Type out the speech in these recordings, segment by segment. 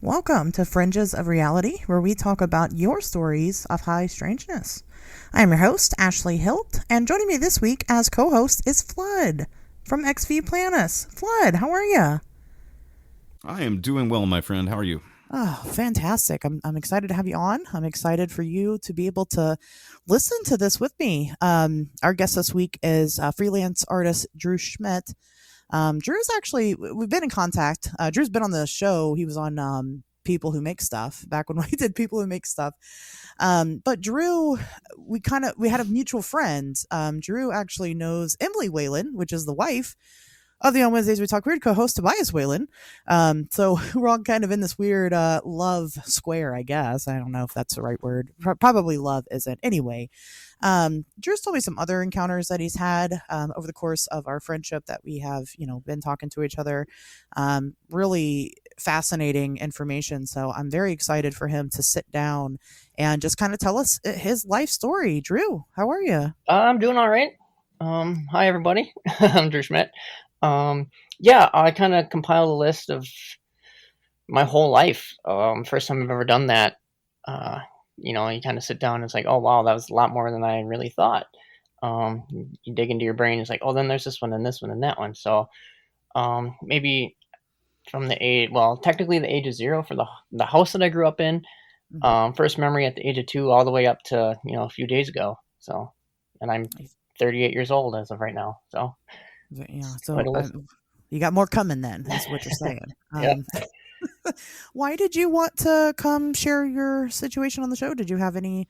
Welcome to Fringes of Reality, where we talk about your stories of high strangeness. I am your host, Ashley Hilt, and joining me this week as co-host is Flood from XV Planus. Flood, how are you? I am doing well, my friend. How are you? Oh, fantastic. I'm excited to have you on. I'm excited for you to be able to listen to this with me. Our guest this week is freelance artist Drew Schmidt. Drew's actually, we've been in contact. Drew's been on the show. He was on People Who Make Stuff back when we did People Who Make Stuff. But Drew, we had a mutual friend. Drew actually knows Emily Whalen, which is the wife of the On Wednesdays We Talk Weird co-host Tobias Whalen. So we're all kind of in this weird love square, I guess. I don't know if that's the right word. Probably love isn't. Anyway, Drew's told me some other encounters that he's had over the course of our friendship that we have, been talking to each other. Really fascinating information. So I'm very excited for him to sit down and just kind of tell us his life story. Drew, how are you? I'm doing all right. Hi, everybody. I'm Drew Schmidt. Yeah, I kind of compiled a list of my whole life. First time I've ever done that. You kind of sit down and it's like, oh, wow, that was a lot more than I really thought. You dig into your brain. It's like, oh, then there's this one and this one and that one. So maybe from the age, well, technically the age of 0 for the house that I grew up in. First memory at the age of 2 all the way up to, a few days ago. So, and I'm 38 years old as of right now. So, yeah. So you got more coming then, is what you're saying. Yeah. Why did you want to come share your situation on the show? Did you have you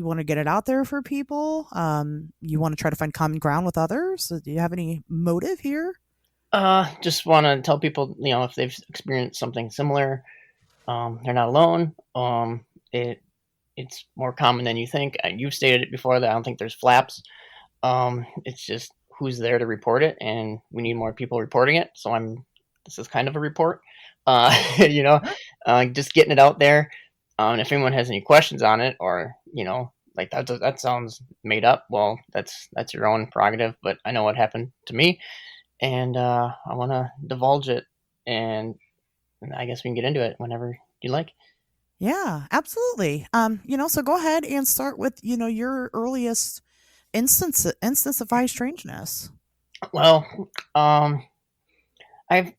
want to get it out there for people? You want to try to find common ground with others? Do you have any motive here? Just want to tell people, if they've experienced something similar, they're not alone. It's more common than you think. You've stated it before that I don't think there's flaps. It's just who's there to report it, and we need more people reporting it. So this is kind of a report, just getting it out there. And if anyone has any questions on it, or like that sounds made up, well, that's your own prerogative. But I know what happened to me, and I want to divulge it, and I guess we can get into it whenever you like. Yeah, absolutely. So go ahead and start with your earliest instance of high strangeness. Well, I've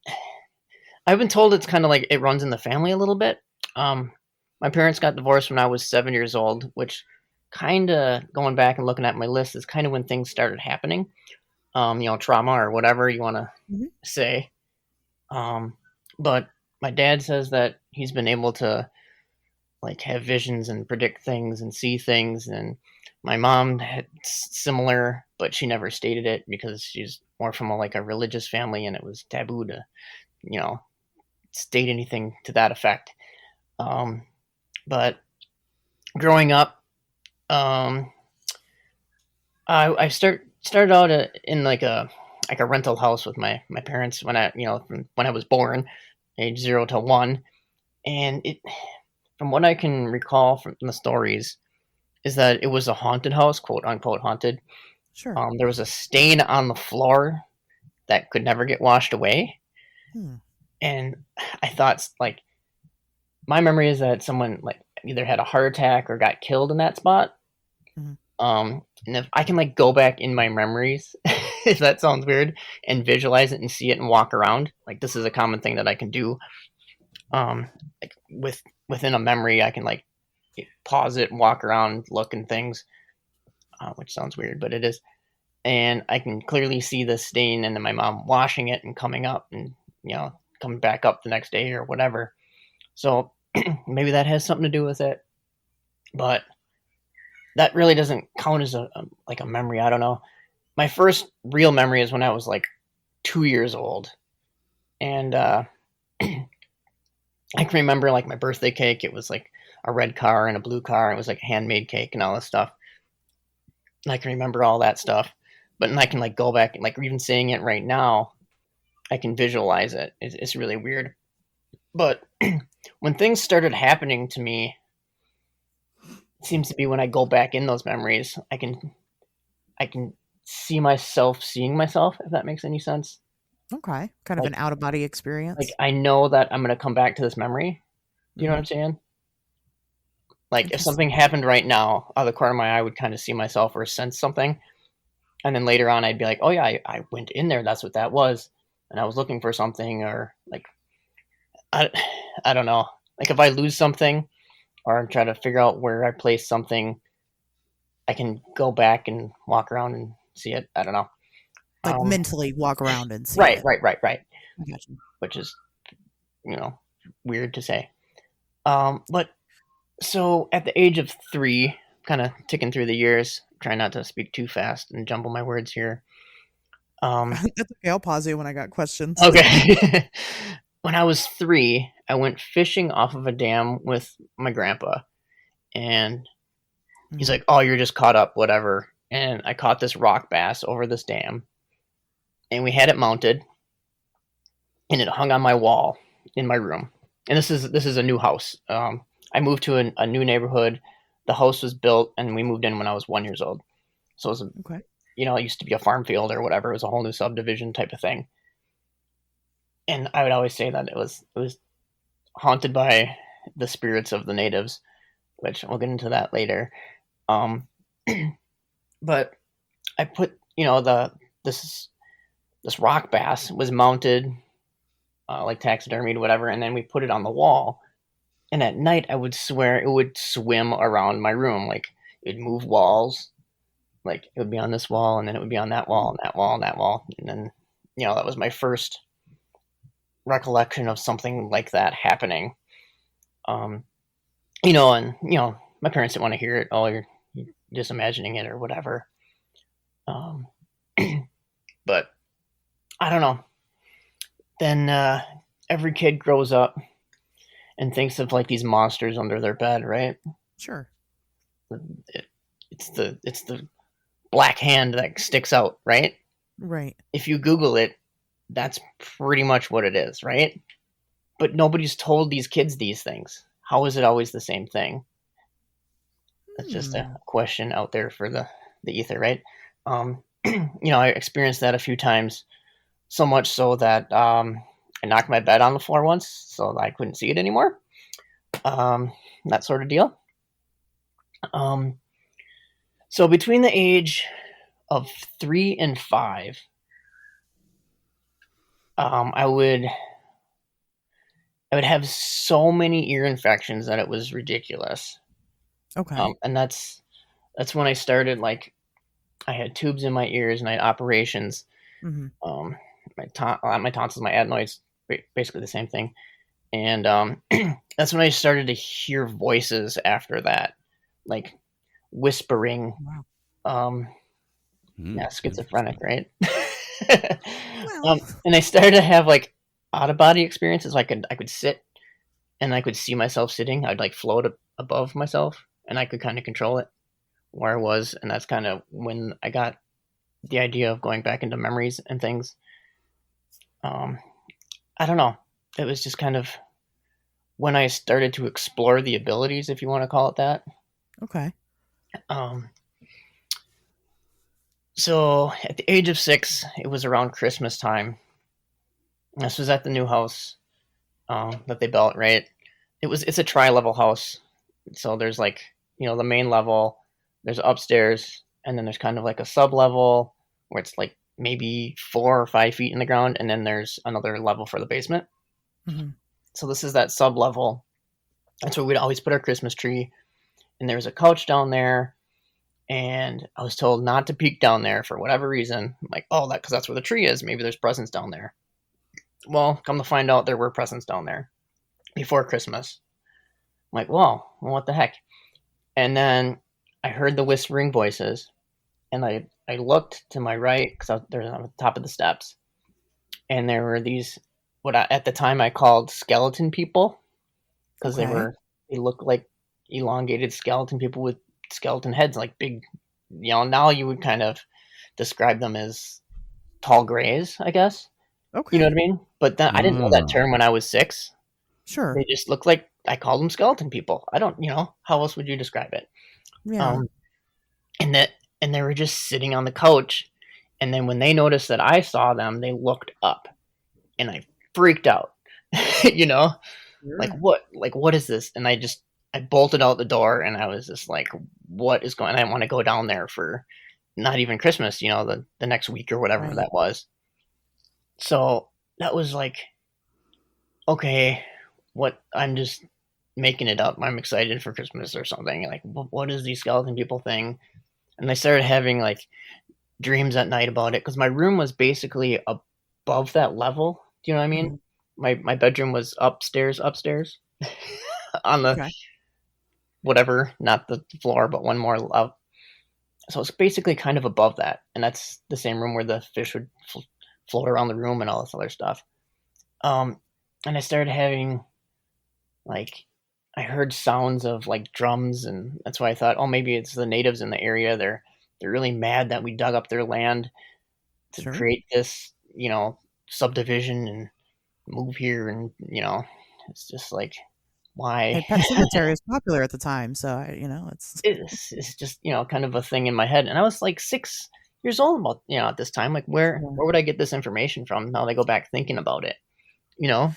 been told it's kind of like it runs in the family a little bit. My parents got divorced when I was 7 years old, which kind of, going back and looking at my list, is kind of when things started happening. Trauma or whatever you want to say. But my dad says that he's been able to like have visions and predict things and see things, and my mom had similar, but she never stated it because she's more from a religious family, and it was taboo to, state anything to that effect. But growing up, I started out in like a rental house with my parents when I was born, age 0 to 1, and it, from what I can recall from the stories, is that it was a haunted house, quote unquote haunted. Sure. There was a stain on the floor that could never get washed away. And I thought, my memory is that someone either had a heart attack or got killed in that spot. And if I can go back in my memories, if that sounds weird, and visualize it and see it and walk around, this is a common thing that I can do. Within a memory, I can pause it, walk around, look and things, which sounds weird, but it is. And I can clearly see the stain, and then my mom washing it and coming up and, coming back up the next day or whatever. So maybe that has something to do with it, but that really doesn't count as a memory. I don't know. My first real memory is when I was 2 years old. And, I can remember my birthday cake. It was a red car and a blue car. And it was a handmade cake and all this stuff. And I can remember all that stuff, but then I can go back and even saying it right now, I can visualize it. It's really weird. But when things started happening to me, it seems to be when I go back in those memories, I can see myself seeing myself, if that makes any sense. Okay. Kind of an out of body experience. I know that I'm going to come back to this memory, You know what Hmm. I'm saying? Like if Interesting. something happened right now, out of the corner of my eye, I would kind of see myself or sense something, and then later on, I'd be like, "Oh yeah, I went in there. That's what that was." And I was looking for something, or like I, I don't know. Like if I lose something or I'm trying to figure out where I placed something, I can go back and walk around and see it. I don't know. Like Um, mentally walk around and see right, it. right, right, right. I got you. Which is, you know, weird to say. But so at the age of 3, kind of ticking through the years, trying not to speak too fast and jumble my words here. That's okay. I'll pause you when I got questions. Okay. When I was 3, I went fishing off of a dam with my grandpa, and he's Mhm. like, "Oh, you're just caught up, whatever." And I caught this rock bass over this dam, and we had it mounted, and it hung on my wall in my room. And this is a new house. I moved to a new neighborhood. The house was built, and we moved in when I was 1 years old. So it was, Okay. it used to be a farm field or whatever. It was a whole new subdivision type of thing. And I would always say that it was haunted by the spirits of the natives, which we'll get into that later. Um, but I put, this this rock bass was mounted like taxidermied, whatever, and then we put it on the wall. And at night, I would swear it would swim around my room, like it would move walls, like it would be on this wall, and then it would be on that wall, and that wall, and that wall, and then that was my first recollection of something like that happening. Um, and my parents didn't want to hear it. Oh, you're just imagining it or whatever. Um, but I don't know. Then every kid grows up and thinks of like these monsters under their bed, right? Sure. It, it's the black hand that sticks out, right? Right. If you Google it, that's pretty much what it is, right? But nobody's told these kids these things. How is it always the same thing? That's just a Hmm. question out there for the ether, right? I experienced that a few times, so much so that I knocked my bed on the floor once, so that I couldn't see it anymore. That sort of deal. Um, so between the age of 3 and 5, I would have so many ear infections that it was ridiculous. Okay. And that's when I started, like, I had tubes in my ears and I had operations. Hmm. Um, my tonsils, my adenoids, basically the same thing. And that's when I started to hear voices after that, like whispering. Wow. Um, Hmm, yeah, schizophrenic, interesting. right? Well. And I started to have like out of body experiences. So I could sit and I could see myself sitting. I'd like float above myself, and I could kind of control it where I was. And that's kind of when I got the idea of going back into memories and things. Um, I don't know. It was just kind of when I started to explore the abilities, if you want to call it that. Okay. Um, so at the age of 6, it was around Christmas time. This was at the new house that they built. Right, it's a tri-level house. So there's like the main level, there's upstairs, and then there's kind of like a sub level where it's like maybe 4 or 5 feet in the ground, and then there's another level for the basement. Hmm. So this is that sub level. That's where we'd always put our Christmas tree. And there was a couch down there, and I was told not to peek down there for whatever reason. I'm like, oh, because that's where the tree is. Maybe there's presents down there. Well, come to find out, there were presents down there before Christmas. I'm like, well, what the heck? And then I heard the whispering voices, and I looked to my right because there's on the top of the steps, and there were these at the time I called skeleton people, because Okay. they looked like elongated skeleton people with skeleton heads, like big. Now you would kind of describe them as tall grays, I guess. You know Okay. what I mean? But then I didn't know that Ah, term when I was 6. Sure. They just looked like I called them skeleton people. I don't, how else would you describe it? Yeah. Um, and that and they were just sitting on the couch, and then when they noticed that I saw them, they looked up, and I freaked out. you know, Sure. what is this? And I bolted out the door, and I was just like, what is going on? I didn't want to go down there for not even Christmas, the next week or whatever Right. that was. So that was like, okay, I'm just making it up. I'm excited for Christmas or something. Like, what is these skeleton people thing? And I started having like dreams at night about it because my room was basically above that level. Do you know what I mean? Mhm. My bedroom was upstairs on the Okay. whatever, not the floor, but one more up. So it's basically kind of above that, and that's the same room where the fish would float around the room and all this other stuff. Um, and I started having like I heard sounds of like drums, and that's why I thought, oh, maybe it's the natives in the area. They're really mad that we dug up their land to Sure. create this, subdivision and move here, and it's just like Hey, why Pet Cemetery was popular at the time, so it's it's just kind of a thing in my head. And I was like 6 years old about at this time. Like yeah. where would I get this information from? Now that I go back thinking about it, you know.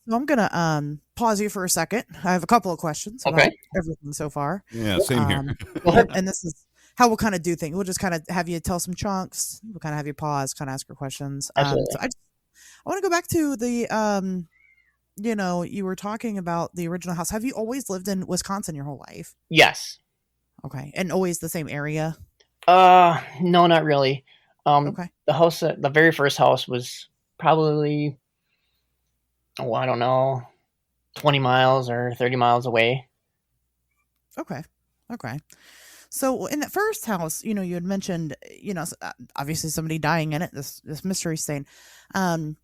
So I'm gonna pause you for a second. I have a couple of questions Okay, about everything so far. Yeah, same here. go Yep, ahead. and this is how we'll kind of do things. We'll just kind of have you tell some chunks. We'll kind of have you pause, kind of ask your questions. Absolutely. So I want to go back to the you were talking about the original house. Have you always lived in Wisconsin your whole life? Yes. Okay, and always the same area? No, not really. Okay, The very first house was probably, oh, I don't know, 20 miles or 30 miles away. okay, okay. So in that first house, you had mentioned, obviously somebody dying in it. This mystery stain. Um,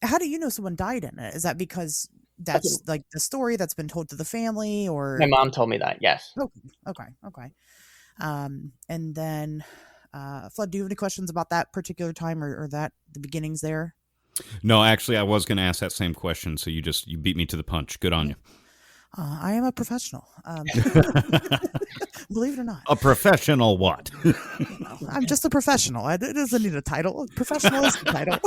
how do you know someone died in it? Is that because That's that's like the story that's been told to the family, My or mom told me that. Yes. okay, okay, okay. And then, Flood, do you have any questions about that particular time, or that the beginnings there? No, actually, I was going to ask that same question, so you beat me to the punch. Good on Yeah. you. I am a professional. Believe it or not, A professional what? I'm just a professional. It doesn't need a title. Professional is the title.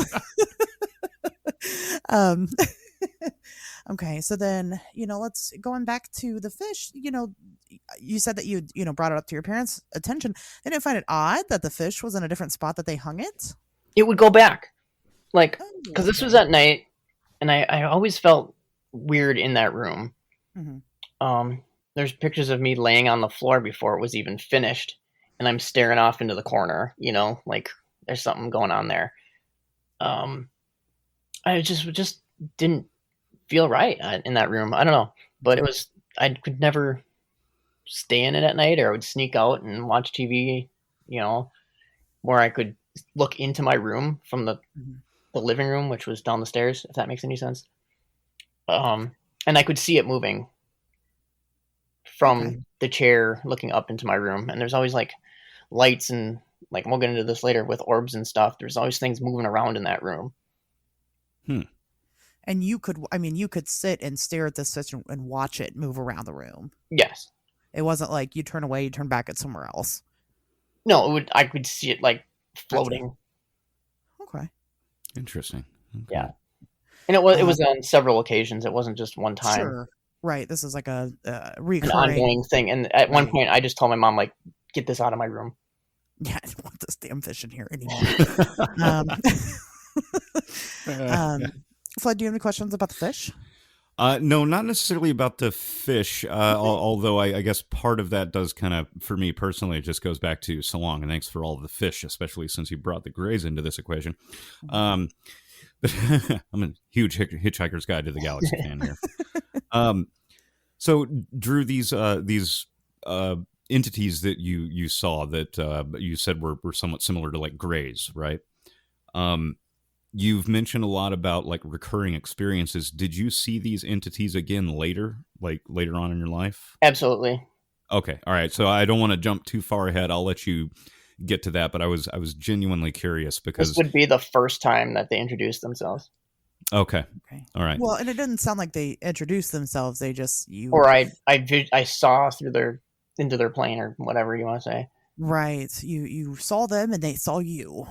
um, okay, so then let's going back to the fish. You said that you brought it up to your parents' attention. They didn't find it odd that the fish was in a different spot that they hung it. It would go back. Like, Oh, because this was okay. at night, and I always felt weird in that room. Hmm. There's pictures of me laying on the floor before it was even finished, and I'm staring off into the corner, like there's something going on there. Um, I just didn't feel right in that room. I don't know, but Okay. I could never stay in it at night, or I would sneak out and watch TV, you know, where I could look into my room from Mhm. the living room, which was down the stairs, if that makes any sense. And I could see it moving Okay. from the chair looking up into my room. And there's always like lights and like, we'll get into this later with orbs and stuff. There's always things moving around in that room. Hmm. And you could sit and stare at this fish and watch it move around the room. Yes. It wasn't like you turn away, you turn back at somewhere else. No, I could see it like Gotcha. floating. Okay. Interesting. Okay. Yeah. And it was Um, on several occasions. It wasn't just one time, sure. Right. This is like a an recurring. ongoing thing. And at one Right. point, I just told my mom, like, get this out of my room. Yeah, I don't want this damn fish in here anymore. Um, um, Flood, do you have any questions about the fish? No, not necessarily about the fish. Okay. Although I guess part of that does kind of, for me personally, it just goes back to so long. And thanks for all of the fish, especially since you brought the grays into this equation. Mhm. Um, I'm a huge Hitchhiker's Guide to the Galaxy fan here. Um, so Drew, these entities that you saw that you said were somewhat similar to like grays, right? Um, you've mentioned a lot about like recurring experiences. Did you see these entities again later, like later on in your life? Absolutely. Okay, all right. So I don't want to jump too far ahead. I'll let you get to that, but I was genuinely curious This because would be the first time that they introduced themselves. okay, Okay. all right. Well, and it didn't sound like they introduced themselves. They just you Or I saw through into their plane, or whatever you want to say. right. You saw them and they saw you.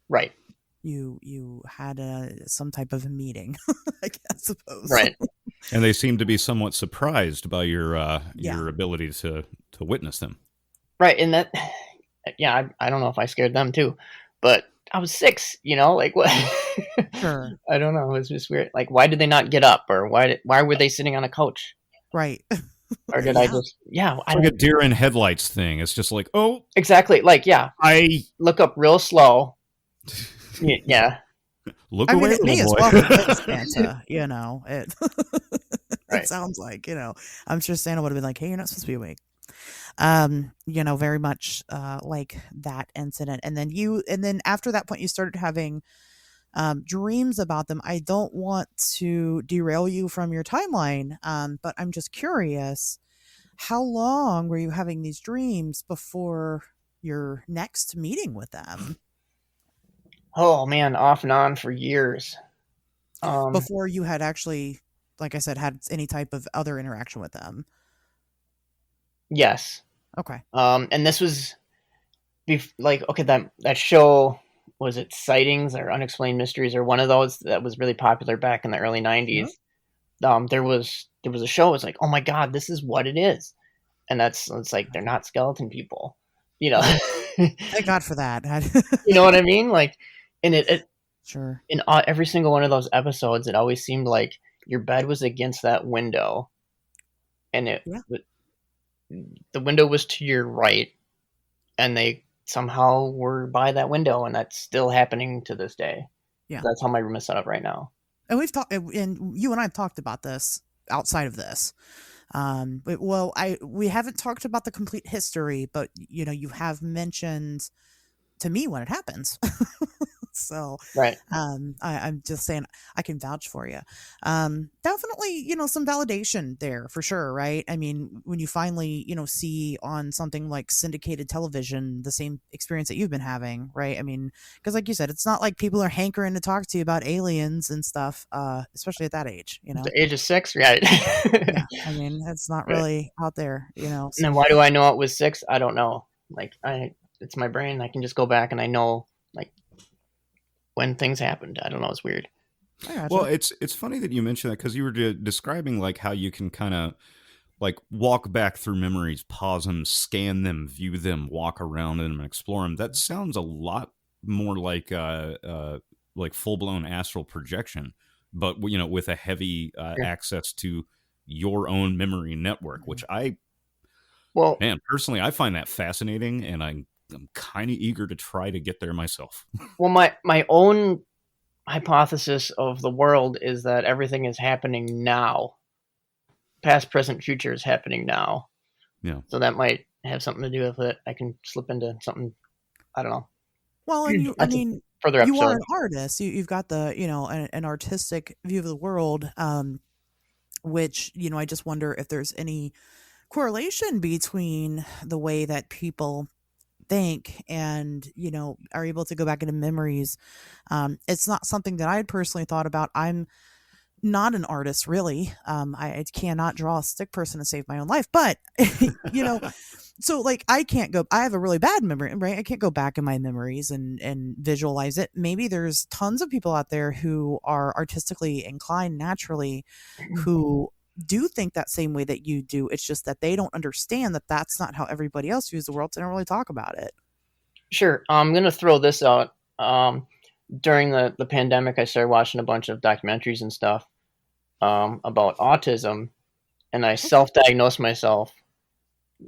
Right. you had some type of a meeting, I suppose. Right. And they seem to be somewhat surprised by your Yeah. ability to witness them. Right. And that, yeah, I don't know if I scared them too, but I was 6, like what? Sure. I don't know. It was just weird. Like, why did they not get up, or why were they sitting on a couch? Right. Or did I just, I It's like a deer in headlights thing. It's just like, oh, exactly. Like, yeah, I look up real slow. Yeah. look I mean, away, it may little as boy. well have been Santa, it Right. it sounds like, I'm sure Santa would have been like, hey, you're not supposed to be awake. Very much like that incident. And then after that point you started having dreams about them. I don't want to derail you from your timeline, but I'm just curious, how long were you having these dreams before your next meeting with them? Oh man, off and on for years. Before you had actually, like I said, had any type of other interaction with them? Yes. Okay. And this was like, okay, that show, was it Sightings or Unexplained Mysteries, or one of those that was really popular back in the early 90s? There was a show. It was like, oh my god, this is what it is, and it's like, they're not skeleton people, you know. Thank God for that. You know what I mean? Like, and it Sure. in every single one of those episodes, it always seemed like your bed was against that window, and Yeah. the window was to your right, and they somehow were by that window, and that's still happening to this day. Yeah. That's how my room is set up right now. And we've talked, and you and I have talked about this outside of this. We haven't talked about the complete history, but you have mentioned to me when it happens. So, Right. I'm just saying I can vouch for you. Definitely, some validation there for sure, right? I mean, when you finally, see on something like syndicated television the same experience that you've been having, right? I mean, because like you said, it's not like people are hankering to talk to you about aliens and stuff, especially at that age, The age of 6, right? Yeah, I mean, it's not really out there, And so. then why do I know it was 6? I don't know. Like, it's my brain. I can just go back and I know, like, when things happened. I don't know. It's weird. I gotcha. Well, it's funny that you mentioned that, because you were describing like how you can kind of like walk back through memories, pause them, scan them, view them, walk around them, and explore them. That sounds a lot more like full blown astral projection, but with a heavy Sure. access to your own memory network, which Well, personally, I find that fascinating, and I'm kind of eager to try to get there myself. well, my own hypothesis of the world is that everything is happening now. Past, present, future is happening now. Yeah. So that might have something to do with it. I can slip into something. I don't know. Well, and you Further you are episode. an artist. You've got the an artistic view of the world, which I just wonder if there's any correlation between the way that people think and are able to go back into memories. It's not something that I had personally thought about. I'm not an artist, really. I cannot draw a stick person to save my own life, but so like I have a really bad memory, right? I can't go back in my memories and visualize it. Maybe there's tons of people out there who are artistically inclined naturally, who do think that same way that you do. It's just that they don't understand that that's not how everybody else views the world. So they don't really talk about it. Sure. I'm going to throw this out. During the pandemic, I started watching a bunch of documentaries and stuff about autism, and I self-diagnosed myself,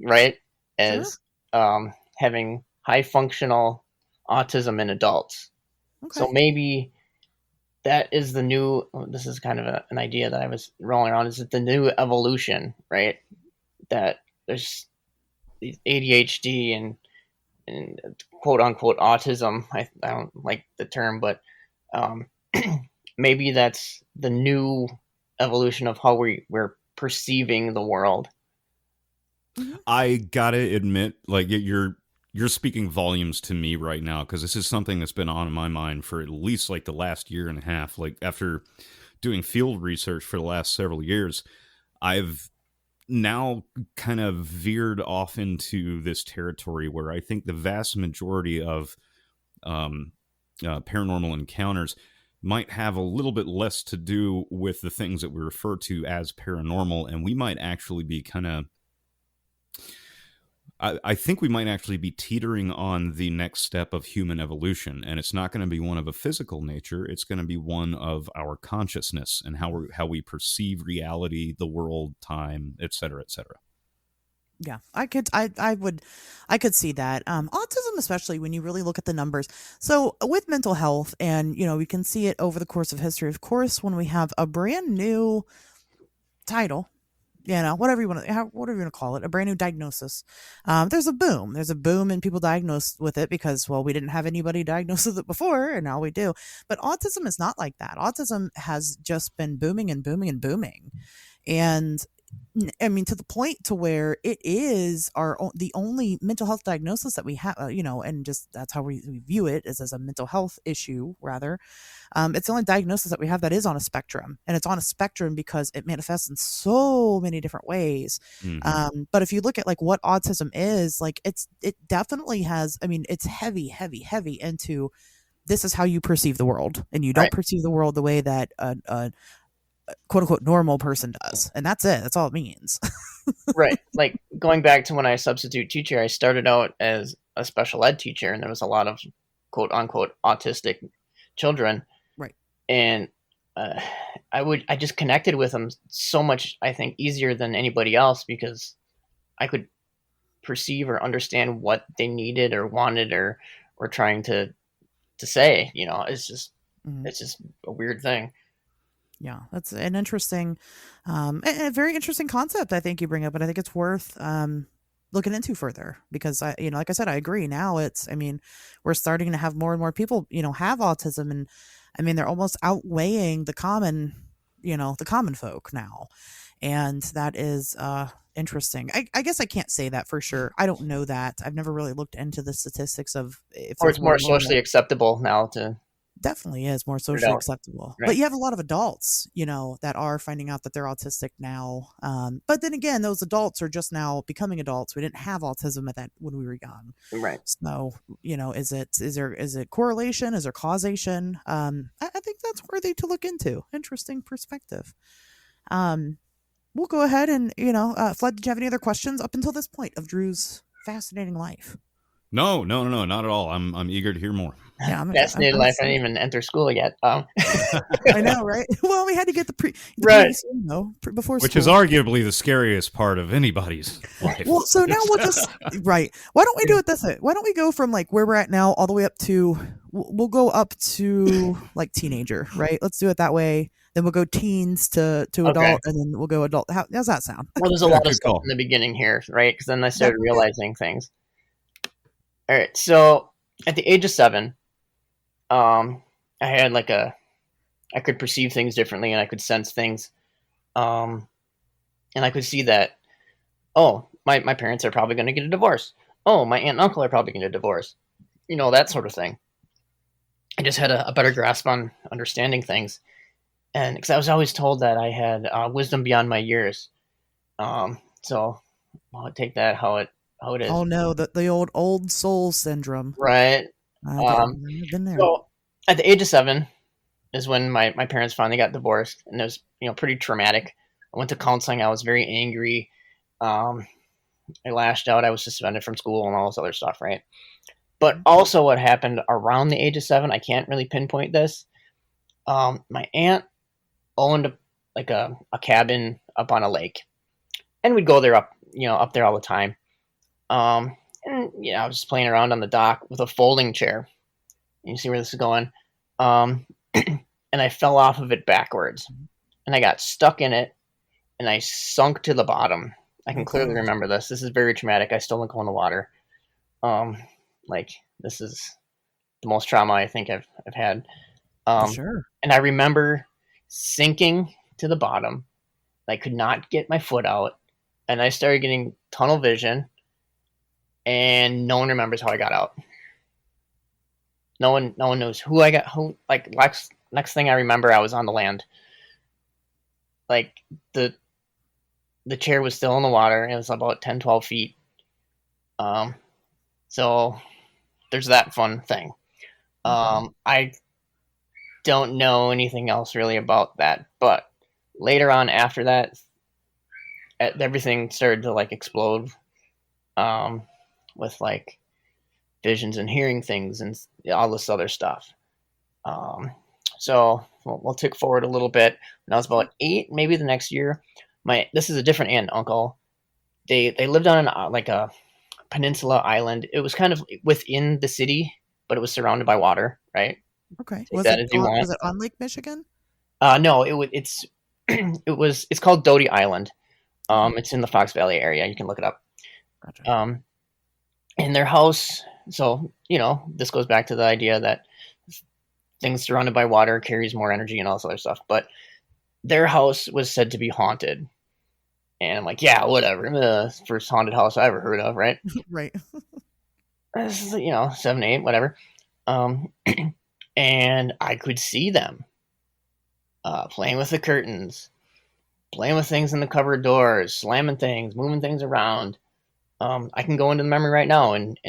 right, as having high functional autism in adults. Okay. So maybe that is the new, this is kind of an idea that I was rolling around, is it the new evolution, right? That there's ADHD and quote unquote autism. I don't like the term, but maybe that's the new evolution of how we're perceiving the world. I gotta admit, like you're speaking volumes to me right now, because this is something that's been on my mind for at least like the last year and a half. Like, after doing field research for the last several years, I've now kind of veered off into this territory where I think the vast majority of paranormal encounters might have a little bit less to do with the things that we refer to as paranormal, and we might actually be kind of, I think we might actually be teetering on the next step of human evolution, and it's not going to be one of a physical nature. It's going to be one of our consciousness and how we perceive reality, the world, time, et cetera, et cetera. Yeah, I could see that. Autism, especially when you really look at the numbers. So with mental health, and we can see it over the course of history. Of course, when we have a brand new title, whatever you want to call it, a brand new diagnosis, there's a boom. There's a boom in people diagnosed with it because, well, we didn't have anybody diagnosed with it before, and now we do. But autism is not like that. Autism has just been booming and booming and booming, and I mean, to the point to where it is the only mental health diagnosis that we have, and just that's how we view it, is as a mental health issue, rather. It's the only diagnosis that we have that is on a spectrum, and it's on a spectrum because it manifests in so many different ways. But if you look at like what autism is, like it definitely has, I mean, it's heavy, heavy, heavy into this is how you perceive the world, and you don't perceive the world the way that quote unquote normal person does, and that's it. That's all it means. Right. Like going back to when I substitute teacher, I started out as a special ed teacher, and there was a lot of quote unquote autistic children. Right. And I just connected with them so much, I think, easier than anybody else because I could perceive or understand what they needed or wanted or were trying to say. It's just it's just a weird thing. Yeah, that's an interesting, and a very interesting concept I think you bring up, and I think it's worth looking into further because like I said, I agree. Now we're starting to have more and more people, have autism, and I mean, they're almost outweighing the common folk now, and that is interesting. I guess I can't say that for sure. I don't know that. I've never really looked into the statistics of if or it's more socially acceptable now to. Definitely is more socially acceptable. Right. But you have a lot of adults, that are finding out that they're autistic now. But then again, those adults are just now becoming adults. We didn't have autism at that when we were young. Right. So, is it correlation? Is there causation? I think that's worthy to look into. Interesting perspective. We'll go ahead and, Flood, did you have any other questions up until this point of Drew's fascinating life? No, not at all. I'm eager to hear more. Yeah, fascinating life. I didn't even enter school yet. I know, right? Well, we had to get the right before, which school. Is arguably the scariest part of anybody's life. Well, so now we'll just right. Why don't we do it this way? Why don't we go from like where we're at now all the way up to we'll go up to like teenager, right? Let's do it that way. Then we'll go teens to adult, and then we'll go adult. How's that sound? Well, there's a lot of stuff in the beginning here, right? Because then I started realizing things. All right, so at the age of 7, I had I could perceive things differently, and I could sense things, and I could see that, oh, my parents are probably going to get a divorce. Oh, my aunt and uncle are probably going to get a divorce. That sort of thing. I just had a better grasp on understanding things, and because I was always told that I had wisdom beyond my years, so I'll take that how it is. Oh no, the old soul syndrome. Right. I've been there. So at the age of 7 is when my parents finally got divorced, and it was pretty traumatic. I went to counseling. I was very angry. I lashed out. I was suspended from school and all this other stuff, right? But also what happened around the age of 7, I can't really pinpoint this. My aunt owned a cabin up on a lake, and we'd go there up there all the time. And I was just playing around on the dock with a folding chair. You see where this is going? And I fell off of it backwards, and I got stuck in it, and I sunk to the bottom. I can clearly remember this. This is very traumatic. I still don't go in the water. This is the most trauma I think I've had. Sure. And I remember sinking to the bottom. I could not get my foot out, and I started getting tunnel vision. And no one remembers how I got out. No one knows who I got. Next thing I remember, I was on the land. The chair was still in the water. It was about 10, 12 feet. So there's that fun thing. I don't know anything else really about that, but later on after that, everything started to like explode, with like visions and hearing things and all this other stuff. So we'll tick forward a little bit. When I was about 8, maybe the next year, this is a different aunt and uncle. They lived on like a peninsula island. It was kind of within the city, but it was surrounded by water, right? Okay. Take that as you want. Was it on Lake Michigan? No, it's it's called Doty Island. It's in the Fox Valley area. You can look it up. Gotcha. And their house. So this goes back to the idea that things surrounded by water carries more energy and all this other stuff. But their house was said to be haunted. And I'm like, yeah, whatever. First haunted house I ever heard of, right? Right. 7, 8, whatever. And I could see them playing with the curtains, playing with things in the cupboard doors, slamming things, moving things around. I can go into the memory right now, and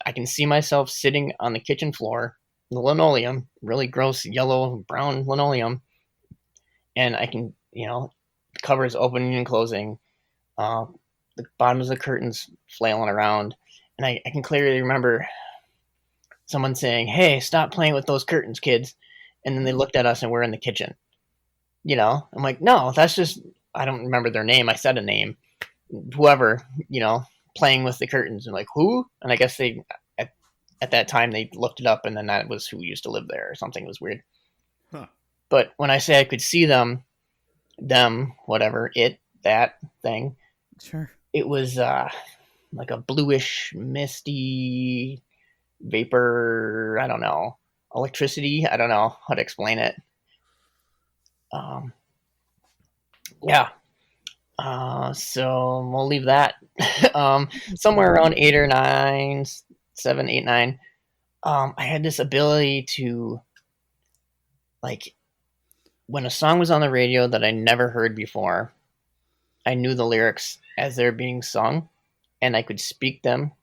I can see myself sitting on the kitchen floor, the linoleum, really gross yellow brown linoleum, and I can covers opening and closing, the bottoms of the curtains flailing around, and I can clearly remember someone saying, "Hey, stop playing with those curtains, kids," and then they looked at us and we're in the kitchen. I'm like, no, that's just, I don't remember their name. I said a name, whoever, playing with the curtains, and like, who? And I guess they at that time they looked it up, and then that was who used to live there or something. It was weird. Huh. But when I say I could see them, whatever, that thing. Sure. It was like a bluish, misty vapor. I don't know. Electricity. I don't know how to explain it. Yeah. So we'll leave that. Somewhere around 8 or 9, 7, 8, 9. I had this ability to, like, when a song was on the radio that I never heard before, I knew the lyrics as they're being sung, and I could speak them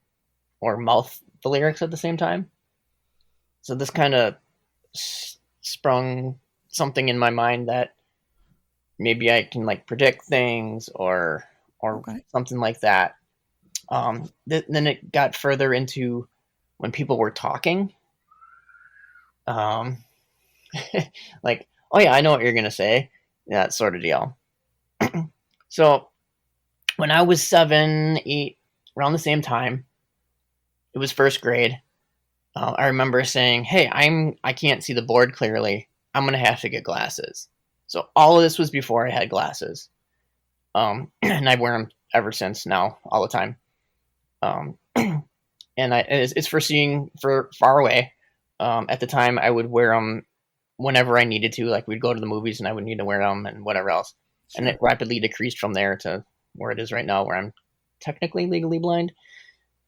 or mouth the lyrics at the same time. So this kind of sprung something in my mind that maybe I can like predict things or Okay. something like that. Then it got further into when people were talking. Like, oh yeah, I know what you're gonna say. That sort of deal. So when I was 7, 8, around the same time, it was first grade. I remember saying, "Hey, I can't see the board clearly. I'm gonna have to get glasses." So all of this was before I had glasses, and I wear them ever since now, all the time. And it's for seeing for far away. At the time, I would wear them whenever I needed to. Like we'd go to the movies, and I would need to wear them, and whatever else. Sure. And it rapidly decreased from there to where it is right now, where I'm technically legally blind,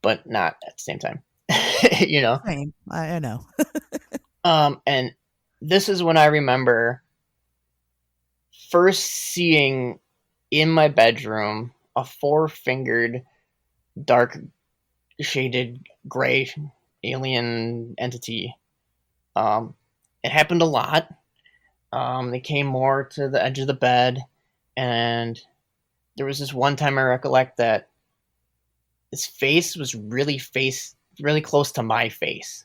but not at the same time. Same. I know. And this is when I remember first seeing in my bedroom a 4-fingered, dark shaded gray alien entity. It happened a lot. They came more to the edge of the bed, and there was this one time I recollect that his face was really close to my face.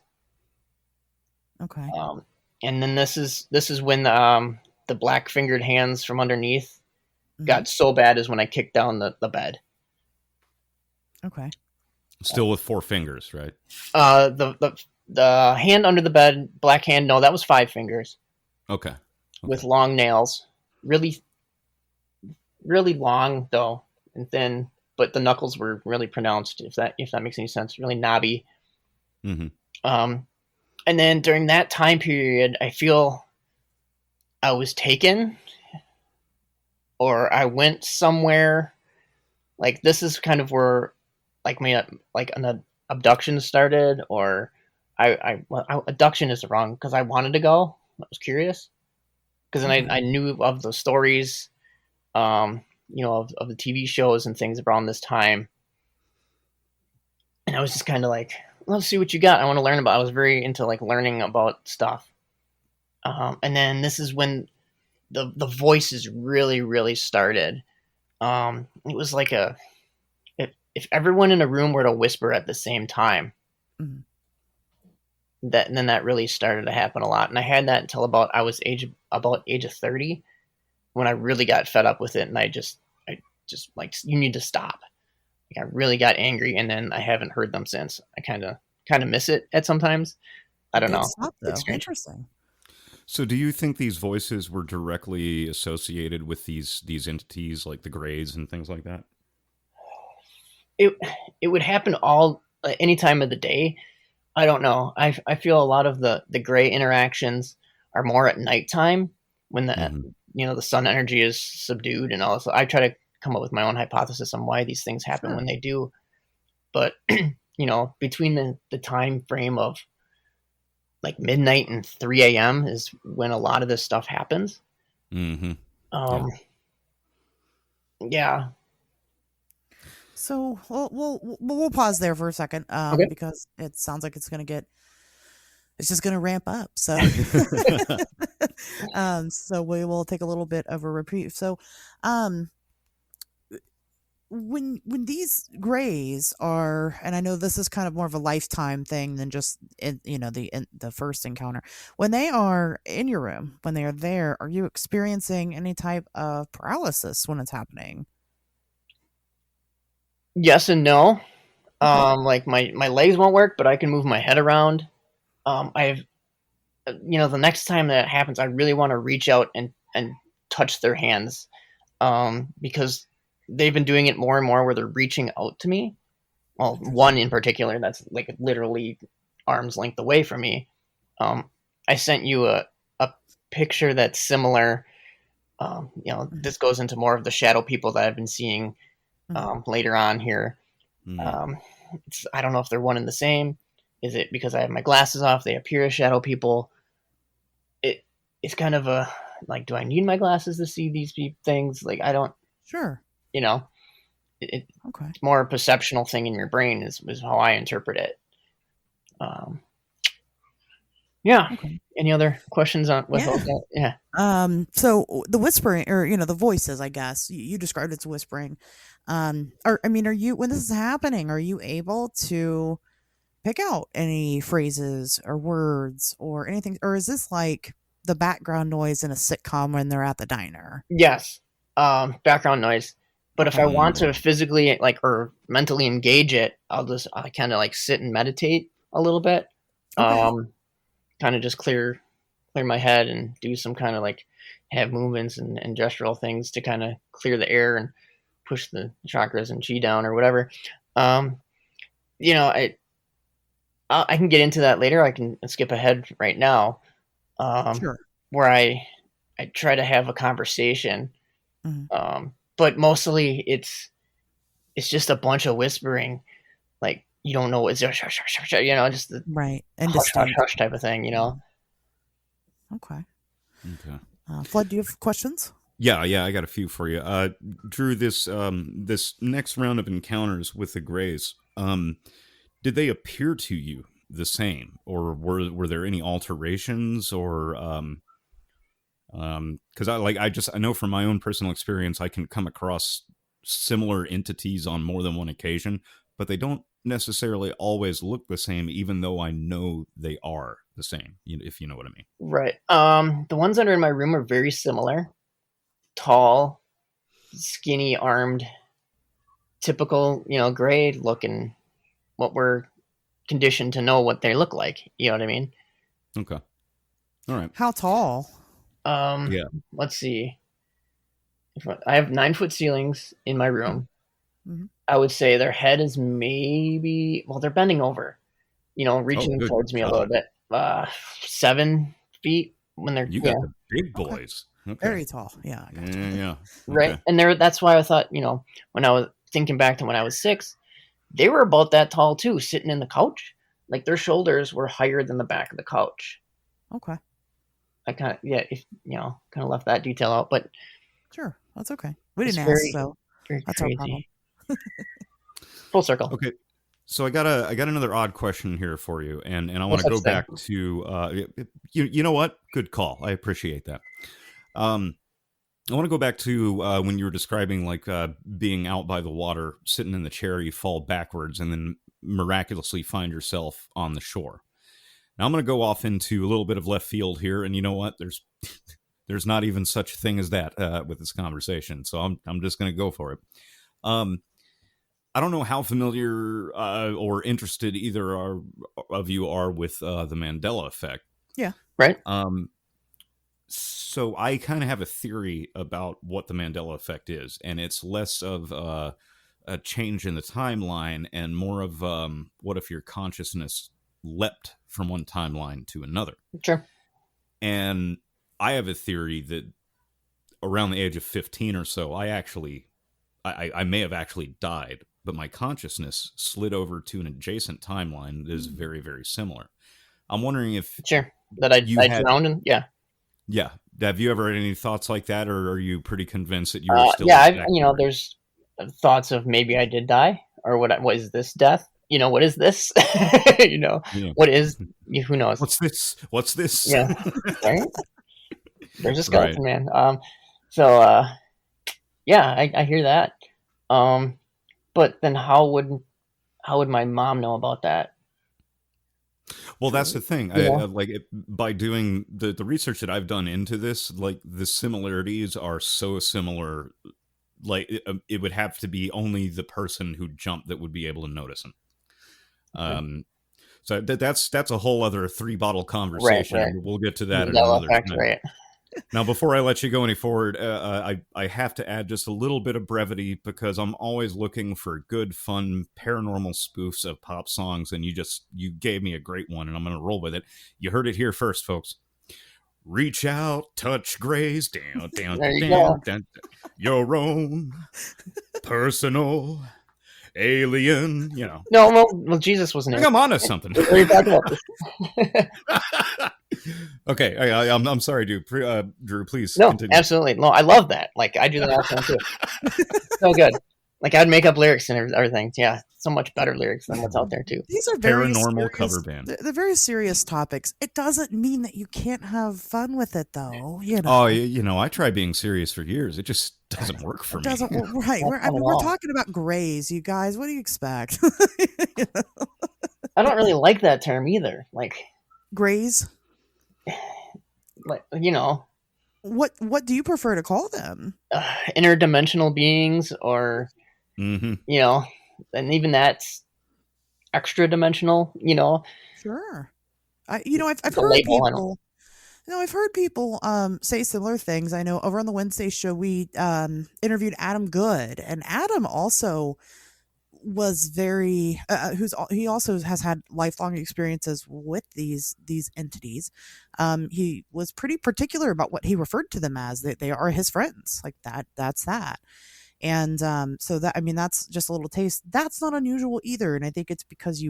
Okay. And then this is when the black fingered hands from underneath got so bad as when I kicked down the bed. Okay. Still with 4 fingers, right? The hand under the bed, black hand, no, that was 5 fingers. Okay. With long nails. Really, really long though, and thin, but the knuckles were really pronounced, if that makes any sense. Really knobby. Mm-hmm. And then during that time period, I feel I was taken, or I went somewhere. Like this is kind of where, like an abduction started, or abduction is wrong because I wanted to go. I was curious because then I knew of the stories, of the TV shows and things around this time, and I was just kind of like, let's see what you got. I want to learn about. I was very into like learning about stuff. And then this is when the voices really started. It was like if everyone in a room were to whisper at the same time, Mhm. then that really started to happen a lot. And I had that until about age of 30, when I really got fed up with it, and I just like, you need to stop. Like, I really got angry, and then I haven't heard them since. I kind of miss it at sometimes. I don't Did know. stop It's though. strange. Interesting. So, do you think these voices were directly associated with these entities, like the Greys and things like that? It would happen all any time of the day. I don't know. I feel a lot of the gray interactions are more at nighttime, when Mm-hmm. the sun energy is subdued, and also I try to come up with my own hypothesis on why these things happen Sure. when they do. But between the time frame of like midnight and 3 a.m. is when a lot of this stuff happens. Mm-hmm. Um, yeah. So we'll pause there for a second, Okay. because it sounds like it's just gonna ramp up. So so we will take a little bit of a reprieve. So when these grays are, and I know this is kind of more of a lifetime thing than just the first encounter, when they are in your room, when they are there, are you experiencing any type of paralysis when it's happening? Yes and no. Okay. Like my legs won't work, but I can move my head around. I've the next time that happens, I really want to reach out and touch their hands, because they've been doing it more and more, where they're reaching out to me. Well, one in particular that's like literally arm's length away from me. I sent you a picture that's similar. This goes into more of the shadow people that I've been seeing later on here. Mm-hmm. I don't know if they're one and the same. Is it because I have my glasses off, they appear as shadow people? It's kind of a, like, do I need my glasses to see these things? Like, I don't, Sure. it's Okay. more a perceptional thing in your brain is how I interpret it. Yeah. Okay. Any other questions on with Yeah. that? Yeah. So the whispering, or the voices, I guess you described it as whispering. Or I mean, are you, when this is happening, are you able to pick out any phrases or words or anything, or is this like the background noise in a sitcom when they're at the diner? Yes. Background noise. But if I Okay. want to physically, like, or mentally engage it, I kind of like sit and meditate a little bit. Okay. Kind of just clear my head and do some kind of like have movements and gestural things to kind of clear the air and push the chakras and chi down or whatever. Um, I can get into that later. I can skip ahead right now, Sure. where I try to have a conversation, Mhm. but mostly it's just a bunch of whispering, like, you don't know what's just the Right. hush hush Indistinct. hush type of thing. Okay. Okay. Flood, do you have questions? Yeah, I got a few for you. Drew, this next round of encounters with the Greys, did they appear to you the same, or were there any alterations, or because I know from my own personal experience, I can come across similar entities on more than one occasion, but they don't necessarily always look the same, even though I know they are the same, if you know what I mean. Right. The ones that are in my room are very similar. Tall, skinny armed, typical, gray looking, what we're conditioned to know what they look like. You know what I mean? Okay. All right. How tall? Yeah. Let's see. I have 9-foot ceilings in my room. Mhm. I would say their head is maybe, well, they're bending over, reaching good towards me a little God. bit. 7 feet when they're, You got the big boys. Okay. Very tall. Yeah. I gotcha. Yeah. right. Okay. And that's why I thought, when I was thinking back to when I was 6, they were about that tall too, sitting in the couch. Like, their shoulders were higher than the back of the couch. Okay. I kind of, kind of left that detail out, but Sure. That's okay. We it's didn't ask, very, so very that's our problem. crazy. Full circle. Okay. So I got another odd question here for you, and I No want to such go thing. back to you know what? Good call. I appreciate that. Um, I want to go back to when you were describing like being out by the water, sitting in the chair, you fall backwards, and then miraculously find yourself on the shore. Now I'm going to go off into a little bit of left field here, and you know what? There's not even such a thing as that with this conversation, so I'm just going to go for it. Um, I don't know how familiar or interested of you are with the Mandela effect. Yeah. Right. So I kind of have a theory about what the Mandela effect is, and it's less of a change in the timeline and more of what if your consciousness leapt from one timeline to another. Sure. And I have a theory that around the age of 15 or so, I may have actually died, but my consciousness slid over to an adjacent timeline that is very, very similar. I'm wondering if Sure. That I had drowned in. Yeah. Yeah. Have you ever had any thoughts like that, or are you pretty convinced that you were still? Yeah. There's thoughts of maybe I did die, or what is this death? What is this? Yeah. What is? Who knows? What's this? What's this? Yeah. Right. There's a skeleton Right. man. So yeah, I hear that. But then how would my mom know about that? Well, that's the thing. Yeah. By doing the research that I've done into this, like the similarities are so similar. Like it would have to be only the person who jumped that would be able to notice them. So that's a whole other 3-bottle conversation. Right. We'll get to that at Mandela another effect, time. right? Now, before I let you go any forward, I have to add just a little bit of brevity because I'm always looking for good, fun, paranormal spoofs of pop songs, and you gave me a great one, and I'm going to roll with it. You heard it here first, folks. Reach out, touch grace, down, down, There you down, go. down, your own personal alien. No, well, Jesus was an I'm on to something. What are you talking about this? Okay, I'm sorry, dude. Drew, please No, continue. absolutely. No, I love that. Like I do that all the time too. So good. Like I'd make up lyrics and everything. Yeah, so much better lyrics than what's out there too. These are very Paranormal serious, cover band. They're very serious topics. It doesn't mean that you can't have fun with it, though. Oh, I tried being serious for years. It just doesn't work for me. Doesn't right? We're talking about grays, you guys. What do you expect? I don't really like that term either. Like grays. What do you prefer to call them? Interdimensional beings, or and even that's extra dimensional. Sure. I've The heard label, people. I've heard people say similar things. I know over on the Wednesday show we interviewed Adam Good, and Adam also was very he also has had lifelong experiences with these entities. He was pretty particular about what he referred to them as. They are his friends, like that's that. And so that's just a little taste. That's not unusual either, and I think it's because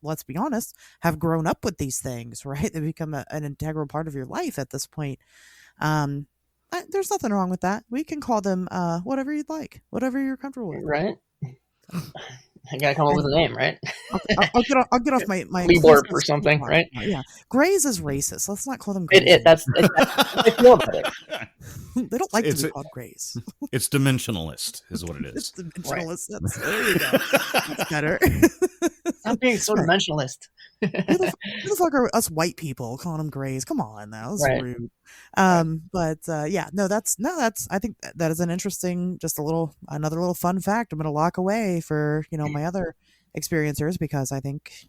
let's be honest, have grown up with these things, right? They become an integral part of your life at this point. There's nothing wrong with that. We can call them whatever you'd like, whatever you're comfortable with. Right. I gotta come up with a name, right? I'll get off my Leborp or something, right? Yeah, Grays is racist. Let's not call them Grays. That's I feel about it. They don't like to be called Grays. It's dimensionalist, is what it is. It's dimensionalist. Right. There you go. That's better. Stop being so dimensionalist. Who the fuck are us white people calling them Grays? Come on, now that's rude. That's I think that is an interesting, just another little fun fact. I'm going to lock away for my other experiencers because I think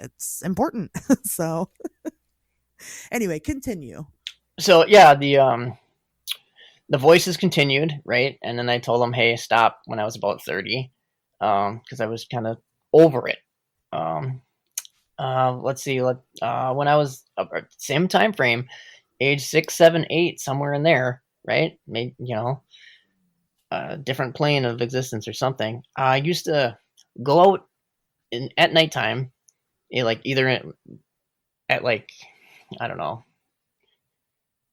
it's important. So anyway, continue. So yeah, the voices continued, right? And then I told them, hey, stop, when I was about 30, because I was kind of over it. Let's see, when I was same time frame, age 6, 7, 8, somewhere in there, right? Maybe, different plane of existence or something. I used to go out at nighttime, either at I don't know,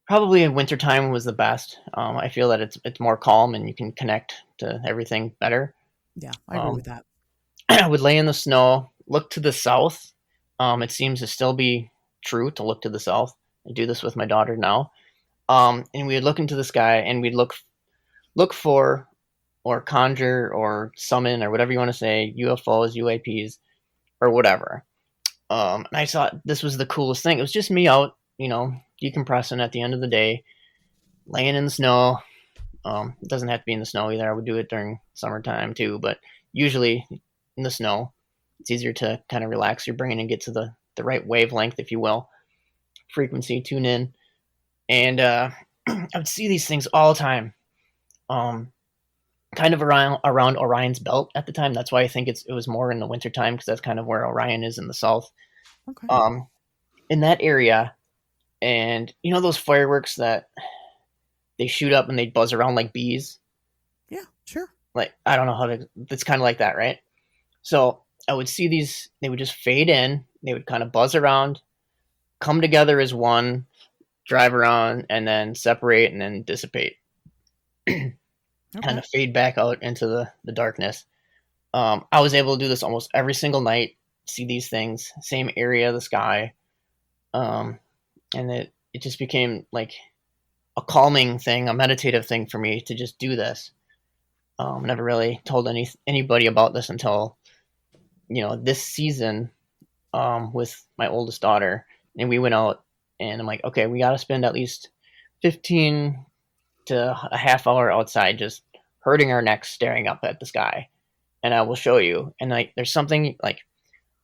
probably in wintertime was the best. I feel that it's more calm and you can connect to everything better. Yeah, I agree with that. I would lay in the snow, look to the south. It seems to still be true to look to the south. I do this with my daughter now. And we would look into the sky and we'd look for or conjure or summon or whatever you want to say, UFOs, UAPs, or whatever. And I thought this was the coolest thing. It was just me out, decompressing at the end of the day, laying in the snow. It doesn't have to be in the snow either. I would do it during summertime too, but usually in the snow, it's easier to kind of relax your brain and get to the right wavelength, if you will, frequency, tune in. And I would see these things all the time. Kind of around Orion's belt at the time. That's why I think it was more in the wintertime, because that's kind of where Orion is in the south. Okay. In that area, and those fireworks that they shoot up and they buzz around like bees. Yeah, sure. Like, I don't know how to. It's kind of like that, right? So I would see these. They would just fade in. They would kind of buzz around, come together as one, drive around, and then separate and then dissipate. Okay. Kind of fade back out into the darkness. I was able to do this almost every single night, see these things, same area of the sky. And it just became like a calming thing, a meditative thing for me to just do this. Never really told anybody about this until, this season, with my oldest daughter, and we went out and I'm like, okay, we got to spend at least 15 to a half hour outside, just hurting our necks, staring up at the sky, and I will show you. And like, there's something like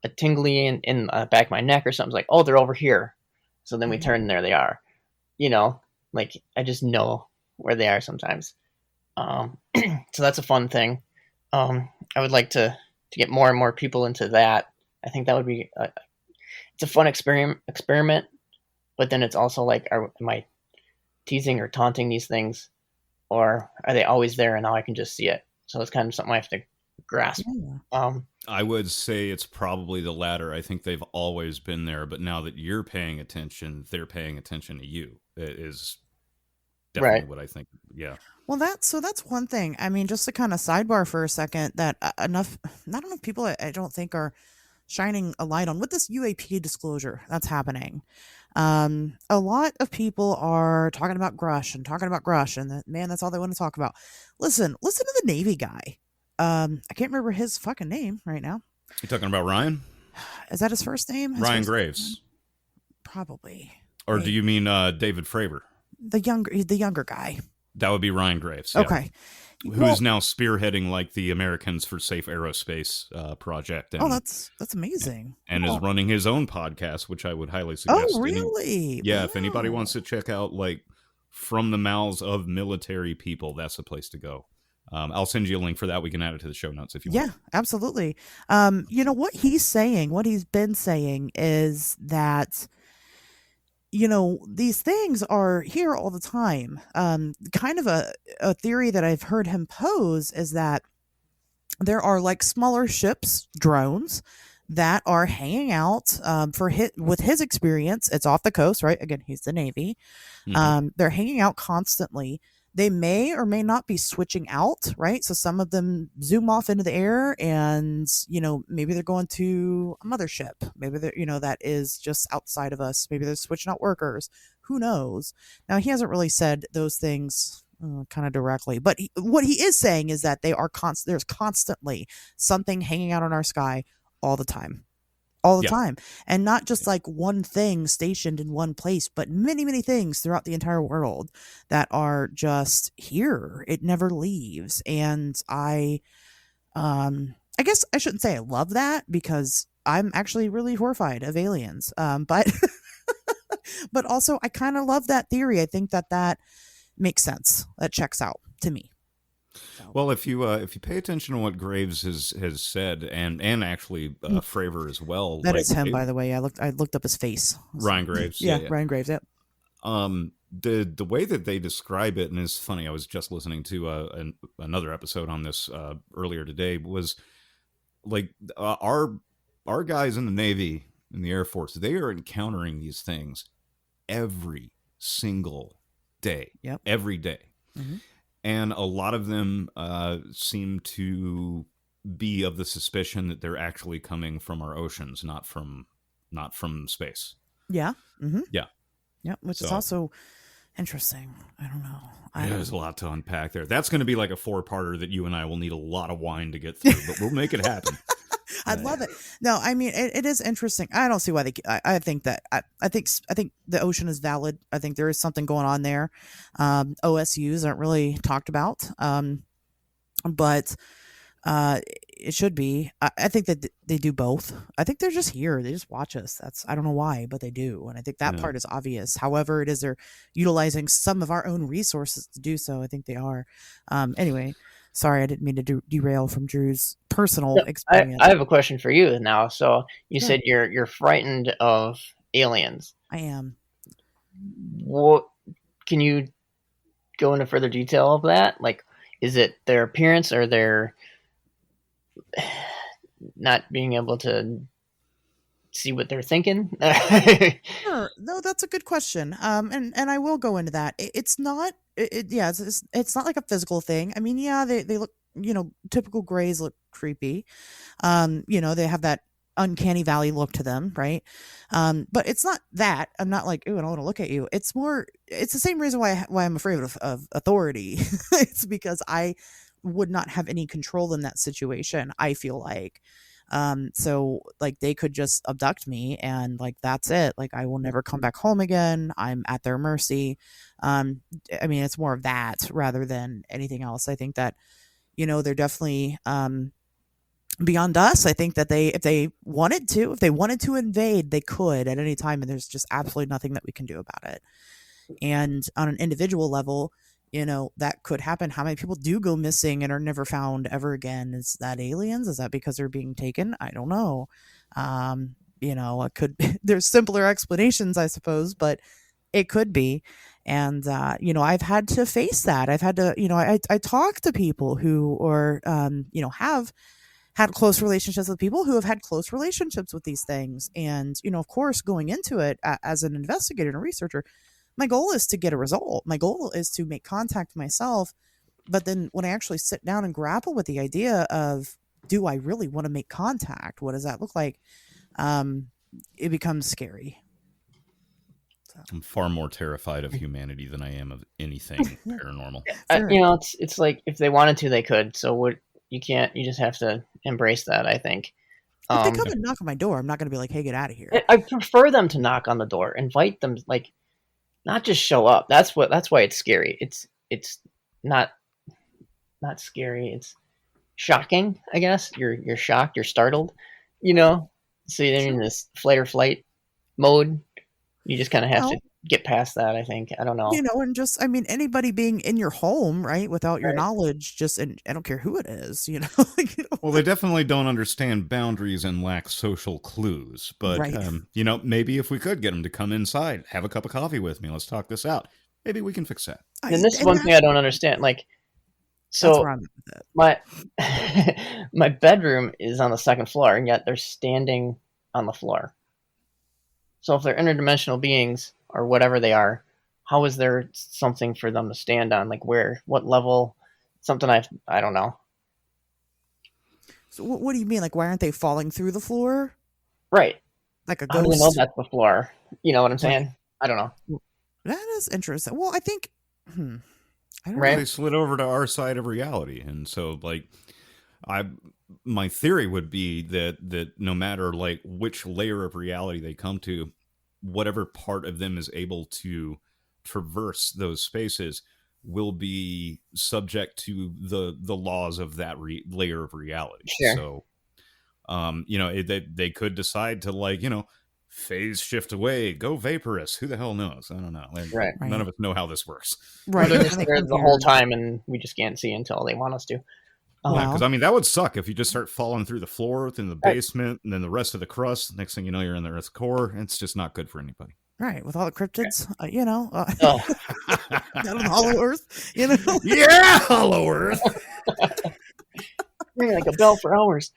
a tingly in the back of my neck or something. It's like, oh, they're over here. So then we turn and there they are. Like, I just know where they are sometimes. So that's a fun thing. I would like to get more and more people into that. I think that would be it's a fun experiment, but then it's also like, am I teasing or taunting these things, or are they always there and now I can just see it? So it's kind of something I have to grasp. Yeah. I would say it's probably the latter. I think they've always been there, but now that you're paying attention, they're paying attention to you. It is definitely Right. what I think. Yeah. Well, that's one thing. I mean, just to kind of sidebar for a second, that not enough people, I don't think, are shining a light on with this UAP disclosure that's happening. A lot of people are talking about Grush and that, man, that's all they want to talk about. Listen to the Navy guy. I can't remember his fucking name right now. You talking about Ryan? Is that his first name? Ryan Graves. Probably. Or Maybe. do you mean David Fravor? The younger guy? That would be Ryan Graves. Yeah. Okay. Who is now spearheading like the Americans for Safe Aerospace project. And, that's amazing. And is running his own podcast, which I would highly suggest. Oh, really? Yeah, wow. If anybody wants to check out like From the Mouths of Military People, that's the place to go. I'll send you a link for that. We can add it to the show notes if you want. Yeah, absolutely. What he's been saying is that, these things are here all the time. Kind of a theory that I've heard him pose is that there are like smaller ships, drones, that are hanging out with his experience. It's off the coast, right? Again, he's the Navy. Mhm. They're hanging out constantly. They may or may not be switching out, right? So some of them zoom off into the air and, maybe they're going to a mothership. Maybe they're, that is just outside of us. Maybe they're switching out workers. Who knows? Now, he hasn't really said those things kind of directly, but what he is saying is that there's constantly something hanging out on our sky all the time. All the Yeah. time. And not just like one thing stationed in one place, but many, many things throughout the entire world that are just here. It never leaves. And I guess I shouldn't say I love that, because I'm actually really horrified of aliens. But but also I kind of love that theory. I think that makes sense. That checks out to me. Well, if you pay attention to what Graves has said, and actually Fravor as well, That like, is him, by the way. I looked up his face. Ryan Graves. Yeah, Ryan Graves. Yep. The way that they describe it, and it's funny. I was just listening to another episode on this earlier today. Was like our guys in the Navy, in the Air Force, they are encountering these things every single day. Yep. Every day. Mm-hmm. And a lot of them seem to be of the suspicion that they're actually coming from our oceans, not from space. Yeah. Mm-hmm. Yeah. Yeah. Which is So also interesting. I don't know. there's a lot to unpack there. That's going to be like a 4-parter that you and I will need a lot of wine to get through, but we'll make it happen. I'd love it. No, I mean it is interesting. I don't see why I think that I think the ocean is valid. I think there is something going on there. OSUs aren't really talked about, but it should be. I think that they do both. I think they're just here. They just watch us. I don't know why, but they do, and I think that part is obvious. However, it is they're utilizing some of our own resources to do so. I think they are. Anyway. Sorry, I didn't mean to derail from Drew's personal experience. I have a question for you now. So you said you're frightened of aliens. I am. What can you go into further detail of that? Like, is it their appearance or their not being able to see what they're thinking? Sure. No, that's a good question. And I will go into that. It's not. It's not like a physical thing. I mean, yeah, they look. Typical grays look creepy. They have that uncanny valley look to them, right? But it's not that. I'm not like, ooh, I don't want to look at you. It's more. It's the same reason why I'm afraid of authority. It's because I would not have any control in that situation. I feel like. So like they could just abduct me and like that's it. Like I will never come back home again. I'm at their mercy. I mean it's more of that rather than anything else. I think that they're definitely beyond us. I think that if they wanted to invade, they could at any time, and there's just absolutely nothing that we can do about it. And on an individual level, that could happen. How many people do go missing and are never found ever again? Is that aliens? Is that because they're being taken? I don't know. It could, there's simpler explanations, I suppose, but it could be. And, I've had to face that. I've had to, I talk to people who are, have had close relationships with people who have had close relationships with these things. And, of course, going into it as an investigator and a researcher, my goal is to get a result. My goal is to make contact myself. But then when I actually sit down and grapple with the idea of, do I really want to make contact? What does that look like? It becomes scary. So. I'm far more terrified of humanity than I am of anything paranormal. It's like if they wanted to, they could. So you can't. You just have to embrace that, I think. If they come and knock on my door, I'm not going to be like, hey, get out of here. I prefer them to knock on the door. Invite them, like, not just show up. That's why it's scary. It's not scary. It's shocking, I guess. You're shocked. You're startled. So you're in this flight or flight mode. You just kind of have to get past that, I think. I don't know. And just, anybody being in your home, right, without your knowledge, and I don't care who it is, Well, they definitely don't understand boundaries and lack social clues. But, maybe if we could get them to come inside, have a cup of coffee with me, let's talk this out. Maybe we can fix that. And this is one thing I don't understand. Like, so my my bedroom is on the second floor, and yet they're standing on the floor. So if they're interdimensional beings or whatever they are, how is there something for them to stand on? Like where? What level? Something I don't know. So what do you mean? Like why aren't they falling through the floor? Right. Like a ghost. How do we know that's the floor? You know what I'm saying? I don't know. That is interesting. Well, I think I don't know. They slid over to our side of reality, and so like my theory would be that no matter like which layer of reality they come to, whatever part of them is able to traverse those spaces will be subject to the laws of that layer of reality. Sure. So, they could decide to phase shift away, go vaporous. Who the hell knows? I don't know. None of us know how this works. Right. They're just there the whole time, and we just can't see until they want us to. Because that would suck if you just start falling through the floor, in the basement, and then the rest of the crust. Next thing you know, you're in the Earth's core. It's just not good for anybody. Right, with all the cryptids, down on Hollow Earth, Yeah, Hollow Earth. Ring like a bell for hours.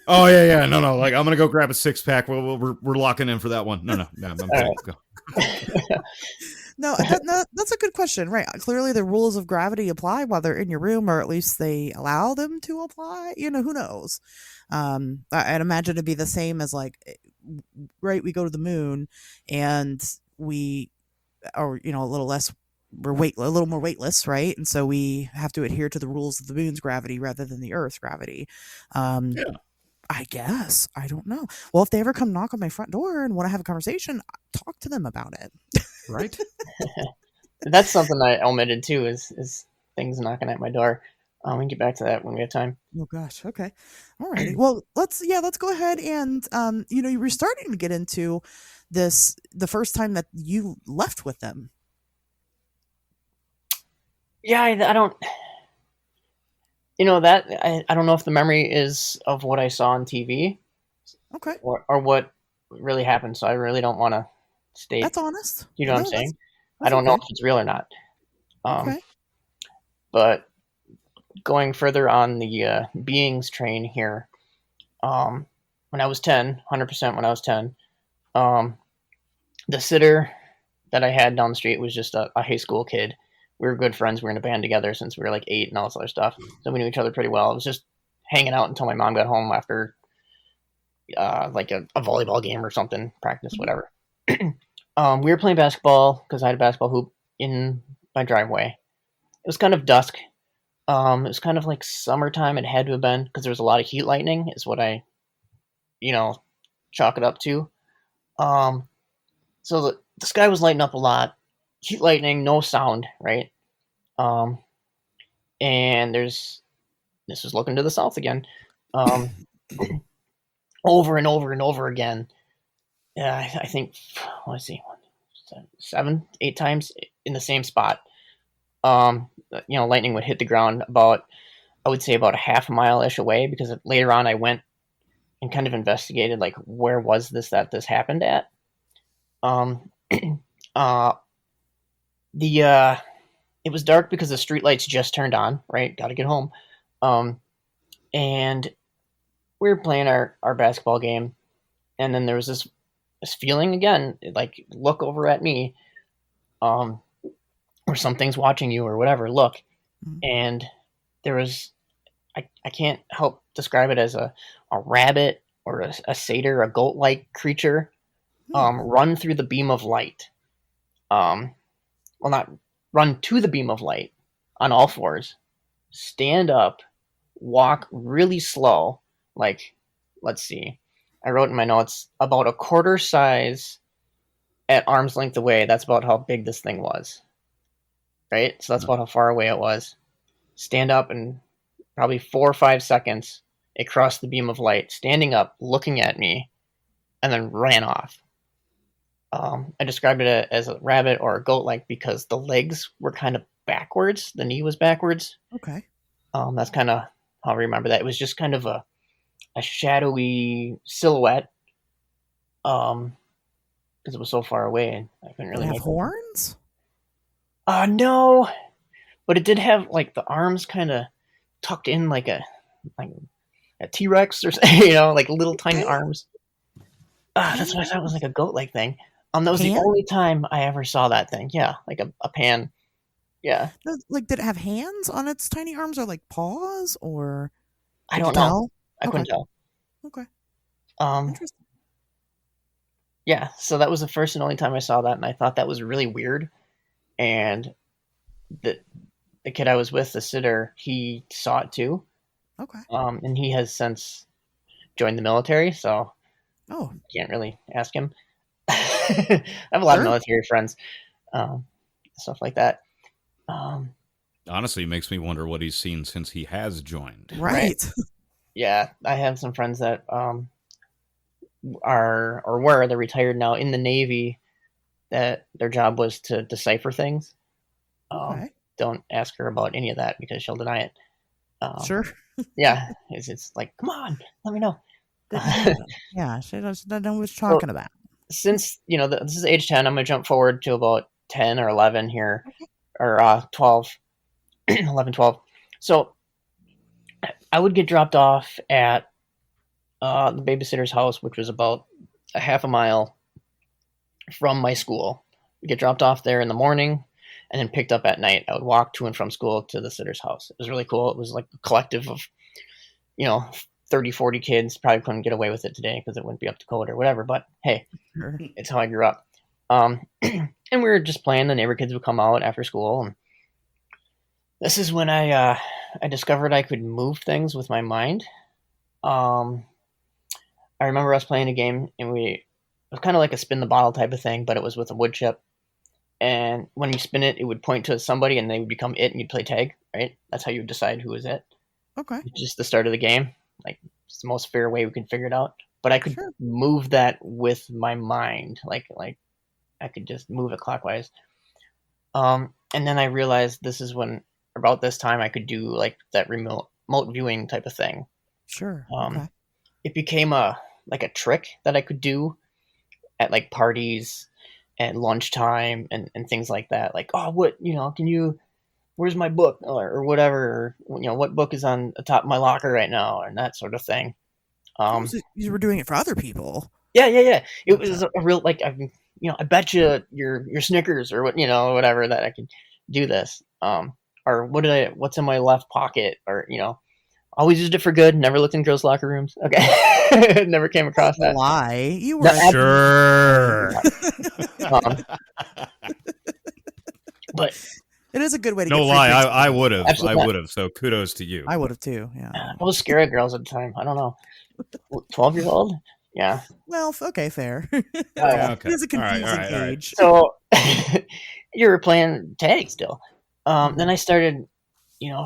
Oh yeah, no. Like I'm gonna go grab a 6-pack. We're locking in for that one. No, I'm right. Go. No, that's a good question, right? Clearly, the rules of gravity apply while they're in your room, or at least they allow them to apply. Who knows? I'd imagine it'd be the same as like, right? We go to the moon, and we, or a little less, a little more weightless, right? And so we have to adhere to the rules of the moon's gravity rather than the Earth's gravity. Um, Yeah. I guess. I don't know. Well, if they ever come knock on my front door and want to have a conversation, talk to them about it. Right. That's something I omitted too. Is things knocking at my door. We can get back to that when we have time. Oh gosh. Okay. All righty. Well, let's go ahead and you were starting to get into this the first time that you left with them. Yeah, I don't. That I don't know if the memory is of what I saw on TV Okay. or what really happened. So I really don't want to state. That's honest. You know what I'm No, saying? that's I don't know okay. if it's real or not. Okay. But going further on the beings train here, when I was 10, 100% when I was 10, the sitter that I had down the street was just a high school kid. We were good friends. We were in a band together since we were like 8 and all this other stuff. So we knew each other pretty well. It was just hanging out until my mom got home after like a volleyball game or something, practice, whatever. We were playing basketball because I had a basketball hoop in my driveway. It was kind of dusk. It was kind of like summertime. It had to have been because there was a lot of heat lightning is what I, chalk it up to. So the sky was lighting up a lot. Heat lightning, no sound, right? And this was looking to the south again. Over and over and over again. I think, let's see, 7, 8 times in the same spot. Lightning would hit the ground I would say about a half a mile-ish away, because later on I went and kind of investigated, like, where was this happened at? It was dark because the streetlights just turned on, right? Got to get home. And we were playing our basketball game, and then there was this feeling again, like, look over at me, or something's watching you or whatever, look. Mhm. And there was, I can't help describe it as a rabbit or a satyr, a goat-like creature, run through the beam of light. Well, not run to the beam of light on all fours, stand up, walk really slow, like, let's see, I wrote in my notes, about a quarter size at arm's length away. That's about how big this thing was, right? So that's about how far away it was. Stand up, and probably 4 or 5 seconds, it crossed the beam of light, standing up, looking at me, and then ran off. I described it as a rabbit or a goat-like because the legs were kind of backwards. The knee was backwards. Okay. That's kind of how I remember that. It was just kind of a shadowy silhouette, because it was so far away and I couldn't Did really it have make horns? No, but it did have, like, the arms kind of tucked in like a T-Rex or like little tiny arms. That's what I thought was like a goat-like thing. That was the only time I ever saw that thing. Yeah, like a pan. Yeah. Like, did it have hands on its tiny arms, or like paws, or I don't know. I Okay. couldn't tell. Okay. Interesting. Yeah, so that was the first and only time I saw that, and I thought that was really weird. And the kid I was with, the sitter, he saw it too. Okay. And he has since joined the military, so can't really ask him. I have a lot of military friends, stuff like that. Honestly, it makes me wonder what he's seen since he has joined. Right. Yeah, I have some friends that they're retired now in the Navy, that their job was to decipher things. Okay. Don't ask her about any of that because she'll deny it. Sure. Yeah, it's like, come on, let me know. Yeah, she doesn't know what she's talking about. Since, this is age 10, I'm going to jump forward to about 10 or 11 here, or 12, 11, 12. So I would get dropped off at the babysitter's house, which was about a half a mile from my school. get dropped off there in the morning and then picked up at night. I would walk to and from school to the sitter's house. It was really cool. It was like a collective of, 30, 40 kids. Probably couldn't get away with it today because it wouldn't be up to code or whatever. But hey, Sure. it's how I grew up. And we were just playing. The neighbor kids would come out after school. And this is when I discovered I could move things with my mind. I remember us playing a game, and it was kind of like a spin the bottle type of thing, but it was with a wood chip. And when you spin it, it would point to somebody, and they would become it, and you'd play tag, right? That's how you would decide who was it. Okay. It's just the start of the game. Like, it's the most fair way we could figure it out. But I could Sure. move that with my mind. Like I could just move it clockwise. And then I realized this is when, about this time, I could do like that remote viewing type of thing. Sure. Okay. It became a trick that I could do at like parties at lunchtime and things like that. Like, oh, what, where's my book or whatever, or, what book is on the top of my locker right now, and that sort of thing. So you were doing it for other people. Yeah. It was a real, like, I bet you your Snickers or whatever, that I could do this. Or what's in my left pocket, or, always used it for good. Never looked in girls' locker rooms. Okay. Never came across that. Lie. You were No, Sure. But it is a good way to No get free lie, things. I would have. Absolutely I not. would have. So kudos to you. I would have too. Yeah. I was scared of girls at the time. I don't know. 12 years old? Yeah. Well, okay, fair. Yeah, okay. It is a confusing All right. age. So you were playing tag still. Then I started,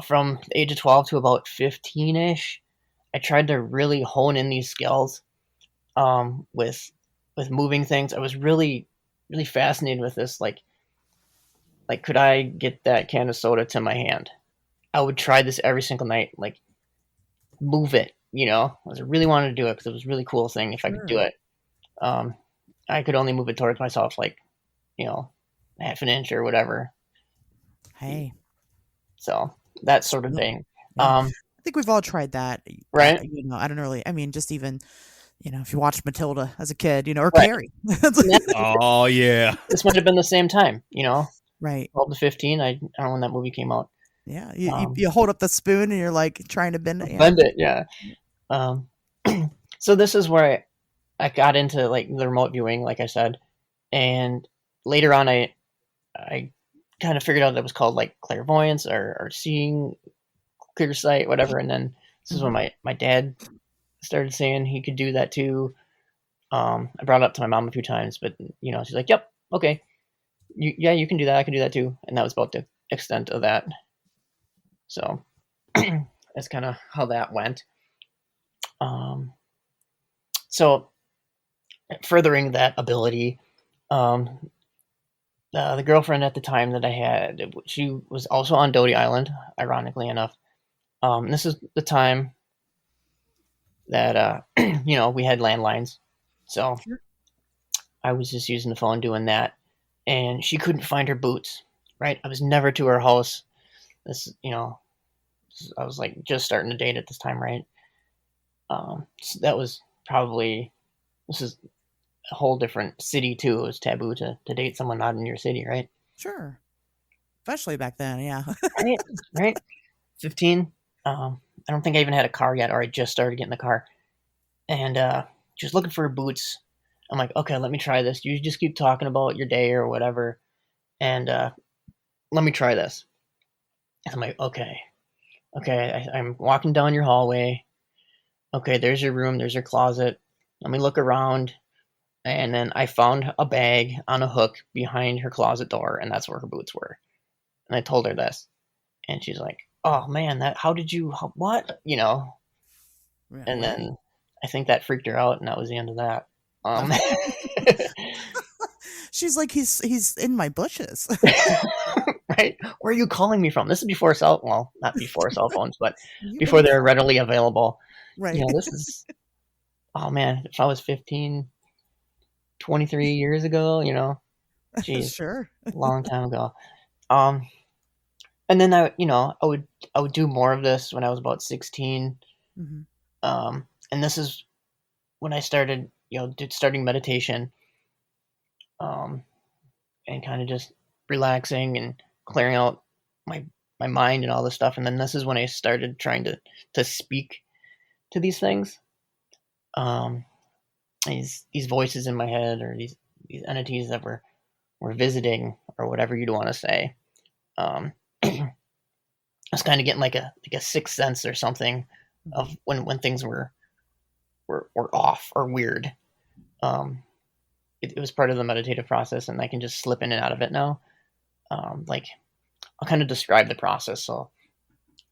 from the age of 12 to about 15-ish. I tried to really hone in these skills with moving things. I was really, really fascinated with this. Like, could I get that can of soda to my hand? I would try this every single night. Like, move it. I really wanted to do it because it was a really cool thing if I could do it. I could only move it towards myself, like, half an inch or whatever. Hey. So that sort of thing. Yeah. I think we've all tried that. Right. I don't really, just even, if you watched Matilda as a kid, or Right. Carrie. Oh yeah. This might have been the same time, Right. 12 to 15. I don't know when that movie came out. Yeah. You hold up the spoon and you're like trying to bend it. Yeah. Bend it, yeah. So this is where I got into like the remote viewing, like I said, and later on I kind of figured out that it was called like clairvoyance or seeing, clear sight, whatever. And then this is when my dad started saying he could do that too. I brought it up to my mom a few times, but she's like, "Yep, okay, you can do that. I can do that too." And that was about the extent of that. So that's kind of how that went. So furthering that ability, the girlfriend at the time that I had, she was also on Doty Island, ironically enough. This is the time that, we had landlines. So I was just using the phone doing that. And she couldn't find her boots, right? I was never to her house. This, I was like just starting to date at this time, right? So that was probably, this is a whole different city too. It was taboo to date someone not in your city, right? Sure. Especially back then, yeah. Right. 15. I don't think I even had a car yet, or I just started getting the car. And she was looking for boots. I'm like, okay, let me try this. You just keep talking about your day or whatever, and let me try this. And I'm like, okay. I'm walking down your hallway. Okay, there's your room. There's your closet. Let me look around. And then I found a bag on a hook behind her closet door, and that's where her boots were. And I told her this, and she's like, "Oh man, how did you? What? Yeah, And then I think that freaked her out, and that was the end of that. She's like, he's in my bushes. Right? Where are you calling me from? This is before not before cell phones, but before they're readily available. Right. This is, oh man, if I was 15, 23 years ago, geez, Sure. a long time ago. And then I would do more of this when I was about 16. And this is when I started, starting meditation. and kind of just relaxing and clearing out my mind and all this stuff. And then this is when I started trying to speak to these things, um, these voices in my head, or these entities that were visiting, or whatever you'd want to say. I was kind of getting like a sixth sense or something of when things were off or weird. It was part of the meditative process, and I can just slip in and out of it now. Like, I'll kind of describe the process. So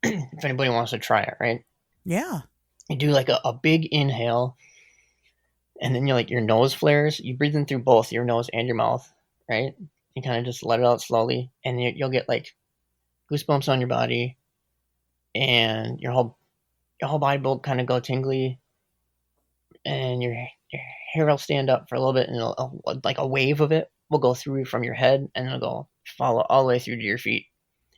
if anybody wants to try it, right? Yeah. You do like a big inhale, and then your nose flares. You breathe in through both your nose and your mouth, right? You kind of just let it out slowly, and you'll get like goosebumps on your body, and your whole body will kind of go tingly, and your hair will stand up for a little bit, and like a wave of it will go through from your head, and it'll go follow all the way through to your feet,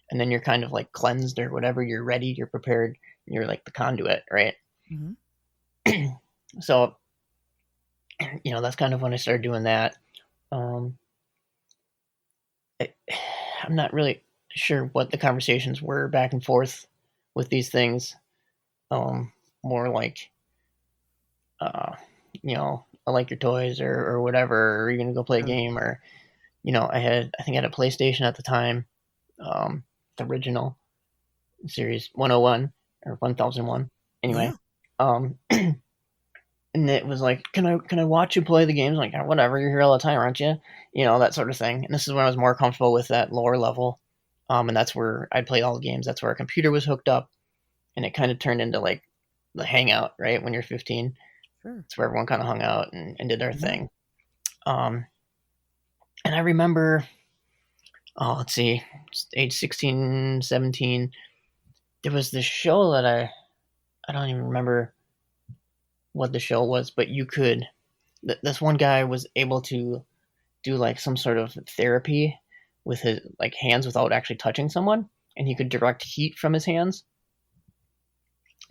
and then you're kind of like cleansed or whatever. You're ready. You're prepared. You're like the conduit, right? Mm-hmm. So, that's kind of when I started doing that. I'm not really sure what the conversations were back and forth with these things. More like, I like your toys, or whatever, or you're gonna go play a game, or I think I had a PlayStation at the time, the original series 101 or 1001. Anyway, Yeah. and it was like, can I watch you play the games? Like, whatever, you're here all the time, aren't you? That sort of thing. And this is when I was more comfortable with that lower level, and that's where I'd play all the games. That's where our computer was hooked up, and it kind of turned into like the hangout, right? When you're 15, Sure. it's where everyone kind of hung out and did their thing. And I remember, let's see, age 16, 17, there was this show that I don't even remember what the show was, but this one guy was able to do like some sort of therapy with his like hands without actually touching someone, and he could direct heat from his hands.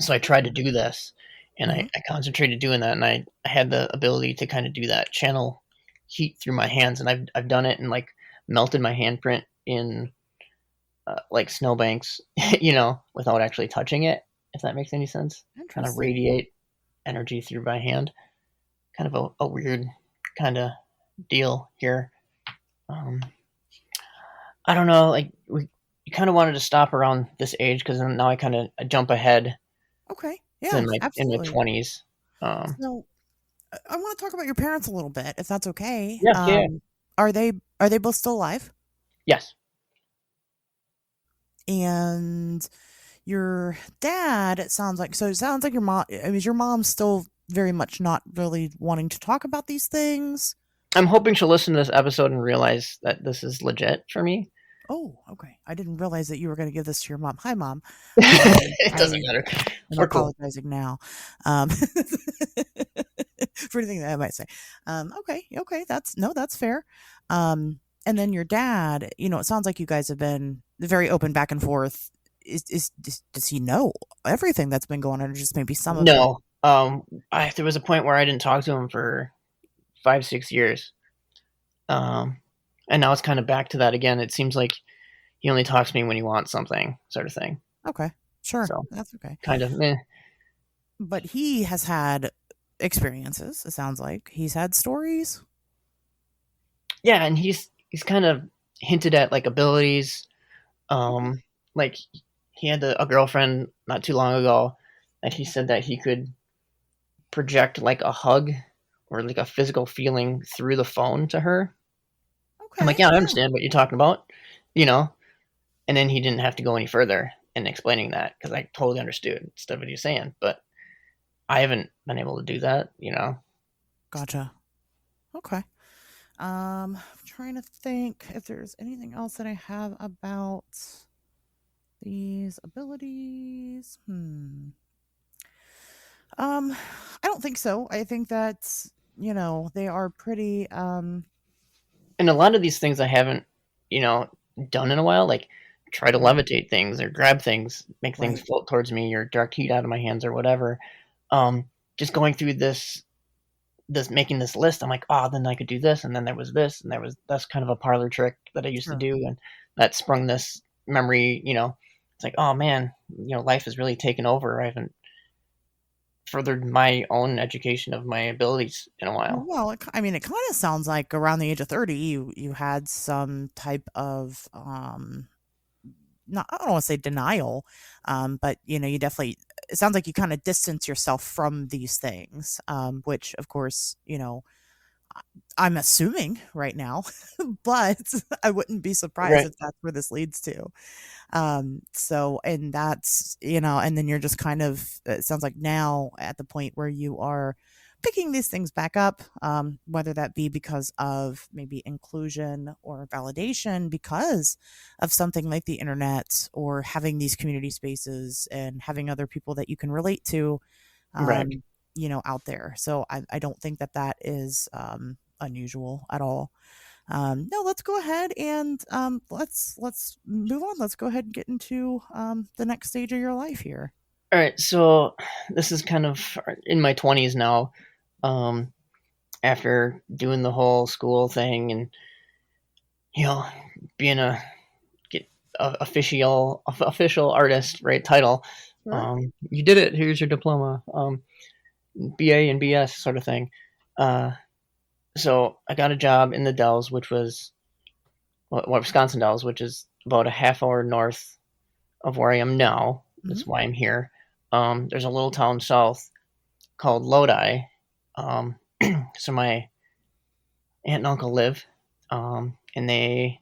So I tried to do this, and I concentrated doing that, and I had the ability to kind of do that, channel heat through my hands, and I've done it and like melted my handprint in like snowbanks, without actually touching it, if that makes any sense. Kind of radiate energy through my hand. Kind of a weird kind of deal here. I don't know, like we kind of wanted to stop around this age, because now I jump ahead. Okay. Yeah, in my absolutely. 20s. So I want to talk about your parents a little bit, if that's okay. Yeah. Are they both still alive? Yes. And your dad, it sounds like your mom, is your mom still very much not really wanting to talk about these things? I'm hoping she'll listen to this episode and realize that this is legit for me. Oh, okay. I didn't realize that you were going to give this to your mom. Hi, Mom. It doesn't matter. I'm apologizing now for anything that I might say. Okay. That's fair. And then your dad, it sounds like you guys have been very open back and forth. Does he know everything that's been going on, or just maybe some of it? No. There was a point where I didn't talk to him for 5-6 years. And now it's kind of back to that again. It seems like he only talks to me when he wants something, sort of thing. Okay, sure. So, that's okay. Kind of meh. But he has had experiences, it sounds like. He's had stories. Yeah, and he's kind of hinted at like abilities. Like he had a girlfriend not too long ago that he said that he could project like a hug or like a physical feeling through the phone to her. Okay. I'm like, yeah, I understand what you're talking about, and then he didn't have to go any further in explaining that, because I totally understood stuff what he was saying, but I haven't been able to do that, Gotcha. Okay. I'm trying to think if there's anything else that I have about these abilities. I don't think so. I think that's, they are pretty, and a lot of these things I haven't, done in a while, like try to levitate things or grab things, make things float towards me, or direct heat out of my hands or whatever. Just going through this making this list. I'm like, oh, then I could do this, and then there was this, and that's kind of a parlor trick that I used to Sure. do, and that sprung this memory. It's like, oh man, life has really taken over. I haven't furthered my own education of my abilities in a while. Well, it kind of sounds like around the age of 30, you had some type of not, I don't want to say denial, but you definitely, it sounds like you kind of distance yourself from these things, which of course, I'm assuming right now, but I wouldn't be surprised Right. if that's where this leads to. So, and that's, and then you're just kind of, it sounds like now at the point where you are picking these things back up, whether that be because of maybe inclusion or validation because of something like the internet or having these community spaces and having other people that you can relate to, Right. um, out there. So I don't think that that is unusual at all. No, let's go ahead and let's move on. Let's go ahead and get into the next stage of your life here. All right. So this is kind of in my 20s now. After doing the whole school thing and being a official artist, right? Title. Sure. You did it. Here's your diploma. BA and BS sort of thing. So I got a job in the Dells, which was Wisconsin Dells, which is about a half hour north of where I am now. That's why I'm here. There's a little town south called Lodi. So my aunt and uncle live, and they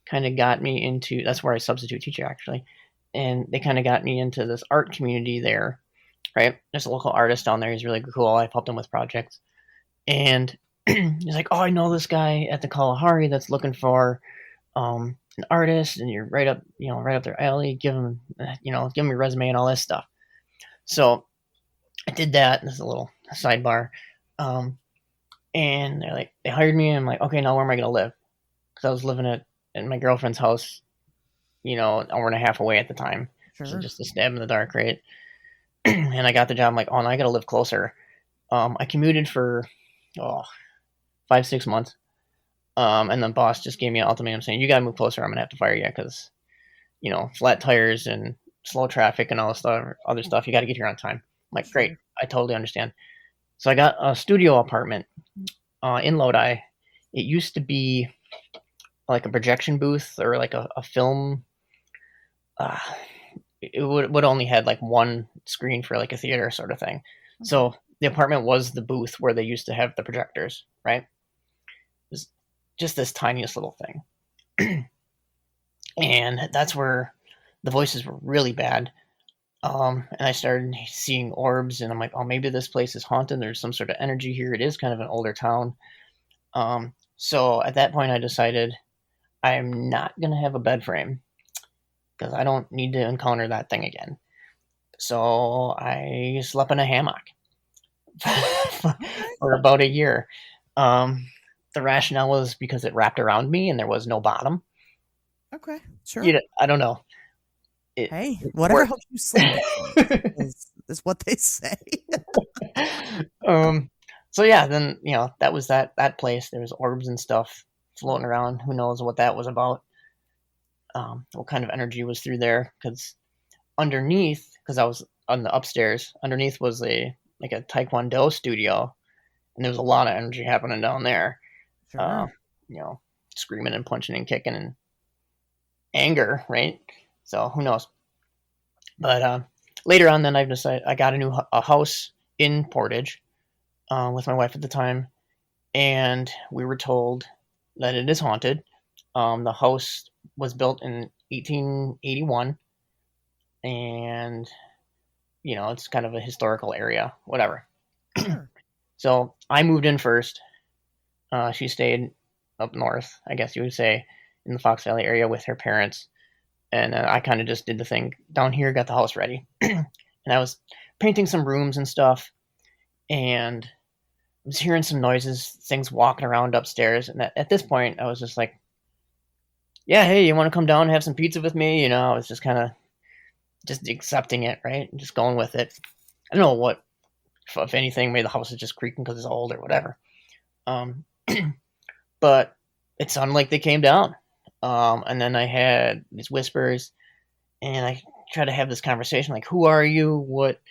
kind of got me into, that's where I substitute teacher actually, and they kind of got me into this art community there, right? There's a local artist down there. He's really cool. I've helped him with projects, and he's like, oh, I know this guy at the Kalahari that's looking for an artist, and you're right up their alley. Give him your resume and all this stuff. So I did that. This is a little sidebar. And they hired me, and I'm like, okay, now where am I going to live? Because I was living at my girlfriend's house, an hour and a half away at the time. Sure. So just a stab in the dark, right? And I got the job. I'm like, oh, now I got to live closer. I commuted for 5-6 months. And the boss just gave me an ultimatum saying, you got to move closer. I'm going to have to fire you because, flat tires and slow traffic and all this stuff, other stuff. You got to get here on time. I'm like, great. I totally understand. So I got a studio apartment in Lodi. It used to be like a projection booth or like a film. It would only had like one screen for like a theater sort of thing. Okay. So the apartment was the booth where they used to have the projectors, right? It was just this tiniest little thing. And that's where the voices were really bad. And I started seeing orbs, and I'm like, oh, maybe this place is haunted. There's some sort of energy here. It is kind of an older town. So at that point, I decided I am not going to have a bed frame because I don't need to encounter that thing again. So I slept in a hammock for about a year. The rationale was because it wrapped around me and there was no bottom. Okay, sure. I don't know. Hey, whatever helps you sleep is what they say. So yeah, then that was that place. There was orbs and stuff floating around. Who knows what that was about? What kind of energy was through there? Because underneath, because I was on the upstairs, underneath was a Taekwondo studio, and there was a lot of energy happening down there. Sure. Screaming and punching and kicking and anger, right? So who knows? But later on, then I've decided I got a house in Portage with my wife at the time, and we were told that it is haunted. The house was built in 1881, and it's kind of a historical area, whatever. Sure. So I moved in first. She stayed up north, I guess you would say, in the Fox Valley area with her parents. And I kind of just did the thing down here, got the house ready. And I was painting some rooms and stuff. And I was hearing some noises, things walking around upstairs. And at this point, I was just like, yeah, hey, you want to come down and have some pizza with me? I was just kind of just accepting it, right? Just going with it. I don't know what, if anything, maybe the house is just creaking because it's old or whatever. Um, but it sounded like they came down. And then I had these whispers, and I tried to have this conversation like, who are you? What,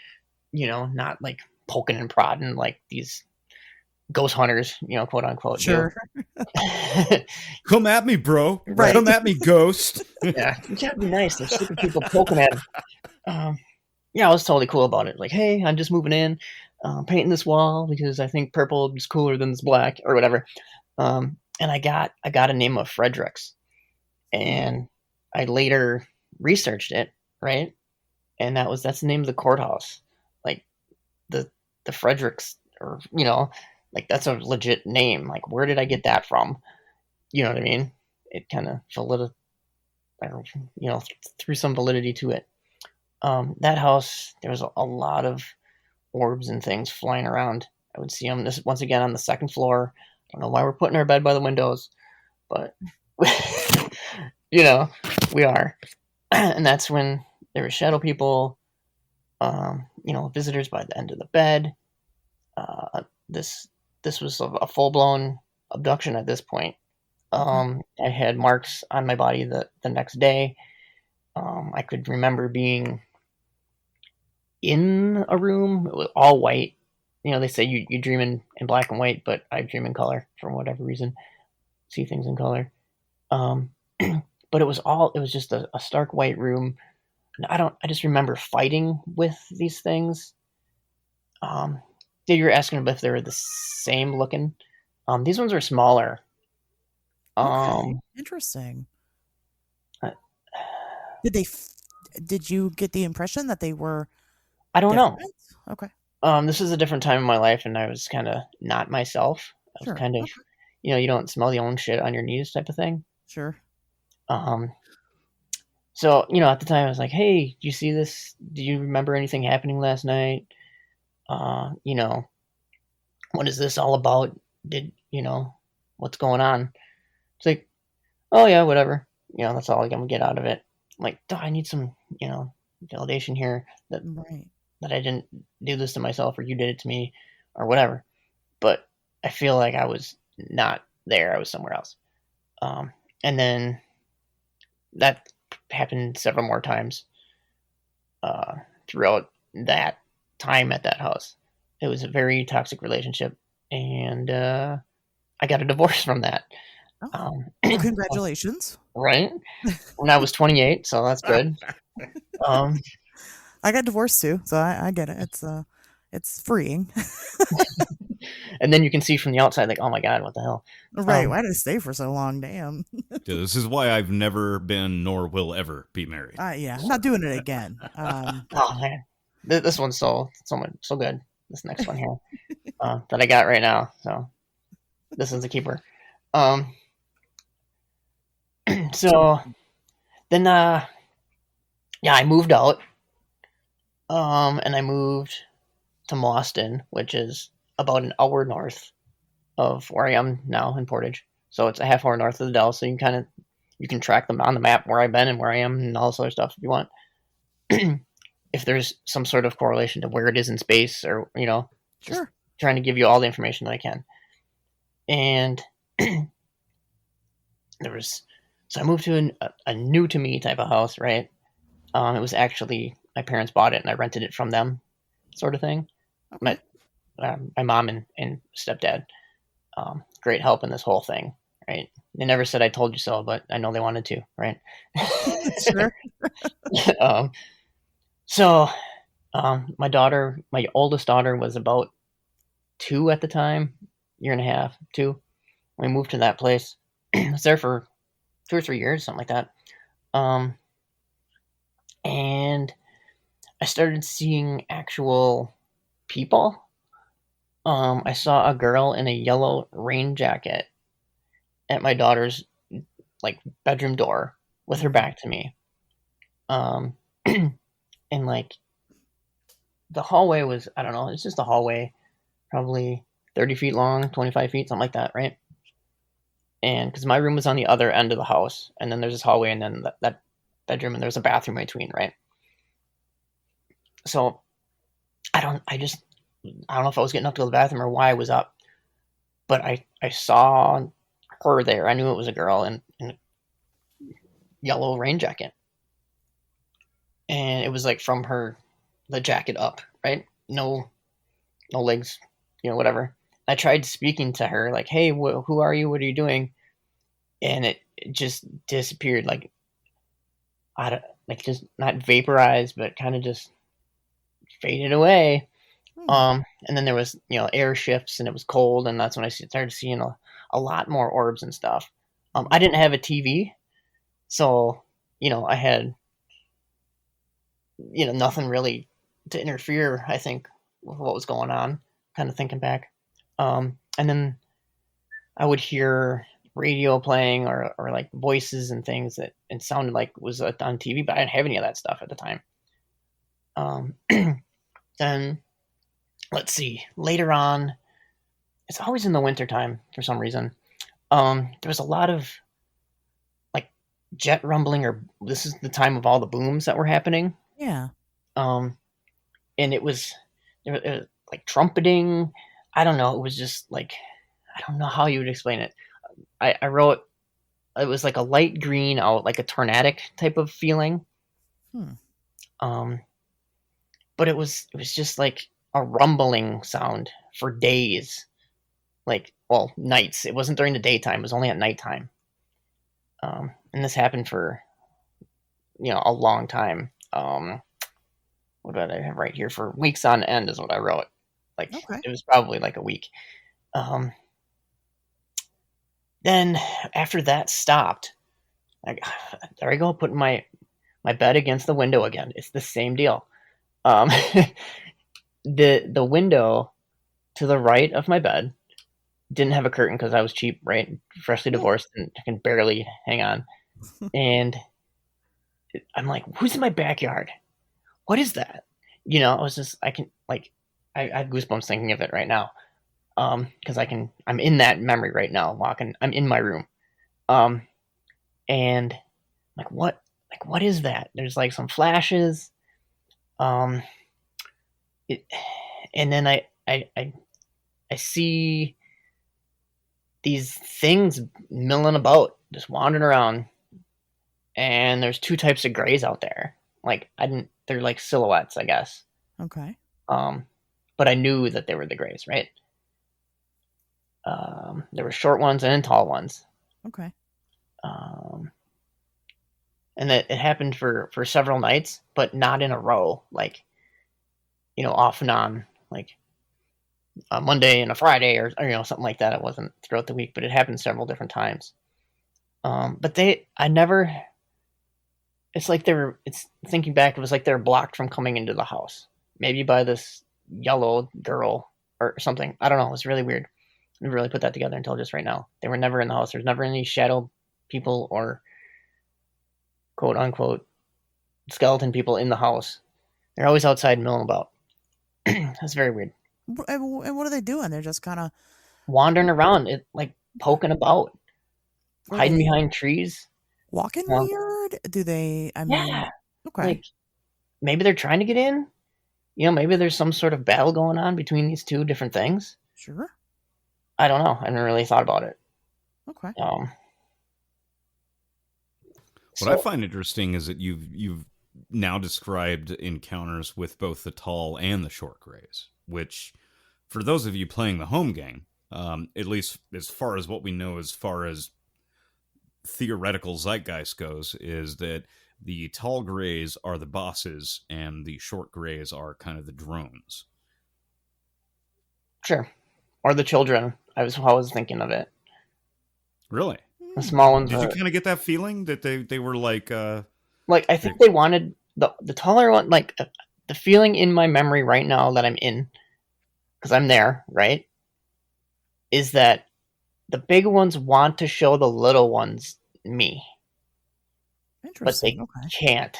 not like poking and prodding like these ghost hunters, quote unquote, Sure. do. Come at me, bro. Right. Come at me, ghost. Yeah, you gotta be nice. There's sick of people poking at them. Yeah, I was totally cool about it. Like, hey, I'm just moving in, painting this wall because I think purple is cooler than this black or whatever. And I got a name of Fredericks, and I later researched it, right? And that's the name of the courthouse. Like the Fredericks, or like that's a legit name. Like, where did I get that from? You know what I mean? It kind of threw some validity to it. That house, there was a lot of orbs and things flying around. I would see them once again on the second floor. I don't know why we're putting our bed by the windows, but we are. And that's when there were shadow people, visitors by the end of the bed. This was a full blown abduction at this point. I had marks on my body the next day. I could remember being in a room. It was all white. They say you dream in black and white, but I dream in color for whatever reason. See things in color. But it was just a stark white room. And I just remember fighting with these things. You were asking if they were the same looking. These ones are smaller. Okay. Interesting. Did you get the impression that they were I don't different? know. Okay. This is a different time in my life, and I was kind of not myself. I was kind of, you don't smell the own shit on your knees type of thing. Sure. So, at the time I was like, hey, do you see this? Do you remember anything happening last night? What is this all about? What's going on? It's like, oh yeah, whatever. That's all I'm gonna get out of it. I'm like, I need some, validation here that I didn't do this to myself, or you did it to me, or whatever. But I feel like I was not there. I was somewhere else. And then that happened several more times throughout that time at that house. It was a very toxic relationship, and I got a divorce from that. Well, congratulations. Right? When I was 28, so that's good. I got divorced too, so I get it. It's freeing. And then you can see from the outside, like, oh my god, what the hell? Right? Why did it stay for so long? Damn. This is why I've never been nor will ever be married. Yeah, I'm not doing it again. Oh man, this one's so good. This next one here that I got right now. So this is a keeper. So then, I moved out. And I moved to Boston, which is about an hour north of where I am now in Portage. So it's a half hour north of the Dells. So you can track them on the map where I've been and where I am and all this other stuff if you want. If there's some sort of correlation to where it is in space, or sure, trying to give you all the information that I can. And so I moved to a new to me type of house, right? It was actually, my parents bought it and I rented it from them, sort of thing. My mom and stepdad, great help in this whole thing, right? They never said I told you so, but I know they wanted to, right? Sure. So my oldest daughter was about 2 at the time, year and a half, 2. We moved to that place. I was there for 2 or 3 years, something like that. And I started seeing actual people. I saw a girl in a yellow rain jacket at my daughter's bedroom door with her back to me. And the hallway was, I don't know, it's just a hallway, probably 30 feet long, 25 feet, something like that, right? And because my room was on the other end of the house, and then there's this hallway, and then that bedroom, and there's a bathroom in between, right? So I don't know if I was getting up to go to the bathroom or why I was up, but I saw her there. I knew it was a girl in a yellow rain jacket. And it was like from the jacket up, right? No legs, whatever. I tried speaking to her, like, "Hey, who are you? What are you doing?" And it just disappeared, like, just not vaporized, but kind of just faded away. And then there was, air shifts, and it was cold, and that's when I started seeing a lot more orbs and stuff. I didn't have a TV, so I had nothing really to interfere, I think, with what was going on, kind of thinking back. And then I would hear radio playing or like voices and things that it sounded like was on TV, but I didn't have any of that stuff at the time. Then let's see, later on, it's always in the wintertime for some reason. There was a lot of like jet rumbling, or this is the time of all the booms that were happening. Yeah. And it was like trumpeting. I don't know. It was just like, I don't know how you would explain it. I wrote, it was like a light green out, like a tornadic type of feeling. But it was just like a rumbling sound for days. Like, well, nights. It wasn't during the daytime. It was only at nighttime. And this happened for, a long time. What did I have right here? For weeks on end is what I wrote. Like, okay. It was probably like a week. Then after that stopped, there I go, putting my bed against the window again. It's the same deal. The window to the right of my bed didn't have a curtain because I was cheap, right? Freshly divorced, and I can barely hang on. And I'm like, who's in my backyard? What is that? I was just, I have goosebumps thinking of it right now. Because I'm in that memory right now, walking, I'm in my room. And like, what is that? There's like some flashes. And then I see these things milling about, just wandering around. And there's two types of grays out there. Like, they're like silhouettes, I guess. Okay. But I knew that they were the grays, right? There were short ones and tall ones. Okay. And that it happened for several nights, but not in a row. Like, off and on, like a Monday and a Friday, or something like that. It wasn't throughout the week, but it happened several different times. But I never. It's like it's thinking back. It was like they were blocked from coming into the house, maybe by this yellow girl or something. I don't know. It was really weird. I never really put that together until just right now. They were never in the house. There's never any shadow people or quote unquote skeleton people in the house. They're always outside milling about. That's very weird. And what are they doing? They're just kind of wandering around, like poking about, hiding behind trees. Walking weird? Do they? I mean, yeah. Okay. Like, maybe they're trying to get in. Maybe there's some sort of battle going on between these two different things. Sure. I don't know. I never really thought about it. Okay. What I find interesting is that you've now described encounters with both the tall and the short grays, which, for those of you playing the home game, at least as far as what we know, as far as theoretical zeitgeist goes, is that the tall grays are the bosses and the short grays are kind of the drones. Sure. Or the children. I was thinking of it. Really? The small ones. Did you kind of get that feeling that they were like... like, I think they wanted the taller one, like the feeling in my memory right now that I'm in, because I'm there, right, is that the big ones want to show the little ones me. Interesting. But they can't.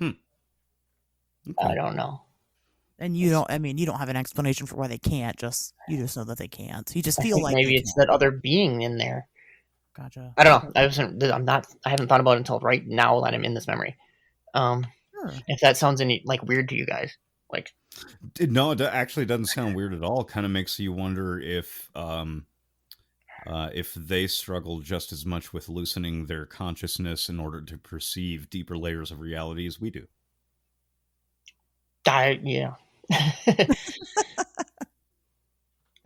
Okay. I don't know. And you don't have an explanation for why they can't. You just know that they can't. You just feel like maybe it's that other being in there. Gotcha. I don't know. I haven't thought about it until right now that I'm in this memory. Sure. If that sounds any like weird to you guys, Like, No, it actually doesn't sound weird at all. Kind of makes you wonder if they struggle just as much with loosening their consciousness in order to perceive deeper layers of reality as we do. yeah.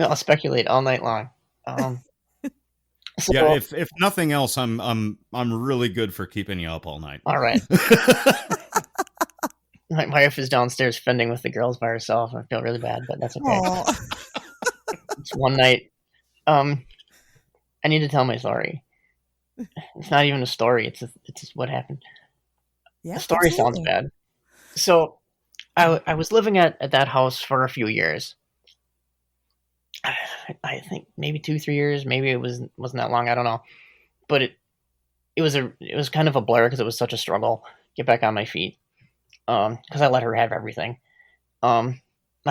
I'll speculate all night long. So, Yeah, if nothing else, I'm really good for keeping you up all night. all right. My wife is downstairs fending with the girls by herself. I feel really bad, but that's okay. Aw. It's one night. I need to tell my story. It's not even a story. It's just what happened. Yeah, The story sounds absolutely. bad. So I was living at that house for a few years. I think maybe 2-3 years. Maybe it wasn't that long. I don't know. But it was kind of a blur because it was such a struggle to get back on my feet. Because I let her have everything. I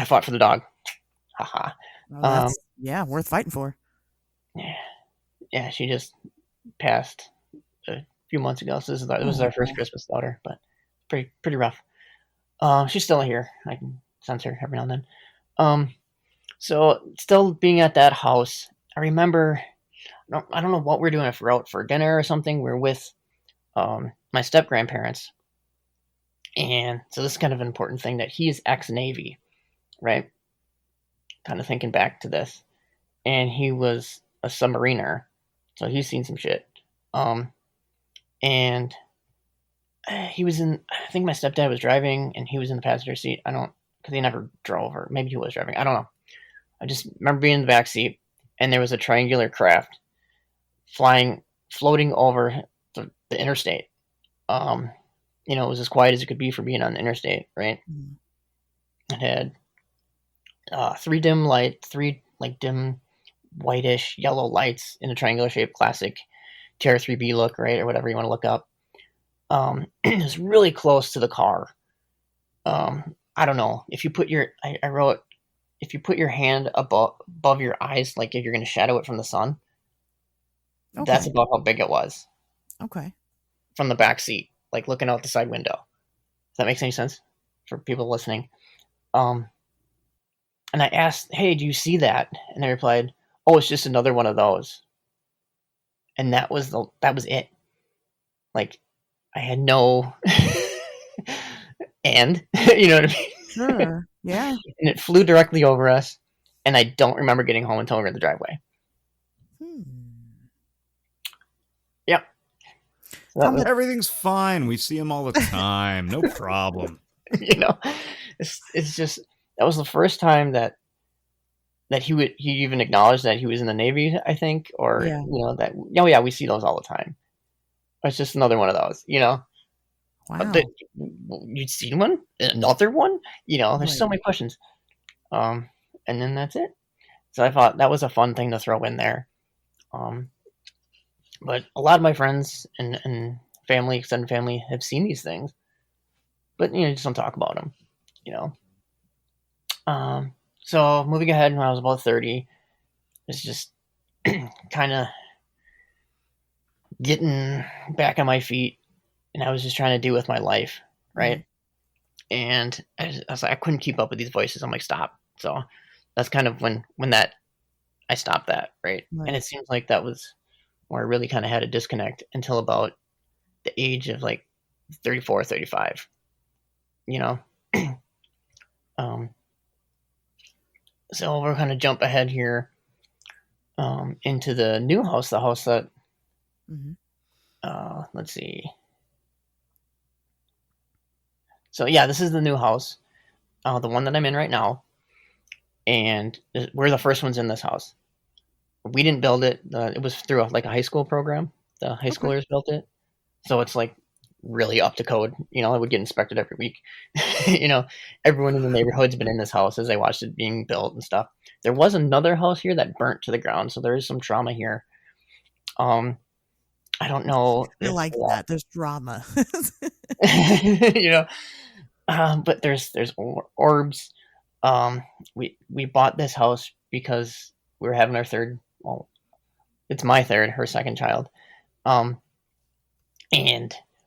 fought for the dog. Haha. Well, that's worth fighting for. Yeah, she just passed a few months ago. So this was our first Christmas without her, but pretty rough. She's still here. I can sense her every now and then. So still being at that house, I remember. I don't know what we're doing. If we're out for dinner or something, we're with my step grandparents, and so this is kind of an important thing that he is ex-Navy, right? Kind of thinking back to this, and he was a submariner, so he's seen some shit. And he was in. I think my stepdad was driving, and he was in the passenger seat. Because he never drove, or maybe he was driving. I don't know. I just remember being in the back seat, and there was a triangular craft floating over the interstate. It was as quiet as it could be for being on the interstate, right? Mm. It had three dim dim whitish yellow lights in a triangular shape, classic Tier 3B look, right, or whatever you want to look up. It was really close to the car. I don't know if you put your I wrote if you put your hand above your eyes, like if you're going to shadow it from the sun. Okay. That's about how big it was. Okay. From the back seat, like looking out the side window. Does that make any sense for people listening? And I asked, "Hey, do you see that?" And they replied, "Oh, it's just another one of those." And that was it. Like, I had no, and you know what I mean? Sure. Yeah. And it flew directly over us, and I don't remember getting home until we were in the driveway. Yep. So everything's fine. We see him all the time. No problem. It's just that was the first time that he even acknowledged that he was in the Navy, I think, or that we see those all the time. It's just another one of those, Wow. You'd seen one, another one, there's Right. so many questions, and then that's it. So I thought that was a fun thing to throw in there. But a lot of my friends and family, extended family, have seen these things, but just don't talk about them, So moving ahead, when I was about 30, it's just kind of getting back on my feet, and I was just trying to do with my life, right? And I was like, I couldn't keep up with these voices. I'm like, stop. So that's kind of when that I stopped that, right? And it seems like that was where I really kind of had a disconnect until about the age of like 34, 35, So we're going to jump ahead here into the new house, the house that, let's see. So yeah, this is the new house, the one that I'm in right now. And we're the first ones in this house. We didn't build it. It was through a high school program. The high schoolers built it. So it's like really up to code. It would get inspected every week. Everyone in the neighborhood's been in this house as they watched it being built and stuff. There was another house here that burnt to the ground, so there is some trauma here. I don't know. I like that. There's drama. But there's orbs. We bought this house because we were having our third. Well, it's my third, her second child. And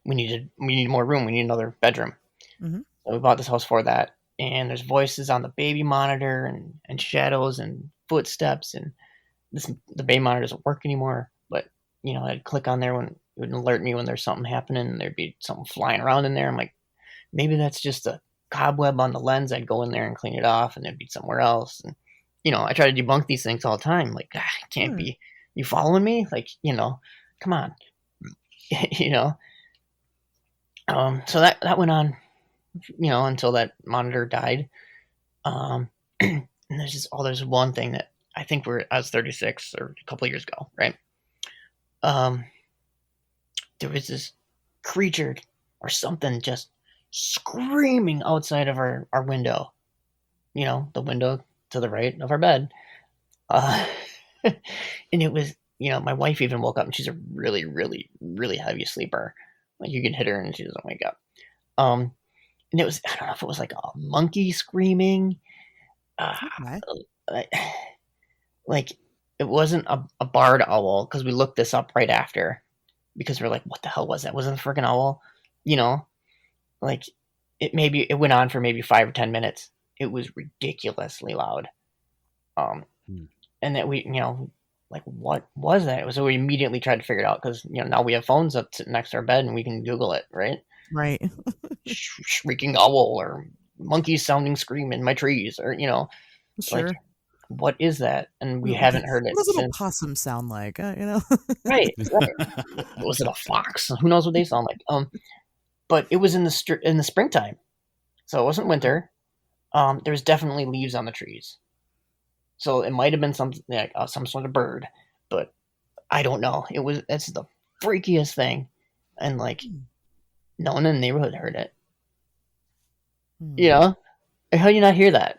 we needed more room. We need another bedroom. So we bought this house for that. and there's voices on the baby monitor and shadows and footsteps, and the baby monitor doesn't work anymore. But I'd click on there when it would alert me when there's something happening, and there'd be something flying around in there. I'm like, maybe that's just a cobweb on the lens. I'd go in there and clean it off, and it'd be somewhere else. And I try to debunk these things all the time. Like, it can't be. You following me? Like, come on. So that went on, until that monitor died. And there's one thing that I think I was 36 or a couple of years ago, right? There was this creature or something just screaming outside of our window, the window to the right of our bed. And it was, my wife even woke up, and she's a really, really, really heavy sleeper. Like, you can hit her and she doesn't wake up. And it was, I don't know if it was like a monkey screaming. Like, it wasn't a barred owl, because we looked this up right after, because we're like, what the hell was that? Was it a freaking owl? Like, it went on for maybe 5 or 10 minutes. It was ridiculously loud. And that we, like, what was that? So we immediately tried to figure it out, because now we have phones up sitting next to our bed and we can Google it, right? Right. Shrieking owl, or monkeys sounding scream in my trees, or Sure. like, what is that? And we haven't heard it. What does a little possum sound like? Right. Was it a fox? Who knows what they sound like? But it was in the springtime, so it wasn't winter. There was definitely leaves on the trees, so it might have been something like some sort of bird, but I don't know. It's the freakiest thing, and like, no one in the neighborhood heard it. How do you not hear that?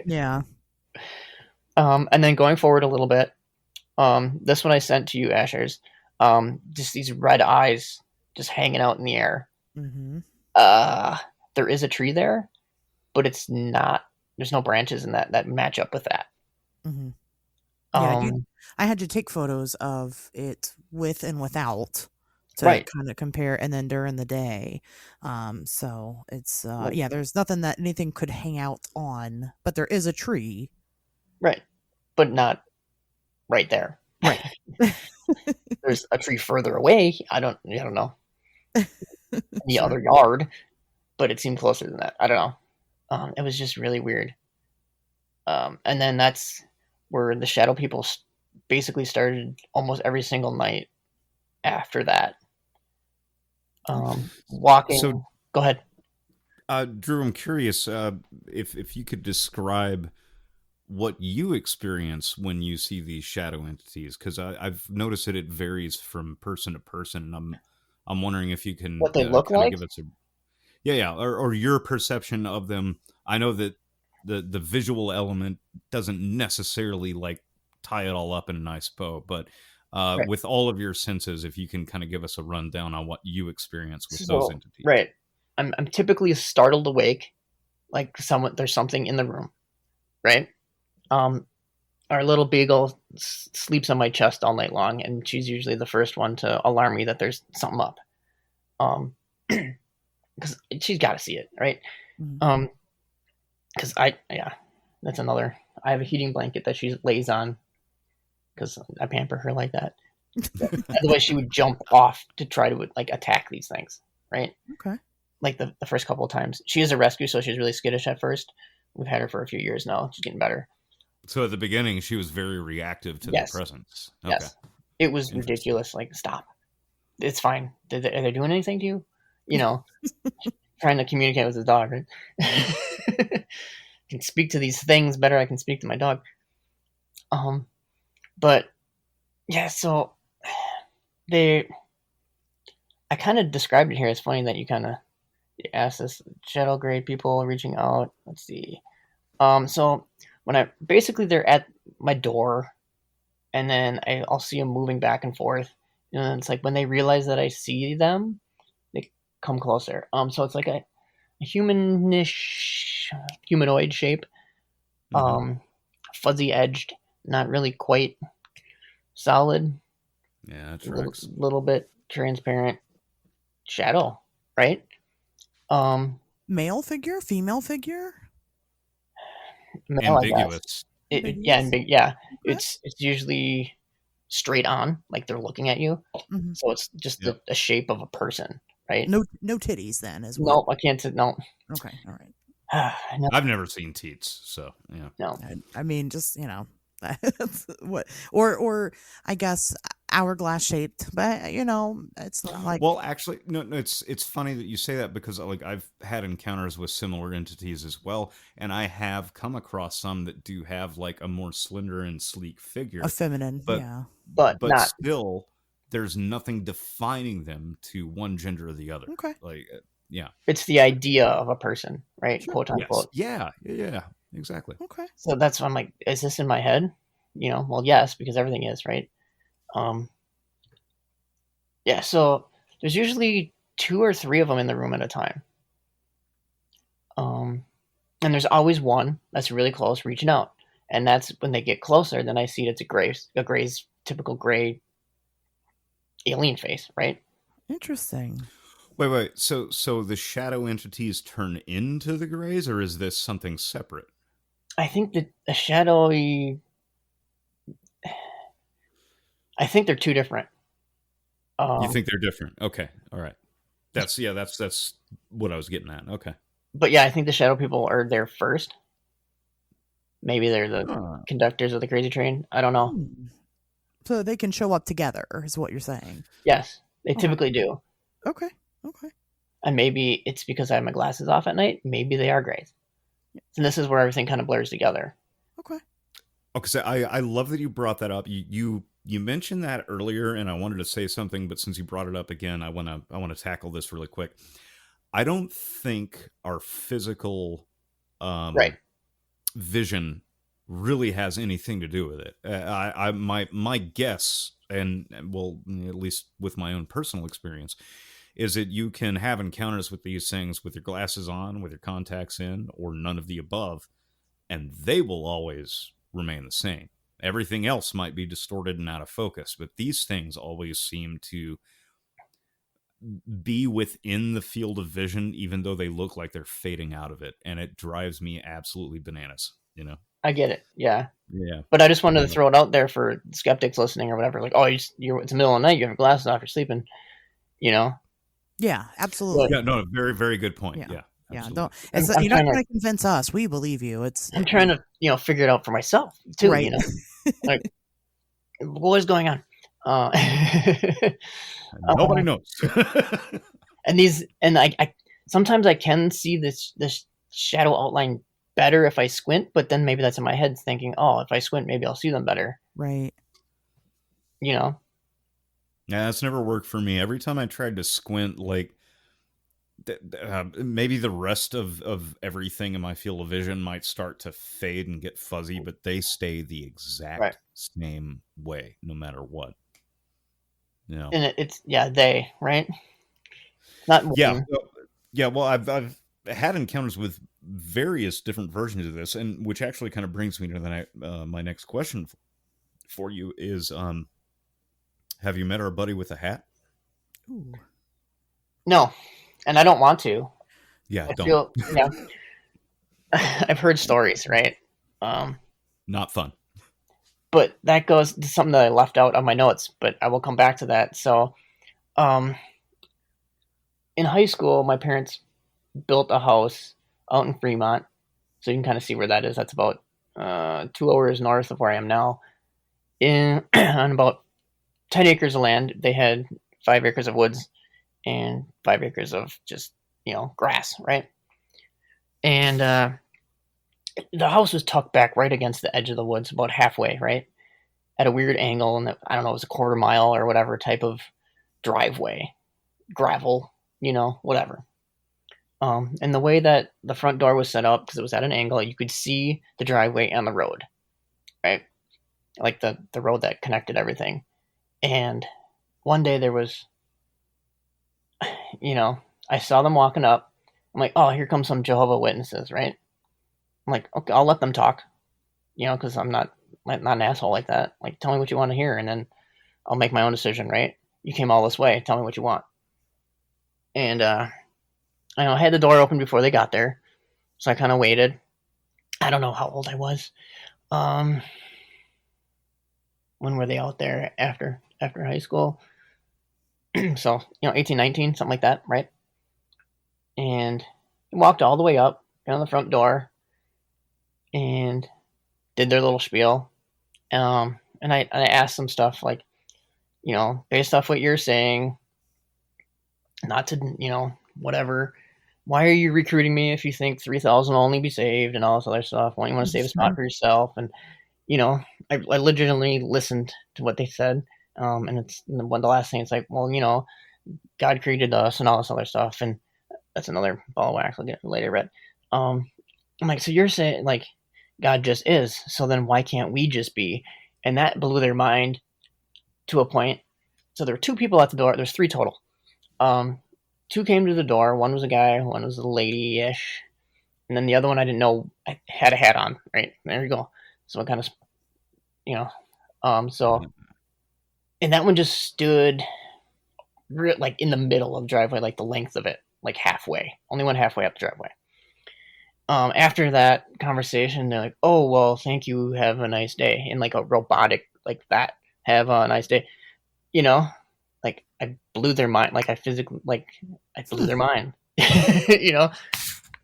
Yeah. And then going forward a little bit, this one I sent to you, itsasherz. Just these red eyes just hanging out in the air. Mm-hmm. There is a tree there, but it's not. There's no branches in that match up with that. Mm-hmm. Yeah, I had to take photos of it with and without to kind of compare, and then during the day. So it's there's nothing that anything could hang out on, but there is a tree. Right. But not right there. Right. There's a tree further away. I don't know. The other yard, but it seemed closer than that. I don't know. It was just really weird. And then that's where the shadow people basically started almost every single night after that. Walking. So, go ahead. Drew, I'm curious if you could describe what you experience when you see these shadow entities, because I've noticed that it varies from person to person, and I'm wondering if you can what they look like. Give us or your perception of them. I know that the visual element doesn't necessarily like tie it all up in a nice bow, but with all of your senses, if you can kind of give us a rundown on what you experience with those entities. Right. I'm typically startled awake, like there's something in the room, right? Our little beagle sleeps on my chest all night long, and she's usually the first one to alarm me that there's something up. Because she's got to see it, right? Mm-hmm. Because that's another. I have a heating blanket that she lays on, because I pamper her like that. Otherwise, she would jump off to try to like attack these things, right? Okay. Like the first couple of times, she is a rescue, so she's really skittish at first. We've had her for a few years now. She's getting better. So at the beginning, she was very reactive to the presence. Okay. Yes. It was ridiculous. Like, stop. It's fine. Are they doing anything to you? Trying to communicate with the dog, right? I can speak to these things better. I can speak to my dog. But yeah, so I kind of described it here. It's funny that you kind of asked this. Shadow grade people reaching out. Let's see. So when they're at my door, and then I'll see them moving back and forth. And it's like when they realize that I see them, they come closer. So it's like a humanoid shape, fuzzy edged, not really quite solid. Yeah, that tracks. Little bit transparent shadow, right? Male figure, female figure? Male, I guess. Ambiguous. Ambiguous? Yeah. Okay. It's usually straight on, like they're looking at you. Hmm. So it's just Yep. the shape of a person, right? No titties then is what? No, I can't say no. Okay, all right. No, I've never seen teats, so yeah. no. I mean, just that's what, or I guess hourglass shaped, but it's not like Well, actually, no, it's funny that you say that because like I've had encounters with similar entities as well, and I have come across some that do have like a more slender and sleek figure, a feminine. but Yeah. But but not. still, there's nothing defining them to one gender or the other. Okay. Like, yeah, It's the idea of a person, right? Sure. Quote yes, unquote. yeah, exactly. Okay. So that's why I'm like, is this in my head? Well, yes, because everything is, right? Yeah. So there's usually 2 or 3 of them in the room at a time. And there's always one that's really close, reaching out, and that's when they get closer. Then I see it's a gray's typical gray alien face, right? Interesting. Wait. So the shadow entities turn into the grays, or is this something separate? I think that a shadowy. I think they're 2 different. You think they're different? Okay, all right. That's what I was getting at. Okay. But yeah, I think the shadow people are there first. Maybe they're the conductors of the crazy train. I don't know. Hmm. So they can show up together, is what you're saying. Yes, they Okay. typically do. Okay. And maybe it's because I have my glasses off at night. Maybe they are grays. And this is where everything kind of blurs together. Okay. Okay, so I love that you brought that up. You mentioned that earlier, and I wanted to say something, but since you brought it up again, I want to tackle this really quick. I don't think our physical Right. vision really has anything to do with it. My guess, and well, at least with my own personal experience, is that you can have encounters with these things with your glasses on, with your contacts in, or none of the above, and they will always remain the same. Everything else might be distorted and out of focus, but these things always seem to be within the field of vision, even though they look like they're fading out of it, and it drives me absolutely bananas. I get it. Yeah. Yeah. But I just wanted to throw it out there for skeptics listening or whatever. Like, oh, it's the middle of the night. You have your glasses off. You're sleeping. Yeah, absolutely. Yeah. No, very, very good point. Yeah. Yeah, absolutely. don't. I'm You're not trying to- trying to convince us. We believe you. I'm trying to, figure it out for myself too. Right. Like, what is going on? Nobody knows. And I sometimes I can see this shadow outline better if I squint, but then maybe that's in my head thinking, oh, if I squint, maybe I'll see them better. Right. Yeah, that's never worked for me. Every time I tried to squint, like maybe the rest of everything in my field of vision might start to fade and get fuzzy, but they stay the exact same way no matter what. And it's they, right? Not moving. Yeah. Well, I've had encounters with various different versions of this, and which actually kind of brings me to my next question for you is, have you met our buddy with a hat? Ooh. No, and I don't want to. Yeah, I've heard stories, right? Not fun. But that goes to something that I left out on my notes, but I will come back to that. So, in high school, my parents built a house out in Fremont, so you can kind of see where that is. That's about 2 hours north of where I am now. On about 10 acres of land, they had 5 acres of woods and 5 acres of just grass, right? And the house was tucked back right against the edge of the woods, about halfway, right, at a weird angle, and I don't know, it was a quarter mile or whatever type of driveway, gravel, whatever. And the way that the front door was set up, because it was at an angle, you could see the driveway and the road, right? Like the road that connected everything. And one day there was, I saw them walking up. I'm like, oh, here comes some Jehovah's Witnesses, right? I'm like, okay, I'll let them talk, because I'm not an asshole like that. Like, tell me what you want to hear, and then I'll make my own decision, right? You came all this way. Tell me what you want. And I had the door open before they got there, so I kind of waited. I don't know how old I was. When were they out there after high school? So 18, 19, something like that, right? And walked all the way up, got on the front door, and did their little spiel. And I asked them stuff like, based off what you're saying, not to, whatever. Why are you recruiting me if you think 3,000 will only be saved and all this other stuff? Why don't you want to save a spot for yourself? And, I legitimately listened to what they said. And it's one the last thing. It's like, well, God created us and all this other stuff. And that's another ball of wax. I'll get later, but I'm like, so you're saying like God just is. So then why can't we just be? And that blew their mind to a point. So there were two people at the door. There's three total. Two came to the door. One was a guy. One was a lady-ish. And then the other one I didn't know I had a hat on. Right there you go. So I kind of, so, and that one just stood like in the middle of the driveway, like the length of it, like halfway. Only went halfway up the driveway. After that conversation, they're like, "Oh well, thank you. Have a nice day." In like a robotic like that. Have a nice day. Like I blew their mind. Like I blew their mind.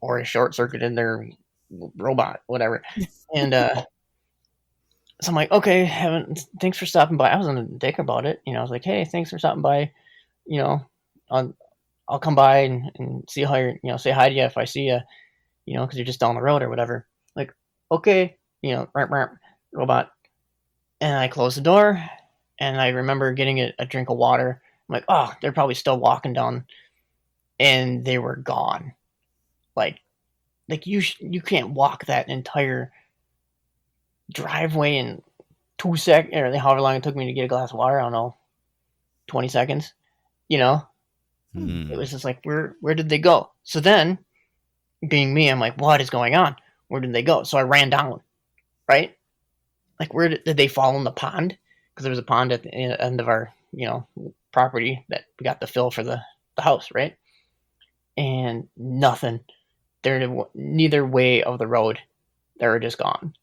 Or short circuited their robot, whatever. And so I'm like, okay, thanks for stopping by. I wasn't a dick about it. I was like, hey, thanks for stopping by. I'll come by and see how you're, say hi to you if I see you, because you're just down the road or whatever. Like, okay, robot. And I closed the door, and I remember getting a drink of water. I'm like, oh, they're probably still walking down, and they were gone. Like you can't walk that entire driveway in 2 seconds, or however long it took me to get a glass of water. I don't know, 20 seconds. It was just like, where did they go? So then, being me, I'm like, what is going on? Where did they go? So I ran down, right? Like, where did they fall in the pond? Because there was a pond at the end of our, property that we got to fill for the house, right? And nothing. They're neither way of the road. They were just gone.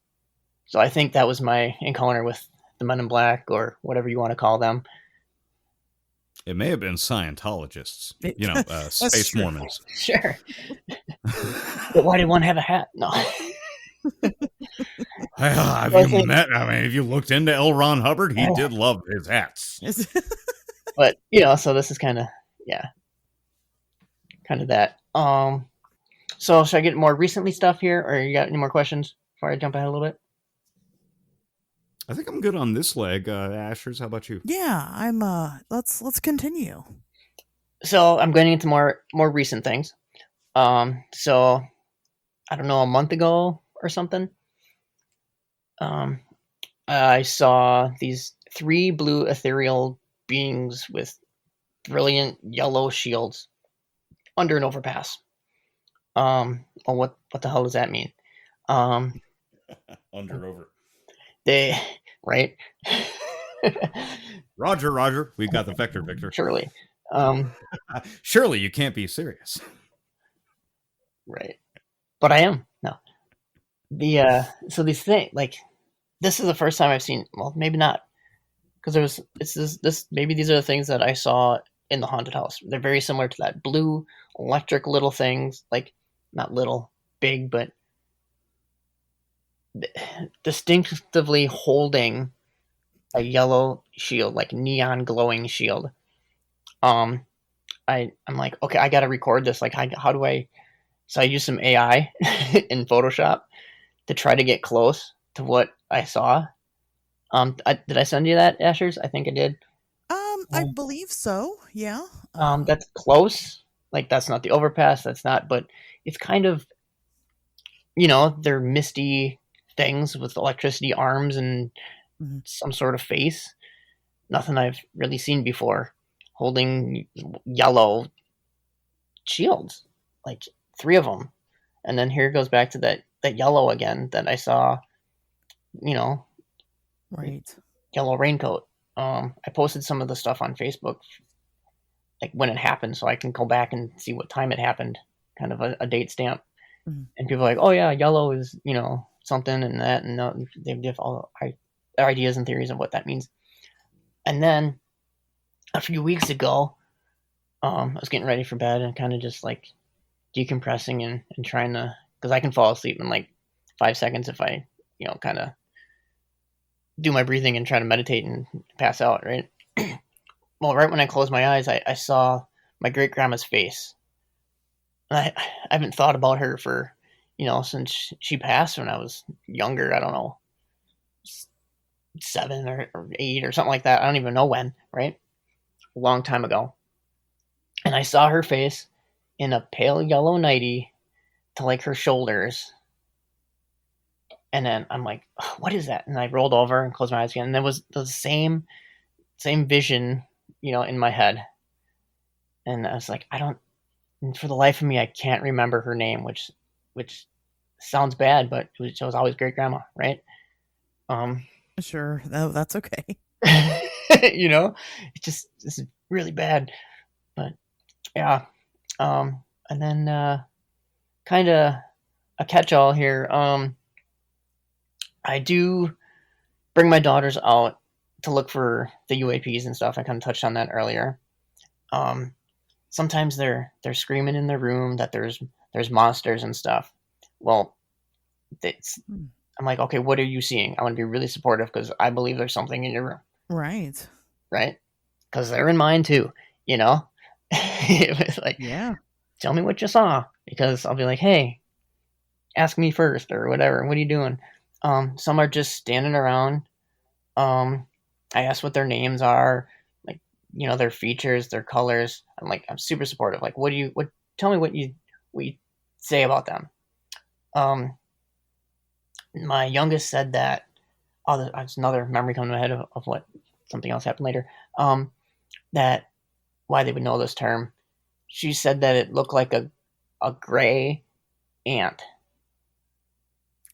So I think that was my encounter with the Men in Black, or whatever you want to call them. It may have been Scientologists, space true. Mormons. Sure. But why did one have a hat? No. Have you met? I mean, if you looked into L. Ron Hubbard, he did love his hats. But so this is kind of that. So should I get more recently stuff here, or you got any more questions before I jump ahead a little bit? I think I'm good on this leg. Asher's, how about you? Yeah, I'm. Let's continue. So I'm going into more recent things. So I don't know, a month ago or something. I saw these 3 blue ethereal beings with brilliant yellow shields under an overpass. Well, what the hell does that mean? Over. They, right? Roger. We've got the vector, Victor. Surely. Surely you can't be serious. Right. But I am. No. So these things, like, this is the first time I've seen, well, maybe not. Because maybe these are the things that I saw in the haunted house. They're very similar to that blue electric little things, like, not little, big, but distinctively holding a yellow shield, like neon glowing shield. I'm like, okay, I gotta record this. Like, how do I? So I used some AI in Photoshop to try to get close to what I saw. Did I send you that, Asher's? I think I did. I believe so. Yeah. That's close. Like, that's not the overpass. That's not, but it's kind of, they're misty things with electricity arms and some sort of face. Nothing I've really seen before. Holding yellow shields, like 3 of them. And then here it goes back to that yellow again that I saw, right. Yellow raincoat. I posted some of the stuff on Facebook, like when it happened, so I can go back and see what time it happened. kind of a date stamp. Mhm. And people are like, oh yeah, yellow is, something and that, and they have all ideas and theories of what that means. And then a few weeks ago, I was getting ready for bed and kind of just like decompressing and trying to, because I can fall asleep in like 5 seconds if I, kind of do my breathing and try to meditate and pass out, right? Well, right when I closed my eyes, I saw my great grandma's face. And I haven't thought about her for, since she passed when I was younger. I don't know, 7 or 8 or something like that. I don't even know when, right? A long time ago. And I saw her face in a pale yellow nightie to like her shoulders. And then I'm like, oh, what is that? And I rolled over and closed my eyes again. And there was the same vision, in my head. And I was like, for the life of me, I can't remember her name, which sounds bad, but it was always great grandma, right? Sure. No, that's okay. This is really bad, but yeah. And then kind of a catch-all here. I do bring my daughters out to look for the UAPs and stuff. I kind of touched on that earlier. Sometimes they're screaming in their room that there's monsters and stuff. Well, I'm like, okay, what are you seeing? I want to be really supportive because I believe there's something in your room. Right. Right? Because they're in mine too, It was like, Yeah. tell me what you saw, because I'll be like, hey, ask me first or whatever. What are you doing? Some are just standing around. I ask what their names are, like, their features, their colors. I'm super supportive. Like, tell me what you say about them. My youngest said that, there's another memory coming to my head of what something else happened later. That why they would know this term. She said that it looked like a gray ant.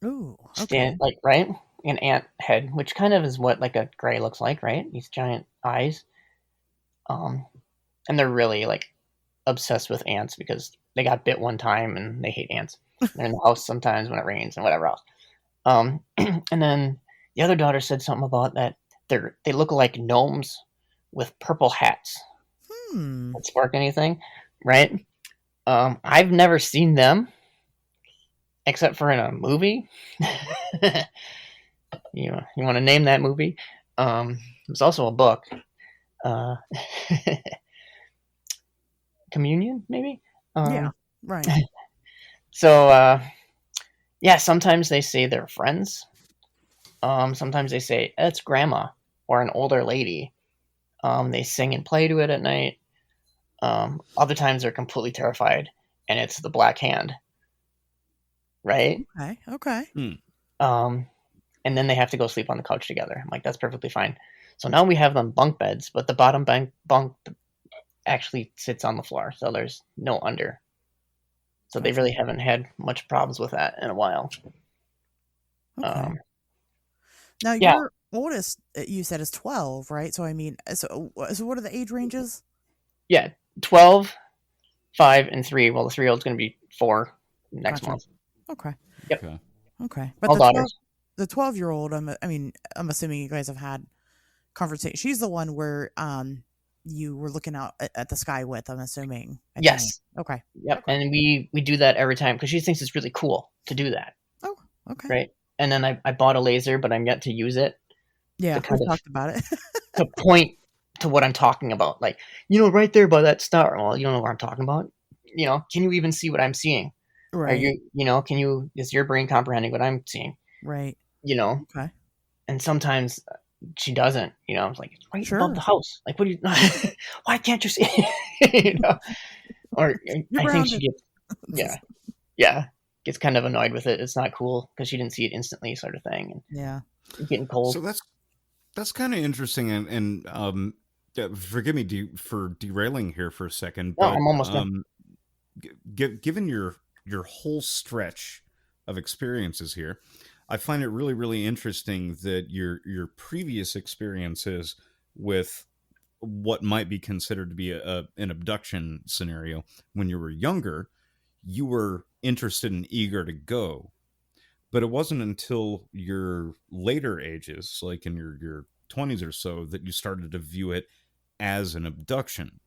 Ooh. Okay. Right? An ant head, which kind of is what like a gray looks like, right? These giant eyes. And they're really like obsessed with ants because they got bit one time and they hate ants. They're in the house sometimes when it rains and whatever else. And then the other daughter said something about that they look like gnomes with purple hats. That spark anything, right? I've never seen them except for in a movie. You want to name that movie? There's also a book. Communion, maybe? Yeah. Right. So, yeah, sometimes they say they're friends. Sometimes they say, it's grandma or an older lady. They sing and play to it at night. Other times they're completely terrified, and it's the Black Hand. Right? Okay. And then they have to go sleep on the couch together. I'm like, that's perfectly fine. So now we have them bunk beds, but the bottom bunk actually sits on the floor, so there's no under. So they really haven't had much problems with that in a while. Okay. Now, your oldest, you said, is 12, right? So, I mean, so what are the age ranges? Yeah, 12, 5, and 3. Well, the 3-year-old's going to be 4 next month. Okay. Yep. Okay. But all daughters. The 12-year-old, I'm assuming you guys have had conversation. She's the one where you were looking out at the sky with, I'm assuming. Yes. Okay. Yep. Okay. And we do that every time because she thinks it's really cool to do that. Oh, okay. Right. And then I bought a laser, but I'm yet to use it. Yeah, we talked about it. To point to what I'm talking about. Like, right there by that star. Well, you don't know what I'm talking about. Can you even see what I'm seeing? Right. Are you, is your brain comprehending what I'm seeing? Right. Okay. And sometimes she doesn't, it's like, it's right above the house. Like, what do you, why can't you see? Or I think she gets, gets kind of annoyed with it. It's not cool because she didn't see it instantly, sort of thing. And getting cold. So that's kind of interesting. And forgive me for derailing here for a second. But, I'm almost done. Given your whole stretch of experiences here, I find it really, really interesting that your previous experiences with what might be considered to be an abduction scenario when you were younger, you were interested and eager to go. But it wasn't until your later ages, like in your 20s or so, that you started to view it as an abduction.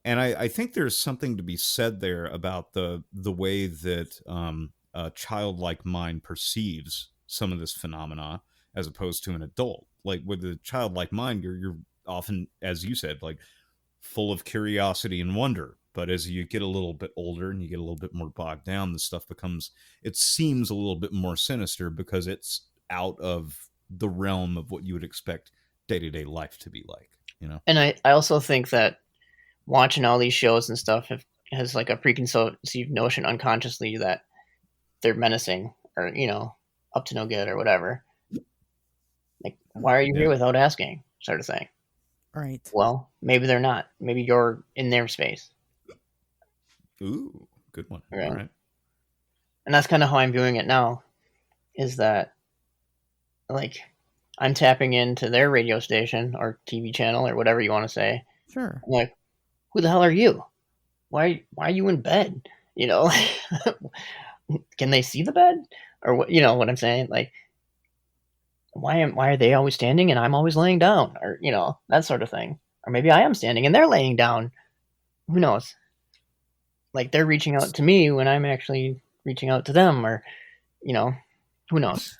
And I think there's something to be said there about the way that a childlike mind perceives some of this phenomena as opposed to an adult. Like with a childlike mind, you're often, as you said, like full of curiosity and wonder. But as you get a little bit older and you get a little bit more bogged down, the stuff becomes, it seems a little bit more sinister because it's out of the realm of what you would expect day-to-day life to be like, you know? And I also think that watching all these shows and stuff has like a preconceived notion unconsciously that they're menacing or, up to no good or whatever. Like, why are you here without asking, sort of thing. Right. Well, maybe they're not. Maybe you're in their space. Ooh, good one. Right. All right. And that's kind of how I'm viewing it now, is that, like, I'm tapping into their radio station or TV channel or whatever you want to say. Sure. I'm like, who the hell are you? Why are you in bed? Can they see the bed? Or what? You know what I'm saying? Like, why are they always standing and I'm always laying down? Or, that sort of thing. Or maybe I am standing and they're laying down. Who knows? Like, they're reaching out to me when I'm actually reaching out to them, or, who knows?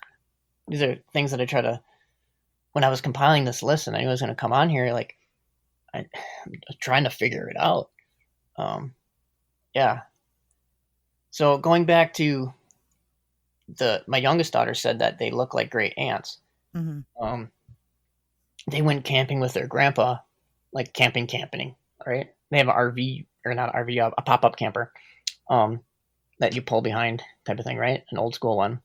These are things that I try to, when I was compiling this list and I knew I was going to come on here, like, I'm trying to figure it out. Yeah. So going back to my youngest daughter said that they look like great aunts. Mm-hmm. They went camping with their grandpa, like camping, right? They have an RV, or not an RV, a pop-up camper, that you pull behind type of thing, right? An old school one.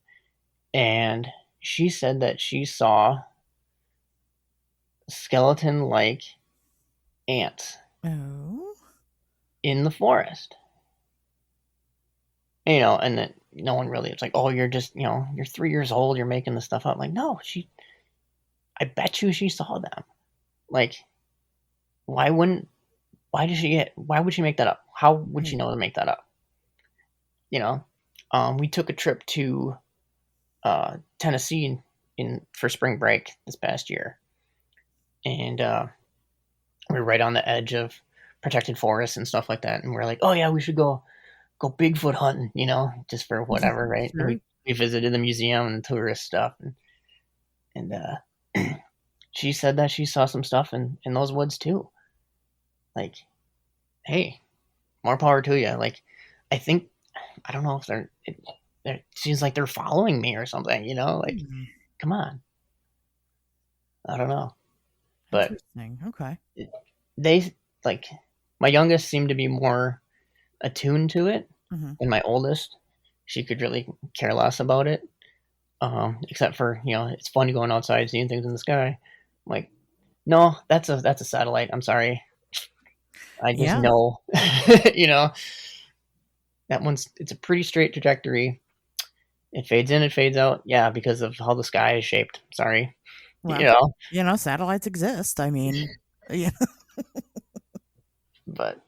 And she said that she saw skeleton-like ants in the forest. And that no one really, it's like, oh, you're just, you're 3 years old, you're making this stuff up. Like, no, I bet you she saw them. Like, why would she make that up? How would she know to make that up? We took a trip to Tennessee for spring break this past year. And we were right on the edge of protected forests and stuff like that. And we're like, oh yeah, we should go Bigfoot hunting, just for whatever, right? Sure. And we visited the museum and tourist stuff. And she said that she saw some stuff in those woods too. Like, hey, more power to you. Like, I don't know if it seems like they're following me or something, like, come on. I don't know. But interesting. Okay. They, like, my youngest seemed to be more attuned to it than my oldest. She could really care less about it. Except for, it's funny going outside, seeing things in the sky. I'm like, no, that's a satellite. I'm sorry. I just know, that it's a pretty straight trajectory. It fades in, it fades out. Yeah, because of how the sky is shaped. Sorry. Well, satellites exist. I mean, yeah. But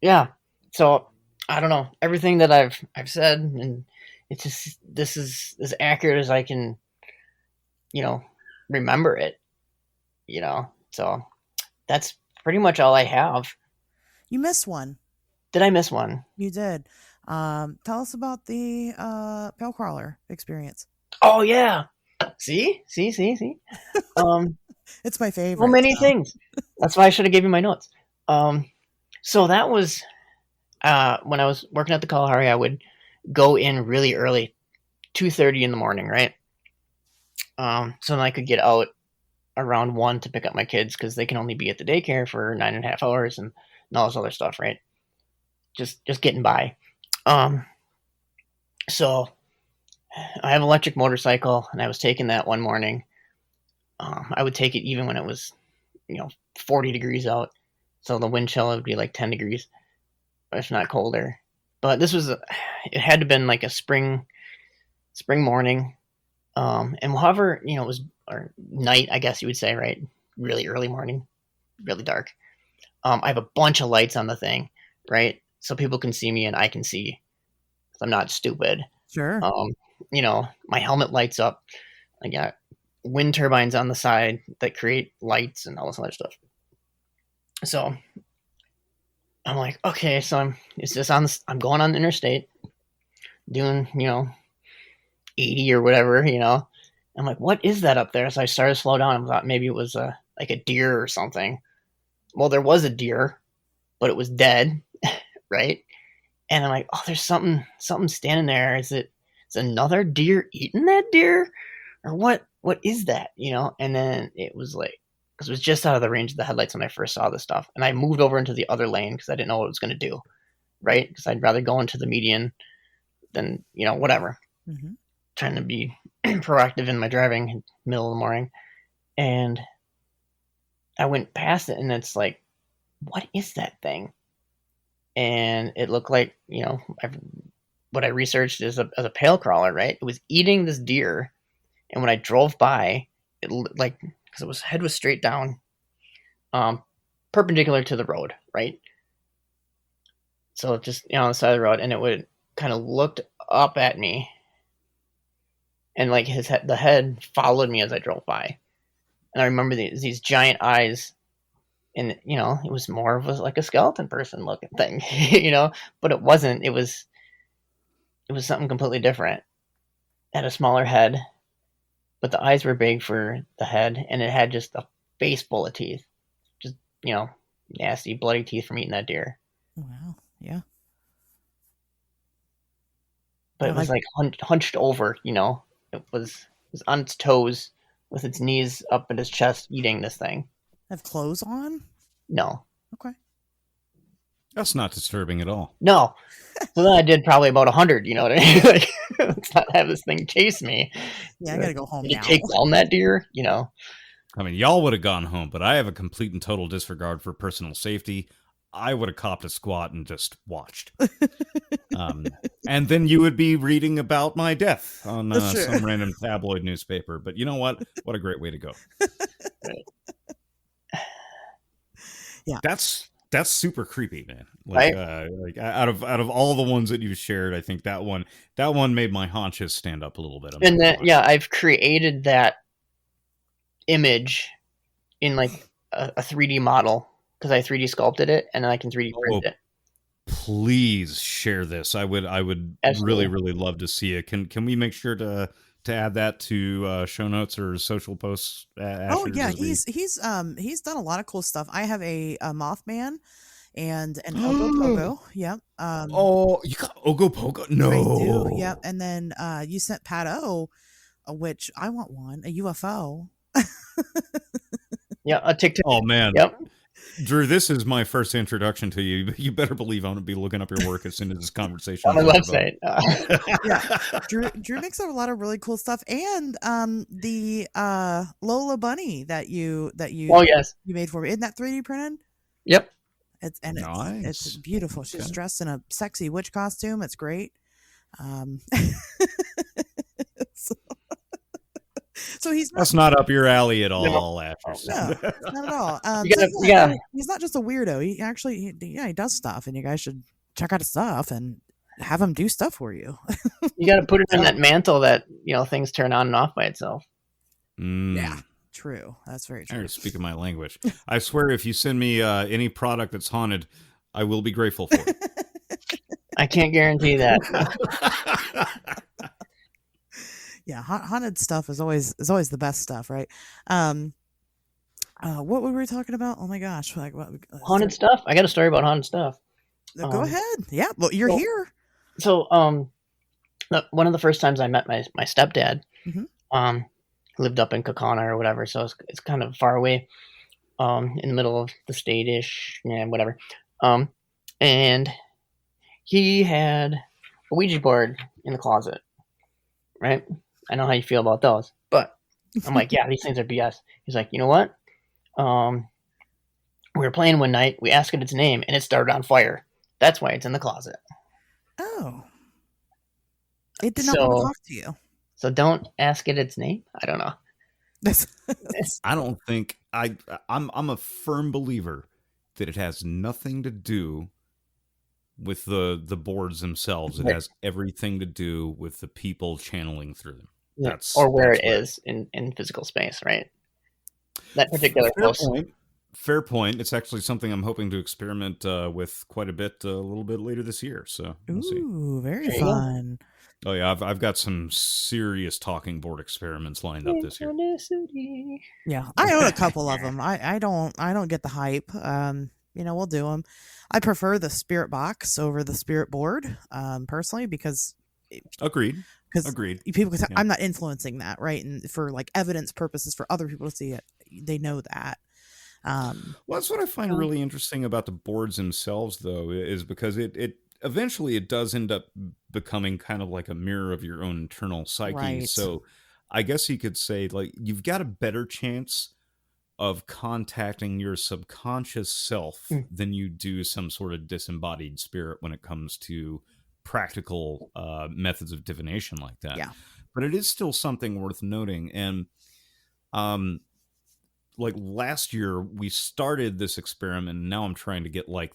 yeah, so I don't know, everything that I've said, and it's just, this is as accurate as I can, remember it. So that's pretty much all I have. You missed one. Did I miss one? You did. Tell us about the pale crawler experience. Oh yeah. See. It's my favorite. So many things. That's why I should have gave you my notes. So that was when I was working at the Kalahari. I would go in really early, 2:30 in the morning, right? So then I could get out around 1 to pick up my kids, because they can only be at the daycare for 9.5 hours and all this other stuff, right? Just getting by. So I have an electric motorcycle, and I was taking that one morning. I would take it even when it was, 40 degrees out. So the wind chill would be like 10 degrees, if not colder. But this was, it had to have been like a spring morning. And however, it was, or night, I guess you would say, right? Really early morning, really dark. I have a bunch of lights on the thing, right? so people can see me and I can see. I'm not stupid. Sure. My helmet lights up. I got wind turbines on the side that create lights and all this other stuff. So I'm like, okay, so I'm going on the interstate doing, 80 or whatever, I'm like, what is that up there? So I started to slow down. I thought maybe it was like a deer or something. Well, there was a deer, but it was dead, right? And I'm like, oh, there's something standing there. Is another deer eating that deer? Or what is that? And then it was like, because it was just out of the range of the headlights when I first saw this stuff. And I moved over into the other lane because I didn't know what it was going to do, right? Because I'd rather go into the median than, whatever. Mm-hmm. Trying to be proactive in my driving in the middle of the morning. And I went past it and it's like, what is that thing? And it looked like, what I researched is a pale crawler, right? It was eating this deer. And when I drove by, it like, because it was head was straight down, perpendicular to the road, right? So just on the side of the road, and it would kind of looked up at me, and like the head followed me as I drove by, and I remember these giant eyes, and it was more of like a skeleton person looking thing, but it wasn't. It was something completely different. It had a smaller head. But the eyes were big for the head, and it had just a face full of teeth. Just, nasty, bloody teeth from eating that deer. Wow, yeah. But it was like hunched over, It was on its toes with its knees up at its chest eating this thing. Have clothes on? No. Okay. That's not disturbing at all. No. So then I did probably about 100, you know what I mean? Like, let's not have this thing chase me. Yeah, I gotta go home now. Did it take down that deer? I mean, y'all would have gone home, but I have a complete and total disregard for personal safety. I would have copped a squat and just watched. And then you would be reading about my death on some random tabloid newspaper. But you know what? What a great way to go. Yeah. That's super creepy, man. Like, right? Like out of all the ones that you've shared, I think that one made my haunches stand up a little bit. And then, I've created that image in like a 3D model because I 3D sculpted it, and then I can 3D print it. Please share this. I would Absolutely. really love to see it. Can we make sure to add that to show notes or social posts? Oh yeah, he's done a lot of cool stuff. I have a Mothman and an Ogopogo. Yep. You got Ogopogo? No. I do. Yep. And then you sent Pat O, which I want one, a UFO. Yeah, a TikTok. Oh man. Yep. Drew, this is my first introduction to you. You better believe I'm going to be looking up your work as soon as this conversation on my website. Yeah, Drew makes up a lot of really cool stuff, and the Lola Bunny that you oh yes you made for me, isn't that 3D printed? Yep. It's beautiful. She's dressed in a sexy witch costume. It's great. So that's not up your alley at all, No, not at all. He's not just a weirdo. He actually, he does stuff, and you guys should check out his stuff and have him do stuff for you. You got to put it in that mantle that things turn on and off by itself. Yeah, true. That's very true. Speaking my language, I swear, if you send me any product that's haunted, I will be grateful for it. I can't guarantee that. Yeah, haunted stuff is always the best stuff, right? What were we talking about? Oh my gosh, like what? Haunted stuff. I got a story about haunted stuff. Go ahead. Yeah, well, you're here. So, one of the first times I met my stepdad, lived up in Kaukauna or whatever, so it's kind of far away, in the middle of the state-ish, whatever. And he had a Ouija board in the closet, right? I know how you feel about those, but I'm like, yeah, these things are BS. He's like, you know what? We were playing one night. We asked it its name, and it started on fire. That's why it's in the closet. Oh, it did not want to talk to you. So don't ask it its name. I don't know. I don't think I'm a firm believer that it has nothing to do with the boards themselves. It Right. has everything to do with the people channeling through them. Yeah. That's Or where that's it where. is in physical space, right? That particular Fair house. point. Fair point. It's actually something I'm hoping to experiment with quite a bit, a little bit later this year. So we'll see. Ooh, very There you go. fun. Oh yeah, I've got some serious talking board experiments lined up this year. Synchronicity. Yeah, I own a couple of them. I don't get the hype. We'll do them. I prefer the spirit box over the spirit board, personally, because Agreed. because Agreed. people can. Yeah. I'm not influencing that, right? And for like evidence purposes, for other people to see it, they know that. Well, that's what I find really interesting about the boards themselves, though, is because it eventually it does end up becoming kind of like a mirror of your own internal psyche. Right. So I guess you could say like you've got a better chance of contacting your subconscious self than you do some sort of disembodied spirit when it comes to practical methods of divination like that. Yeah. But it is still something worth noting. And like last year we started this experiment, and now I'm trying to get like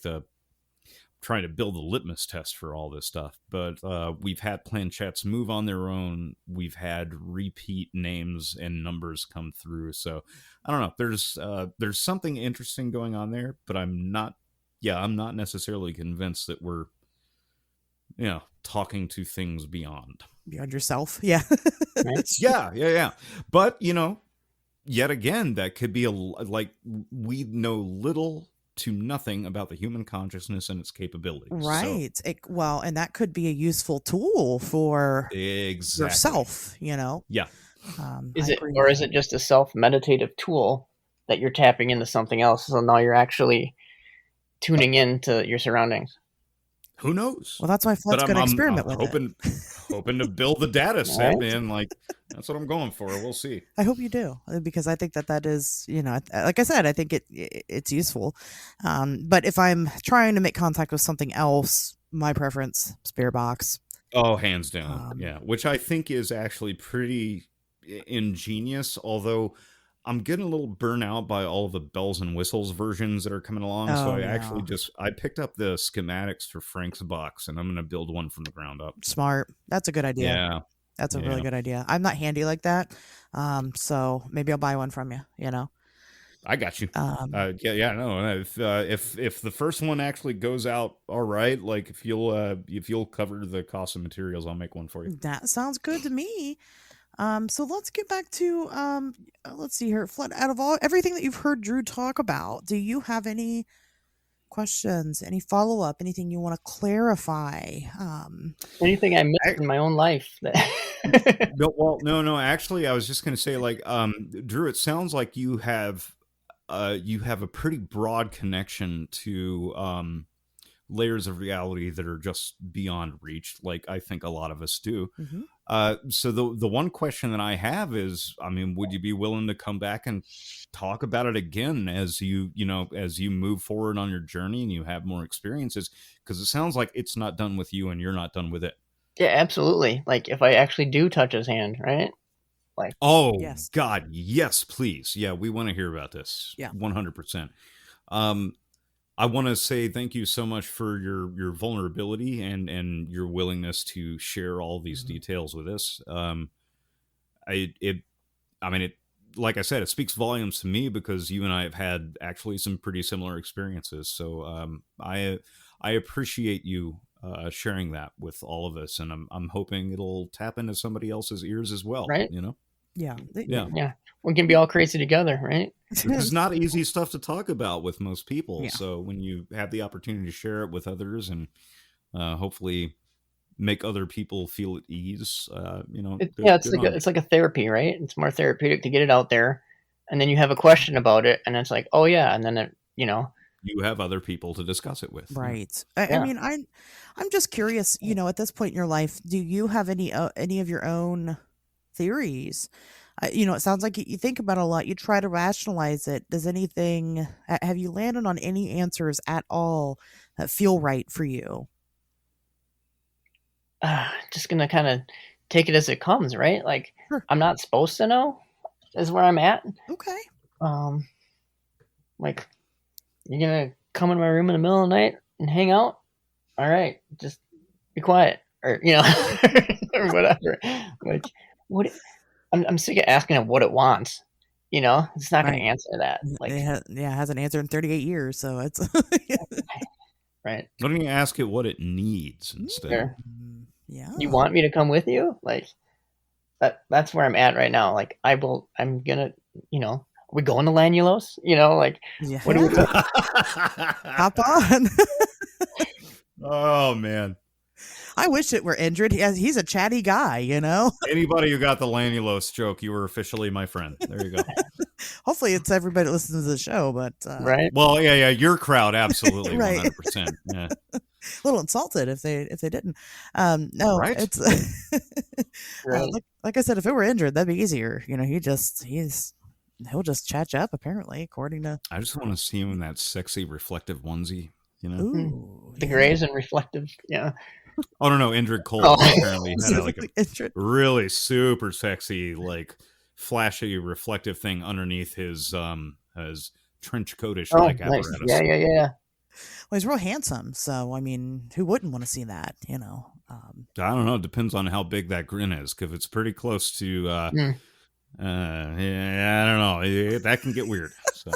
trying to build the litmus test for all this stuff. But we've had planchettes move on their own. We've had repeat names and numbers come through. So I don't know. There's something interesting going on there, but I'm not necessarily convinced that we're talking to things beyond yourself. Yeah. Right? Yeah. But yet again, that could be like we know little to nothing about the human consciousness and its capabilities. Right. And that could be a useful tool for yourself, Yeah. Is it just a self-meditative tool that you're tapping into something else? So now you're actually tuning into your surroundings. Who knows? Well, that's why Flood's going to experiment with hoping to build the data set, man. Like that's what I'm going for. We'll see. I hope you do, because I think that is, like I said, I think it's useful. But if I'm trying to make contact with something else, my preference, spirit box. Oh, hands down. Yeah. Which I think is actually pretty ingenious, although I'm getting a little burnt out by all of the bells and whistles versions that are coming along. Actually I picked up the schematics for Frank's box, and I'm going to build one from the ground up. Smart. That's a good idea. Yeah. That's a really good idea. I'm not handy like that. So maybe I'll buy one from you, I got you. No. If the first one actually goes out all right, like if you'll cover the cost of materials, I'll make one for you. That sounds good to me. So let's get back to let's see here. Flood, out of everything that you've heard Drew talk about, do you have any questions, any follow-up, anything you want to clarify? Anything I missed in my own life? No. Actually, I was just going to say, like, Drew, it sounds like you have a pretty broad connection to layers of reality that are just beyond reach, like I think a lot of us do. So the one question that I have is, I mean, would you be willing to come back and talk about it again as you move forward on your journey and you have more experiences? Because it sounds like it's not done with you and you're not done with it. Yeah, absolutely. Like if I actually do touch his hand, right? Like, oh yes. God, yes, please. Yeah, we want to hear about this. Yeah, 100%. I want to say thank you so much for your vulnerability and your willingness to share all these details with us. Like I said, it speaks volumes to me because you and I have had actually some pretty similar experiences. So I appreciate you sharing that with all of us, and I'm hoping it'll tap into somebody else's ears as well. Right? Yeah. We can be all crazy together, right? This is not easy stuff to talk about with most people. Yeah. So when you have the opportunity to share it with others and hopefully make other people feel at ease, it's like a therapy, right? It's more therapeutic to get it out there, and then you have a question about it, and it's like, oh yeah, and then you have other people to discuss it with. Right. I mean, I'm just curious. At this point in your life, do you have any of your own theories? It sounds like you think about it a lot. You try to rationalize it. Have you landed on any answers at all that feel right for you? Just gonna kind of take it as it comes, right? Like, sure. I'm not supposed to know is where I'm at. Okay. Like, you're gonna come in my room in the middle of the night and hang out? all right, just be quiet, or or whatever. Which what I'm sick of asking it what it wants. It's not going to Right. answer that. Like, It hasn't answered in 38 years, so it's right? Why don't you ask it what it needs instead? Sure. yeah. You want me to come with you? Like that's where I'm at right now. Like I'm gonna, are we going to Lanulos? Like Yeah. what do we do? Hop on. Oh man. I wish it were Indrid. He's a chatty guy, Anybody who got the Lanulos joke, you were officially my friend. There you go. Hopefully it's everybody that listens to the show, but Right? Well, yeah, your crowd, absolutely, Right. 100%. Yeah. a little insulted if they didn't. No, Right? it's Right. like I said, if it were Indrid, that'd be easier. He'll just chat you up, apparently, according to. I just want to see him in that sexy reflective onesie. Ooh, The grays and reflective. Yeah. Oh no, Indrid Cole Oh. apparently had like a Indrid. really super sexy, like flashy reflective thing underneath his trench coatish Oh, like nice. apparatus. Yeah. Well, he's real handsome, so I mean, who wouldn't want to see that? I don't know. It depends on how big that grin is. If it's pretty close to, yeah, I don't know. That can get weird. So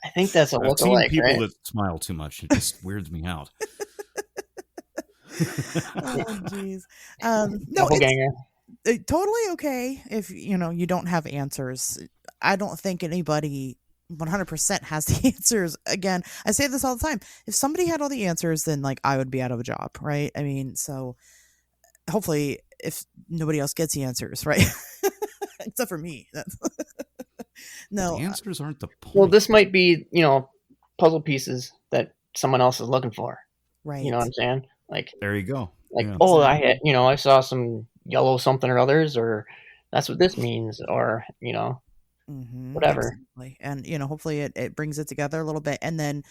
I think that's a I've seen look-alike, people right? that smile too much. It just weirds me out. Oh, jeez. No, Doppelganger. it's totally okay if you don't have answers. I don't think anybody 100% has the answers. Again, I say this all the time. If somebody had all the answers, then like I would be out of a job, right? I mean, so hopefully, if nobody else gets the answers, right? Except for me. No. The answers aren't the point. Well, this might be, puzzle pieces that someone else is looking for. Right. You know what I'm saying? Like, There you go. Yeah. oh, I had, I saw some yellow something or others, or that's what this means, or, whatever. Exactly. And, hopefully it brings it together a little bit. And then,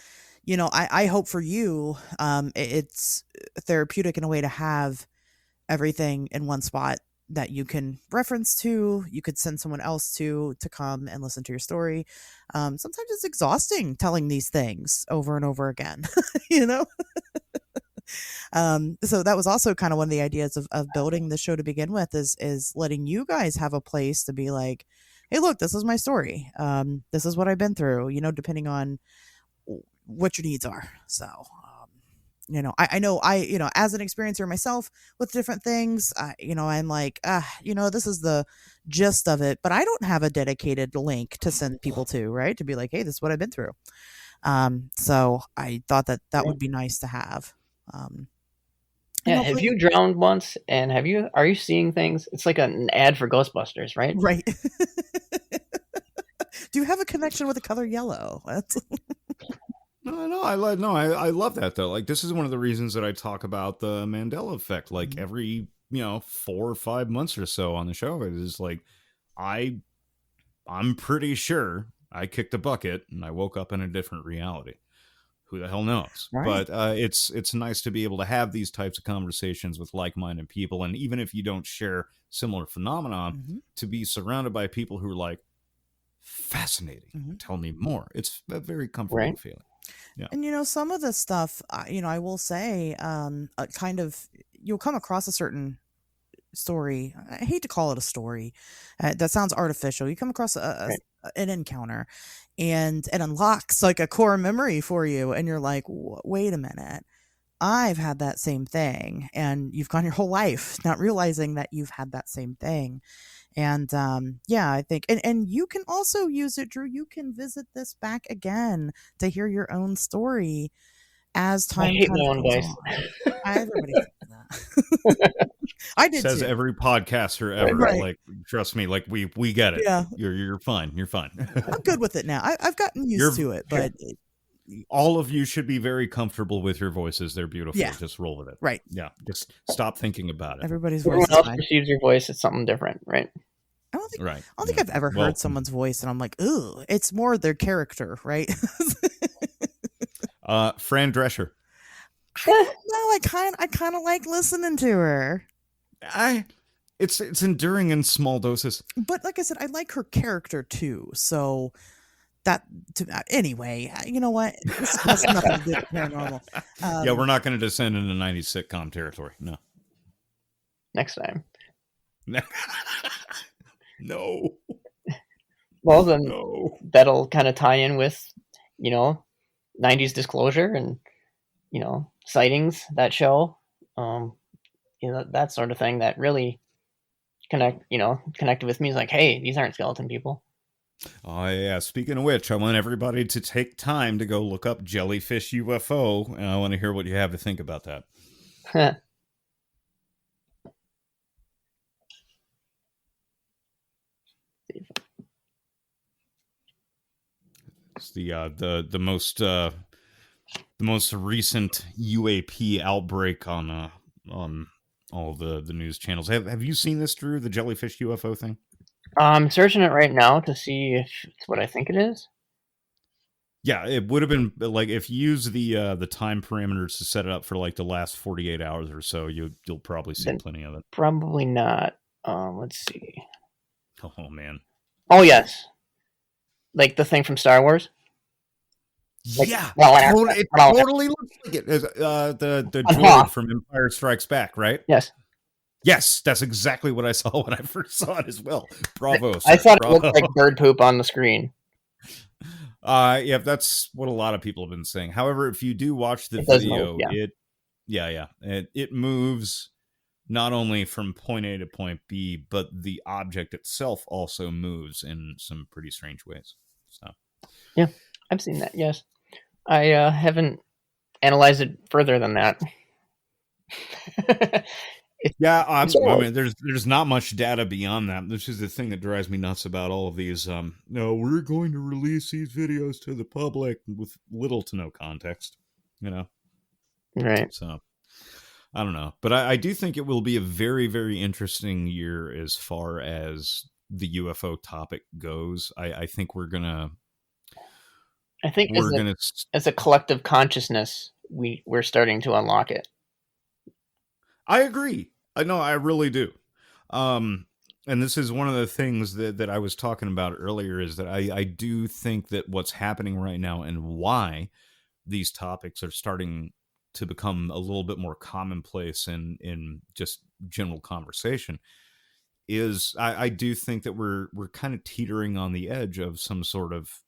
I hope for you, it's therapeutic in a way to have everything in one spot that you can reference to, you could send someone else to come and listen to your story. Sometimes it's exhausting telling these things over and over again, so that was also kind of one of the ideas of building the show to begin with, is letting you guys have a place to be like, hey, look, this is my story. This is what I've been through, depending on what your needs are. So, I know as an experiencer myself with different things, I'm like, this is the gist of it, but I don't have a dedicated link to send people to, right? To be like, hey, this is what I've been through. So I thought that would be nice to have. Yeah, have you drowned once? And are you seeing things? It's like an ad for Ghostbusters, right? Right. Do you have a connection with the color yellow? No, I love that though. Like, this is one of the reasons that I talk about the Mandela effect. Like every 4 or 5 months or so on the show, it is like I'm pretty sure I kicked a bucket and I woke up in a different reality. Who the hell knows? Right. But it's nice to be able to have these types of conversations with like-minded people, and even if you don't share similar phenomenon, to be surrounded by people who are like, fascinating. Tell me more. It's a very comfortable feeling. Yeah. And some of the stuff, I will say, kind of, you'll come across a certain story. I hate to call it a story. That sounds artificial. You come across an encounter, and it unlocks like a core memory for you, and you're like, wait a minute, I've had that same thing, and you've gone your whole life not realizing that you've had that same thing. And I think, and you can also use it, Drew. You can visit this back again to hear your own story as time. I hate my own voice. Everybody says that. I did. Says too. every podcaster ever. Right. Like, trust me. Like, we get it. Yeah, you're fine. You're fine. I'm good with it now. I've gotten used to it, but all of you should be very comfortable with your voices. They're beautiful. Yeah. Just roll with it. Right. Yeah. Just stop thinking about it. Everybody's voice. Everyone else perceives your voice as something different, right? I don't think. Right. I don't think I've ever heard someone's voice and I'm like, ooh, it's more their character, right? Fran Drescher. No, I kind of like listening to her. It's enduring in small doses. But like I said, I like her character too. So Anyway, you know what? This has nothing to do with paranormal. Yeah, we're not going to descend into 90s sitcom territory. No. Next time. No. Well, then No. that'll kind of tie in with, 90s Disclosure and, Sightings, that show. That sort of thing that really connected with me. Is like, hey, these aren't skeleton people. Oh, yeah. Speaking of which, I want everybody to take time to go look up Jellyfish UFO, and I want to hear what you have to think about that. It's the most recent UAP outbreak on all the news channels. Have you seen this, Drew? The Jellyfish UFO thing? I'm searching it right now to see if it's what I think it is. Yeah, it would have been like if you use the time parameters to set it up for like the last 48 hours or so, you'll probably see plenty of it. Probably not. Let's see. Oh man. Oh yes, like the thing from Star Wars. Like, yeah, it totally looks like it. The droid from Empire Strikes Back, right? Yes. Yes, that's exactly what I saw when I first saw it as well. Bravo, sir. I thought it looked like bird poop on the screen. Yeah, that's what a lot of people have been saying. However, if you do watch the video, it moves not only from point A to point B, but the object itself also moves in some pretty strange ways. So, yeah, I've seen that. Yes, I haven't analyzed it further than that. Yeah, I mean, there's not much data beyond that. This is the thing that drives me nuts about all of these. No, we're going to release these videos to the public with little to no context, Right. So, I don't know. But I do think it will be a very, very interesting year as far as the UFO topic goes. I think we're going to... as a collective consciousness, we're starting to unlock it. I agree. No, I really do. And this is one of the things that I was talking about earlier is that I do think that what's happening right now and why these topics are starting to become a little bit more commonplace in just general conversation is I do think that we're kind of teetering on the edge of some sort of,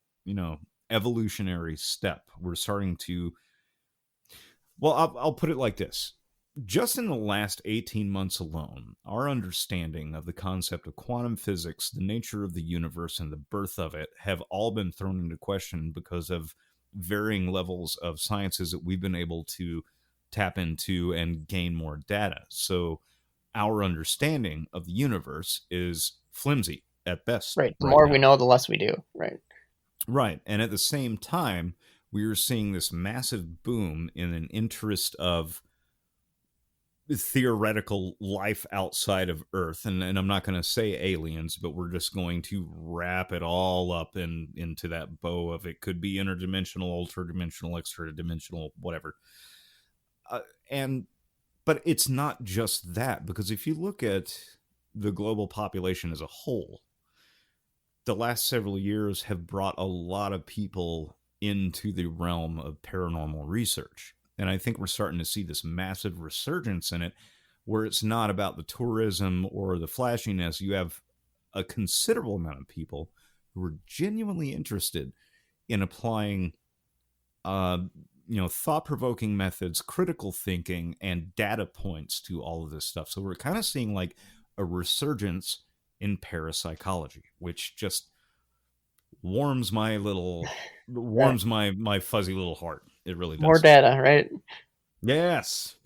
evolutionary step. We're starting to, well, I'll put it like this. Just in the last 18 months alone, our understanding of the concept of quantum physics, the nature of the universe, and the birth of it have all been thrown into question because of varying levels of sciences that we've been able to tap into and gain more data. So our understanding of the universe is flimsy at best. Right. The more we know, the less we do. Right. Right. And at the same time, we are seeing this massive boom in an interest of theoretical life outside of Earth, and I'm not going to say aliens, but we're just going to wrap it all up into that bow of it could be interdimensional, ultra-dimensional, extra-dimensional, whatever. But it's not just that, because if you look at the global population as a whole, the last several years have brought a lot of people into the realm of paranormal research. And I think we're starting to see this massive resurgence in it, where it's not about the tourism or the flashiness. You have a considerable amount of people who are genuinely interested in applying, thought-provoking methods, critical thinking, and data points to all of this stuff. So we're kind of seeing like a resurgence in parapsychology, which just warms my fuzzy little heart. It really does. More data, right? Yes.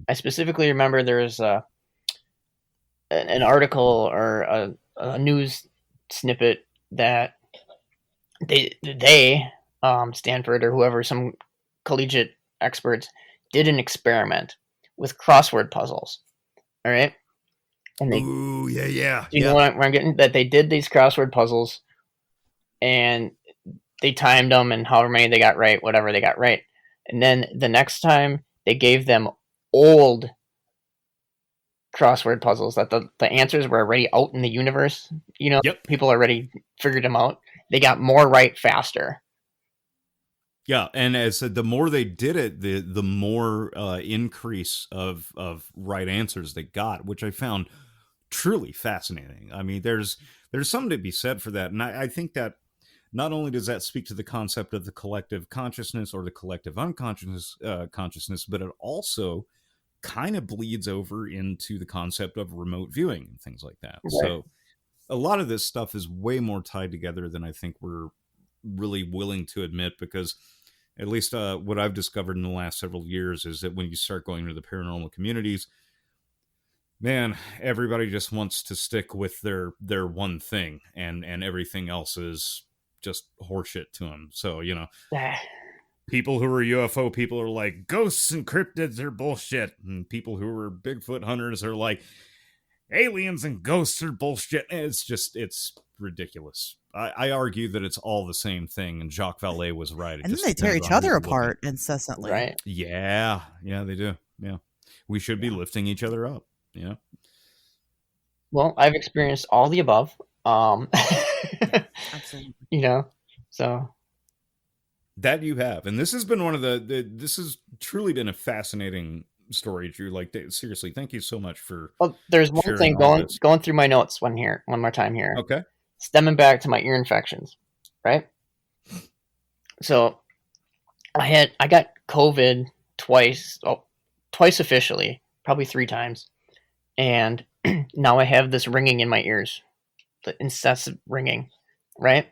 I specifically remember there was an article or a news snippet that they Stanford or whoever, some collegiate experts, did an experiment with crossword puzzles. All right. And ooh, yeah. Do you know where I'm getting? That they did these crossword puzzles, and they timed them, and however many they got right, whatever they got right. And then the next time they gave them old crossword puzzles that the answers were already out in the universe. People already figured them out. they got more right faster. Yeah, and as the more they did it, the more increase of right answers they got, which I found truly fascinating. I mean, there's something to be said for that, and I think that not only does that speak to the concept of the collective consciousness or the collective unconscious consciousness, but it also kind of bleeds over into the concept of remote viewing and things like that. Right. So a lot of this stuff is way more tied together than I think we're really willing to admit, because at least what I've discovered in the last several years is that when you start going to the paranormal communities, man, everybody just wants to stick with their one thing, and everything else is just horseshit to them. So, you know, people who are UFO people are like, ghosts and cryptids are bullshit. And people who are Bigfoot hunters are like, aliens and ghosts are bullshit. It's ridiculous. I argue that it's all the same thing, and Jacques Vallée was right. And then they tear each other apart incessantly. Right. Yeah, they do. Yeah. We should be lifting each other up. Yeah. Well, I've experienced all the above. Absolutely. You know, so that you have, and this has been one of this has truly been a fascinating story, Drew. Like, seriously, thank you so much for. Well, there's one thing going through my notes one more time here. Okay. Stemming back to my ear infections, right? So, I got COVID twice officially, probably 3 times, and now I have this ringing in my ears, the incessant ringing, right?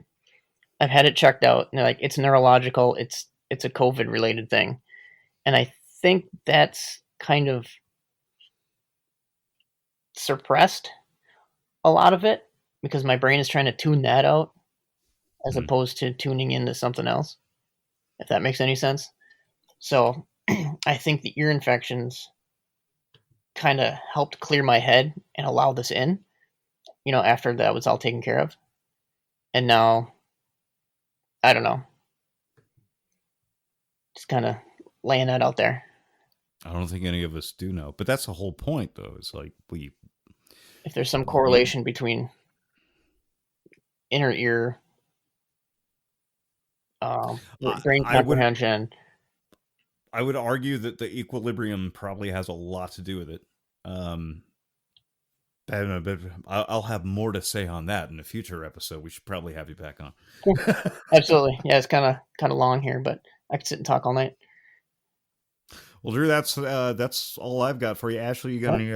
I've had it checked out, and they're like, it's neurological, it's a COVID related thing, and I think that's kind of suppressed a lot of it because my brain is trying to tune that out as opposed to tuning into something else, if that makes any sense. So I think the ear infections kind of helped clear my head and allow this in, you know, after that was all taken care of. And now, I don't know, just kind of laying that out there. I don't think any of us do know, but that's the whole point, though. It's like if there's some correlation between inner ear, brain comprehension. I would argue that the equilibrium probably has a lot to do with it. But I'll have more to say on that in a future episode. We should probably have you back on. Absolutely, yeah. It's kind of long here, but I could sit and talk all night. Well, Drew, that's all I've got for you. Ashley, you got any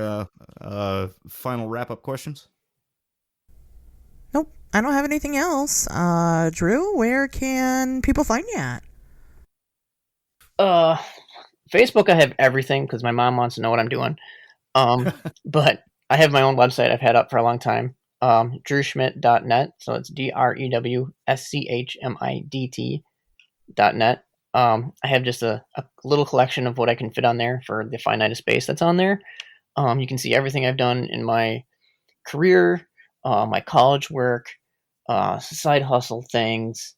final wrap-up questions? Nope, I don't have anything else. Drew, where can people find you at? Facebook, I have everything because my mom wants to know what I'm doing. But I have my own website I've had up for a long time. drewschmidt.net. So it's drewschmidt.net. I have just a little collection of what I can fit on there for the finite space that's on there. You can see everything I've done in my career, my college work, side hustle things,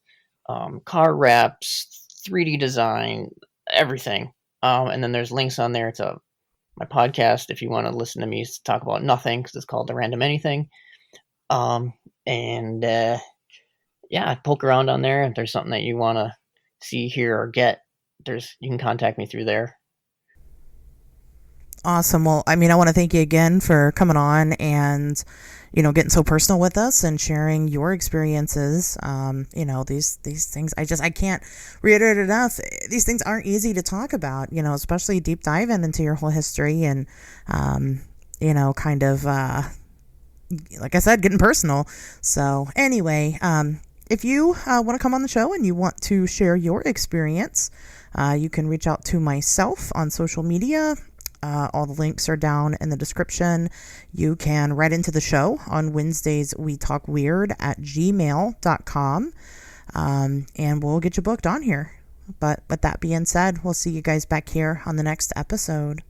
car wraps, 3D design, everything. And then there's links on there to my podcast if you want to listen to me talk about nothing, because it's called The Random Anything. Poke around on there. If there's something that you want to see, hear, or get, you can contact me through there. Awesome. Well, I mean, I want to thank you again for coming on and, you know, getting so personal with us and sharing your experiences. You know, these things, I can't reiterate enough. These things aren't easy to talk about, you know, especially deep diving into your whole history and, you know, kind of, like I said, getting personal. So anyway, if you want to come on the show and you want to share your experience, you can reach out to myself on social media. All the links are down in the description. You can write into the show on Wednesdays, we talk weird at gmail.com. And we'll get you booked on here. But with that being said, we'll see you guys back here on the next episode.